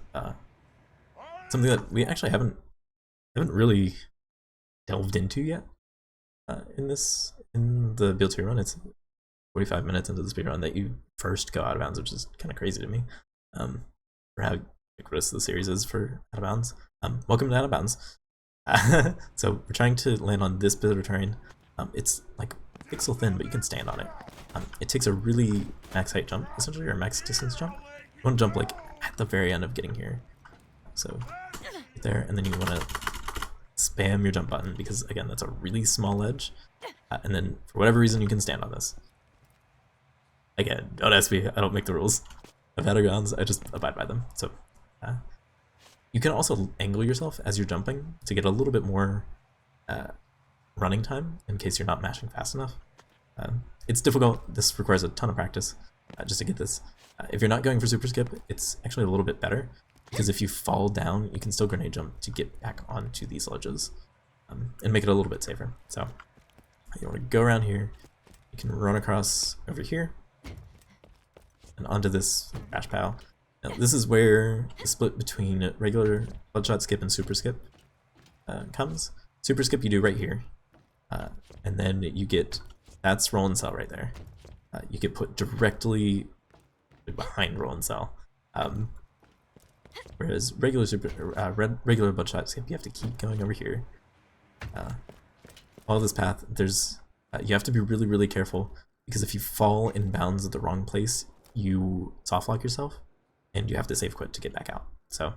Speaker 1: Something that we actually haven't really delved into yet in the build 2 run. It's 45 minutes into the speedrun that you first go out of bounds, which is kind of crazy to me, for how ubiquitous the series is for Out of Bounds. Welcome to Out of Bounds. So we're trying to land on this bit of terrain. It's like pixel thin, but you can stand on it. It takes a really max height jump, essentially, or max distance jump. You want to jump like at the very end of getting here. So right there, and then you want to spam your jump button because, again, that's a really small ledge. And then for whatever reason, you can stand on this. Again, don't ask me, I don't make the rules of Out of Bounds, I just abide by them. So you can also angle yourself as you're jumping to get a little bit more running time in case you're not mashing fast enough. It's difficult, this requires a ton of practice just to get this. If you're not going for super skip, it's actually a little bit better because if you fall down, you can still grenade jump to get back onto these ledges and make it a little bit safer. So you want to go around here, you can run across over here and onto this crash pile. Now this is where the split between regular bloodshot skip and super skip comes. Super skip you do right here, and then you get, that's roll and cell right there. You get put directly behind roll and cell. Whereas regular regular bloodshot skip, you have to keep going over here. All this path, there's you have to be really, really careful because if you fall in bounds at the wrong place, you soft lock yourself, and you have to save quit to get back out. So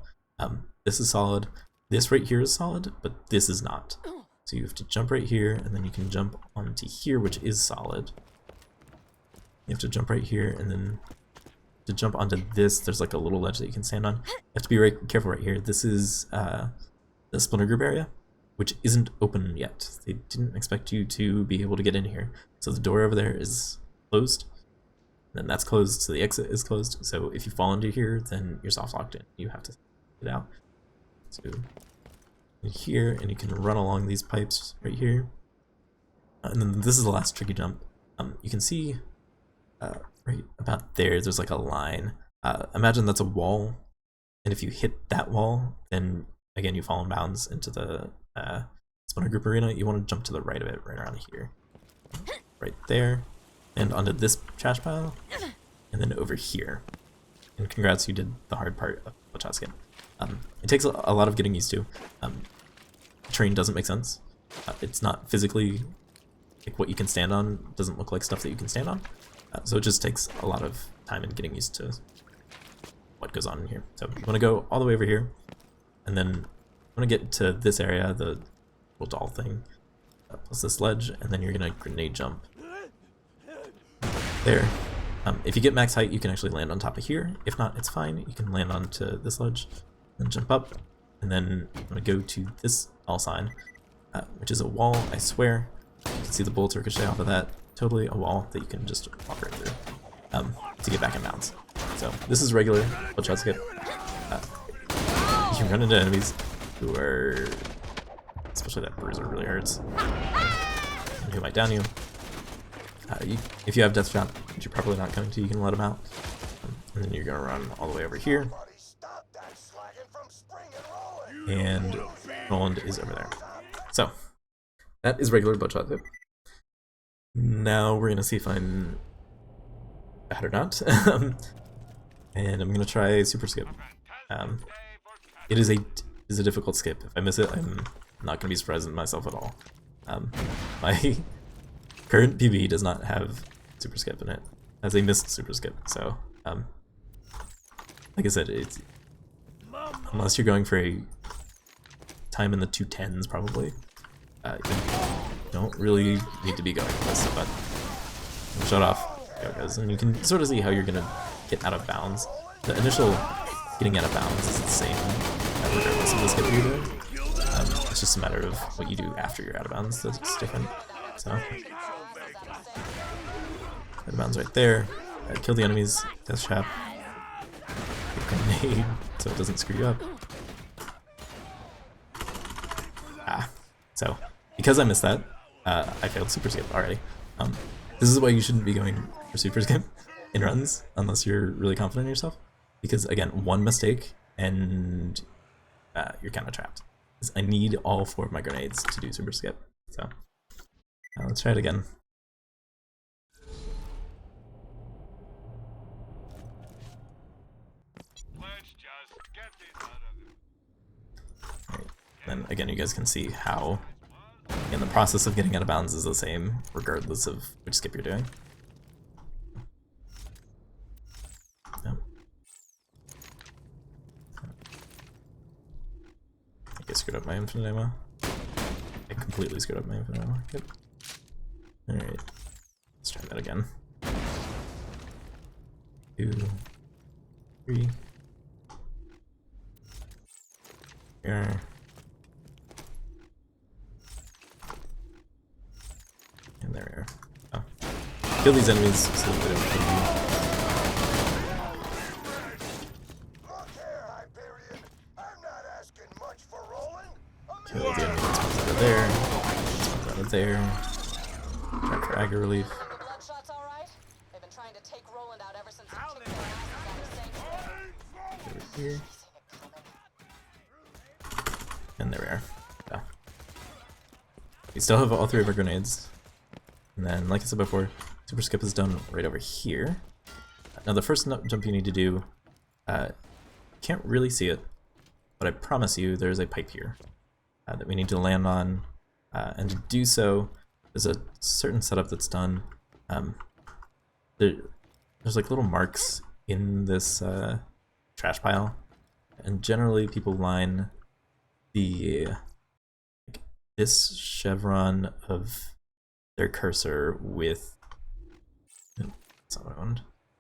Speaker 1: this is solid. This right here is solid, but this is not. So you have to jump right here, and then you can jump onto here, which is solid. You have to jump right here, and then to jump onto this, there's like a little ledge that you can stand on. You have to be very careful right here. This is the splinter group area, which isn't open yet. They didn't expect you to be able to get in here. So the door over there is closed, then that's closed, so the exit is closed. So if you fall into here, then you're soft locked in. You have to get out. So in here, and you can run along these pipes right here. And then this is the last tricky jump. You can see right about there's like a line. Imagine that's a wall, and if you hit that wall, then again you fall in bounds into the splinter group arena. You want to jump to the right of it, right around here, right there, and onto this trash pile, and then over here. And congrats, you did the hard part of the shot skip. It takes a lot of getting used to. Terrain doesn't make sense. It's not physically like what you can stand on. It doesn't look like stuff that you can stand on. So it just takes a lot of time in getting used to what goes on in here. So you want to go all the way over here, and then you want to get to this area, the little doll thing, plus this ledge, and then you're going to grenade jump there. If you get max height, you can actually land on top of here. If not, it's fine. You can land onto this ledge, then jump up, and then I'm going to go to this all sign, which is a wall, I swear. You can see the bullets ricochet off of that. Totally a wall that you can just walk right through to get back in bounds. So this is regular shot skip. You can run into enemies who are, especially that bruiser really hurts, and who might down you. If you have death shot, which you're probably not going to, you can let them out. And then you're going to run all the way over here. And Roland is over there. So that is regular bloodshot skip. Now we're going to see if I'm bad or not. And I'm going to try super skip. It is a difficult skip. If I miss it, I'm not going to be surprised in myself at all. My current PB does not have super skip in it. It has a missed super skip. So, like I said, it's, unless you're going for a time in the 210s probably, you don't really need to be going for this, but shut off, there it goes. And you can sort of see how you're going to get out of bounds. The initial getting out of bounds is the same regardless of the skip you're doing. It's just a matter of what you do after you're out of bounds that's different. So, out of bounds right there. Kill the enemies, death trap, grenade so it doesn't screw you up. So because I missed that, I failed super skip already. This is why you shouldn't be going for super skip in runs unless you're really confident in yourself, because again, one mistake and you're kind of trapped. I need all 4 of my grenades to do super skip. So let's try it again. Right. Then again, you guys can see how in the process of getting out of bounds is the same regardless of which skip you're doing. Yep. I screwed up my infinite ammo. I completely screwed up my infinite ammo. Good. Alright. Let's try that again. 2, 3. Here. And there we are. Oh. Kill these enemies so that they don't kill you. Kill the enemy that spawns out of there. Spawns out of there. Try for aggro relief.
Speaker 4: Bloodshot's all right. They've been trying to take Roland out ever since he kicked their asses out of Sanctuary.
Speaker 1: Over here. And there we are. Yeah. We still have all 3 of our grenades. And then, like I said before, super skip is done right over here. Now the first jump you need to do, can't really see it, but I promise you there's a pipe here that we need to land on. And to do so, there's a certain setup that's done. There's like little marks in this trash pile, and generally people line the this chevron of their cursor with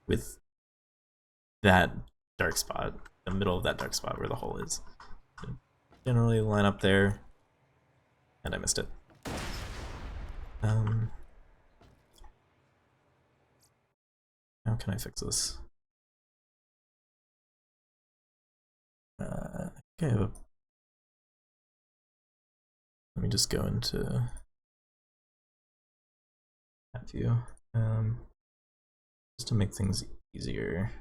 Speaker 1: with that dark spot, the middle of that dark spot where the hole is. So generally line up there, and I missed it. How can I fix this? Okay, let me just go into that view, just to make things easier.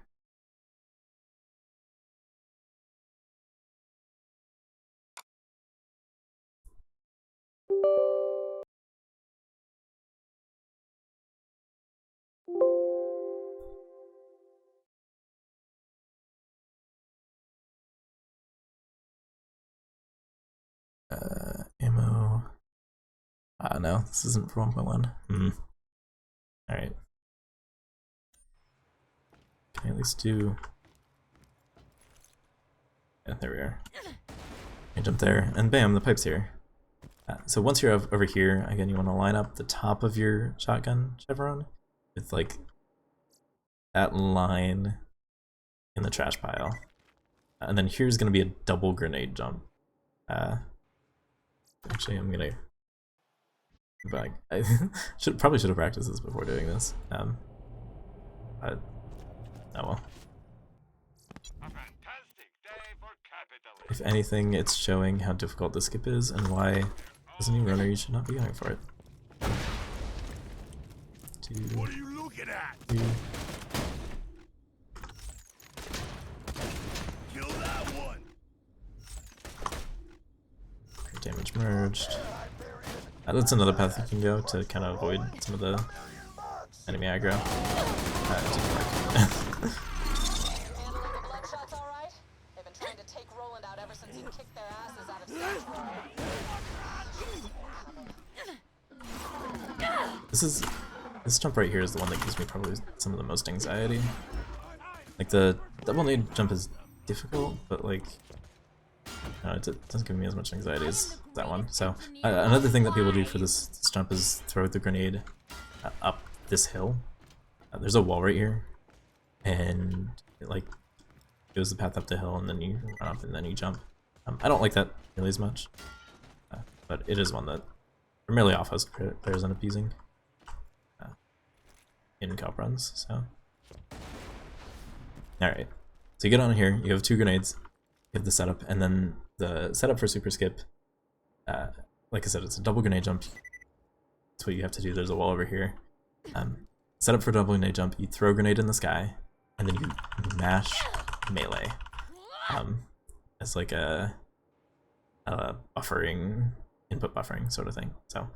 Speaker 1: Ammo. No, this isn't for 1.1. Alright. Can I at least do... Yeah, there we are. I jump there, and bam, the pipe's here. So once you're over here, again, you want to line up the top of your shotgun chevron with like that line in the trash pile. And then here's going to be a double grenade jump. Actually, I'm gonna. But I probably should have practiced this before doing this. But oh well. If anything, it's showing how difficult the skip is and why, as a new runner, you should not be going for it.
Speaker 5: What are you looking at? Kill that one.
Speaker 1: Damage merged. That's another path you can go to kind of avoid some of the enemy aggro. It didn't work.
Speaker 4: Handling the bloodshot's all right? They've been trying to take Roland out ever since he kicked their asses out of Sanctuary.
Speaker 1: This jump right here is the one that gives me probably some of the most anxiety. Like the double nade jump is difficult, but like it doesn't give me as much anxiety as that one. So another thing that people do for this jump is throw the grenade up this hill. There's a wall right here, and it like goes the path up the hill, and then you run up and then you jump. I don't like that nearly as much, but it is one that primarily off-host players end up using in cop runs. So, all right, so you get on here. You have 2 grenades. You have the setup, and then the setup for super skip. Like I said, it's a double grenade jump. That's what you have to do. There's a wall over here. Set up for double grenade jump. You throw a grenade in the sky, and then you mash melee as like a buffering, input buffering sort of thing. So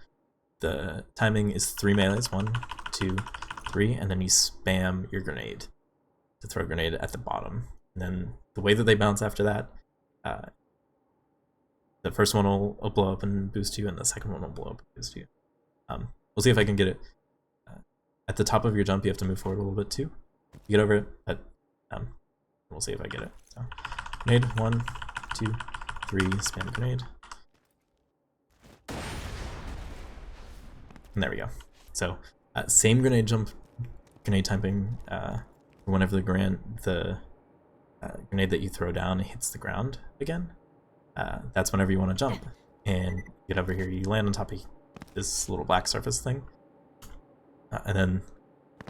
Speaker 1: the timing is 3 melees, 1, 2, 3, and then you spam your grenade to throw a grenade at the bottom. And then the way that they bounce after that, the first one will blow up and boost you, and the second one will blow up and boost you. We'll see if I can get it. At the top of your jump, you have to move forward a little bit too. You get over it, but we'll see if I get it. So, grenade, 1, 2, 3, spam grenade. And there we go. So, same grenade jump, grenade timing, whenever the grenade that you throw down hits the ground again. That's whenever you want to jump. And get over here, you land on top of this little black surface thing. And then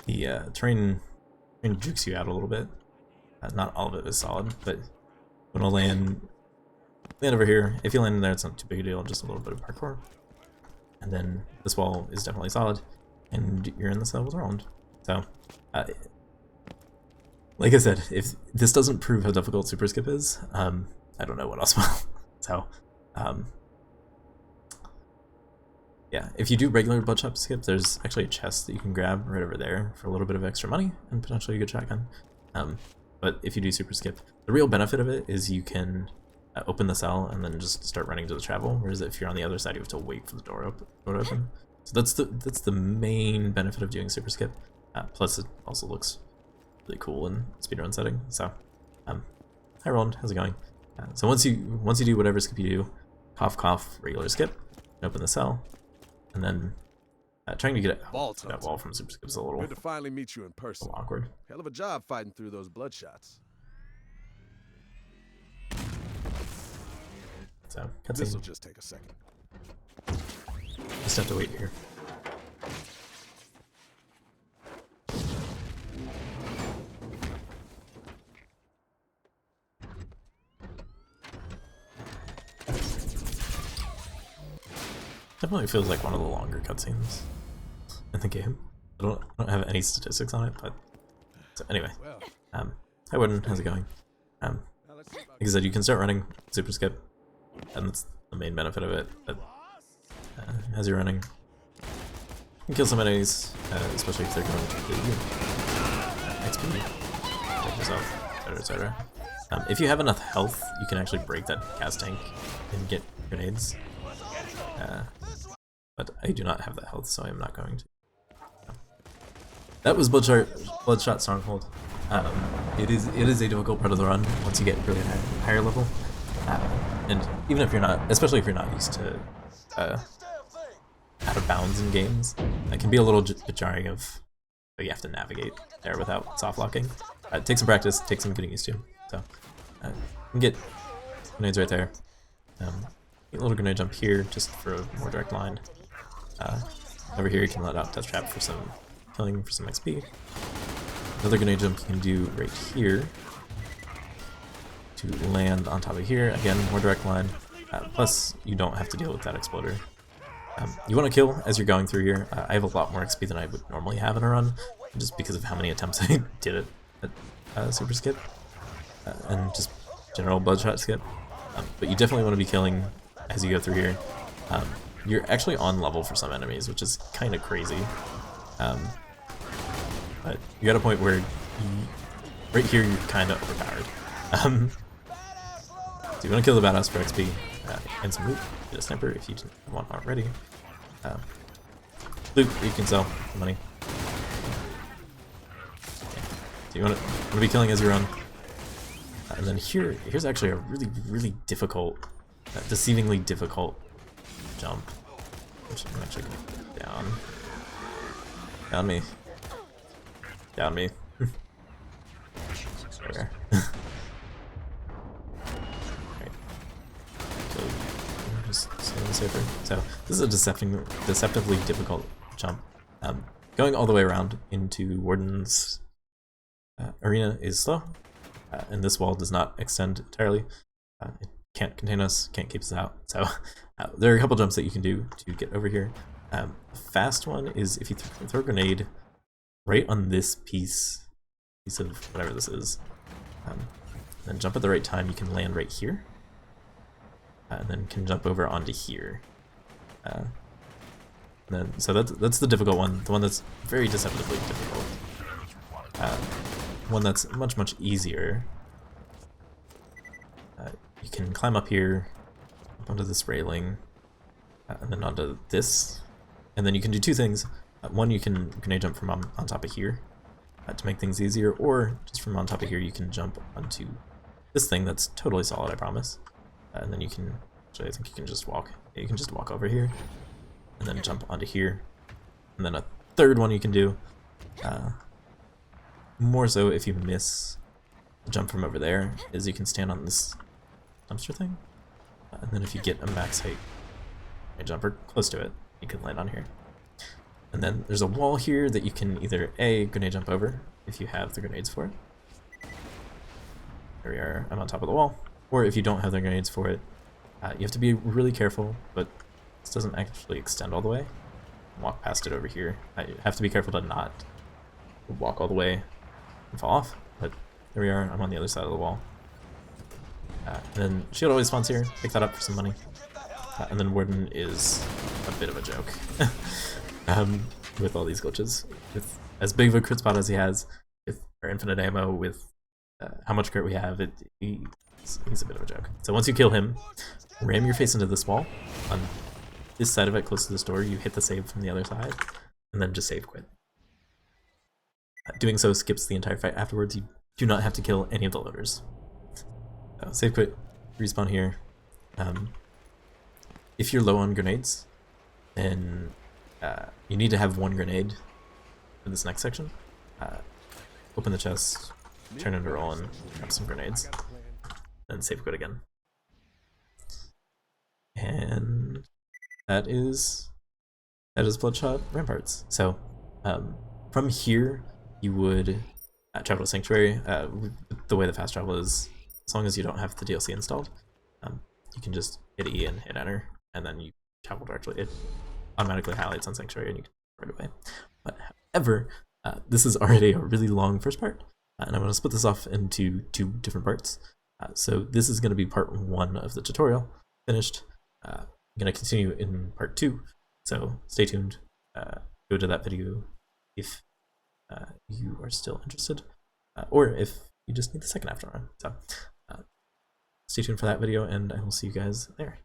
Speaker 1: the terrain jukes you out a little bit. Not all of it is solid, but when I land over here, if you land in there, it's not too big a deal, just a little bit of parkour. And then this wall is definitely solid, and you're in this level round. So, like I said, if this doesn't prove how difficult super skip is, I don't know what else will. So, yeah, if you do regular bloodshot skip, there's actually a chest that you can grab right over there for a little bit of extra money and potentially a good shotgun. But if you do super skip, the real benefit of it is you can open the cell and then just start running to the travel. Whereas if you're on the other side, you have to wait for the door to open. So that's the main benefit of doing super skip. Plus, it also looks really cool in speedrun setting. So, Hi Roland, how's it going? So once you do whatever skip you do, cough, regular skip, open the cell, and then trying to get that wall from super skip is a little
Speaker 5: Good to finally meet you in person.
Speaker 1: awkward.
Speaker 5: Hell of a job fighting through those bloodshots.
Speaker 1: So
Speaker 5: This'll
Speaker 1: cutscene.
Speaker 5: just take a second.
Speaker 1: Just have to wait here. Definitely feels like one of the longer cutscenes in the game. I don't have any statistics on it, but so anyway. Hi Warden, how's it going? Like I said, you can start running super skip, and that's the main benefit of it. But as you're running, you can kill some enemies, especially if they're going to kill you. XP, protect yourself, etc. If you have enough health, you can actually break that gas tank and get grenades. But I do not have that health, so I am not going to. That was Bloodshot Stronghold. It is a difficult part of the run once you get really higher level, and even if you're not, especially if you're not used to out of bounds in games, it can be a little bit jarring of you have to navigate there without soft locking. Take some practice, take some getting used to. So you can get grenades right there. Get a little grenade jump here just for a more direct line. Over here you can let out Death Trap for some killing for some XP. Another grenade jump you can do right here to land on top of here. Again, more direct line. Plus, you don't have to deal with that exploder. You want to kill as you're going through here. I have a lot more XP than I would normally have in a run, just because of how many attempts I did it at super skip and just general bloodshot skip. But you definitely want to be killing as you go through here. You're actually on level for some enemies, which is kind of crazy. But you got a point where right here you're kind of overpowered. So you want to kill the badass for XP and some loot. Get a sniper if you want already. Loot you can sell for money. Okay. So you want to be killing as you run. And then here's actually a really difficult, deceivingly difficult jump, which I'm actually going to put down. Down me. Down me. There. Alright. So, just safer. So, this is a deceptively difficult jump. Going all the way around into Warden's arena is slow, and this wall does not extend entirely. It can't contain us, can't keep us out. So, there are a couple jumps that you can do to get over here. The fast one is if you throw a grenade right on this piece of whatever this is, then jump at the right time, you can land right here, and then can jump over onto here. So that's the difficult one, the one that's very deceptively difficult. One that's much easier. You can climb up here, up onto this railing, and then onto this, and then you can do two things. One, you can grenade jump from on top of here to make things easier, or just from on top of here you can jump onto this thing that's totally solid, I promise. And then you can, actually I think you can just walk. Yeah, you can just walk over here, and then jump onto here. And then a third one you can do, more so if you miss the jump from over there, is you can stand on this dumpster thing, and then if you get a max height jumper close to it, you can land on here. And then there's a wall here that you can either A, grenade jump over, if you have the grenades for it. There we are, I'm on top of the wall. Or if you don't have the grenades for it, you have to be really careful, but this doesn't actually extend all the way. Walk past it over here. I have to be careful to not walk all the way and fall off, but there we are, I'm on the other side of the wall. And then shield always spawns here, pick that up for some money. And then Warden is a bit of a joke. With all these glitches. With as big of a crit spot as he has, with our infinite ammo, with how much crit we have, he's a bit of a joke. So once you kill him, ram your face into this wall. On this side of it, close to this door, you hit the save from the other side, and then just save quit. Doing so skips the entire fight afterwards. You do not have to kill any of the loaders. So save quit, respawn here. If you're low on grenades, then you need to have 1 grenade for this next section. Open the chest, turn into roll, and grab some grenades, then save quit again. And that is Bloodshot Ramparts. So from here, you would travel to Sanctuary. The way the fast travel is, as long as you don't have the DLC installed, you can just hit E and hit enter, and then you travel directly. It automatically highlights on Sanctuary, and you can right away. But however, this is already a really long first part, and I'm going to split this off into 2 different parts. So this is going to be part 1 of the tutorial, finished. I'm going to continue in part 2, so stay tuned. Go to that video if you are still interested, or if you just need the second after one. So stay tuned for that video, and I will see you guys there.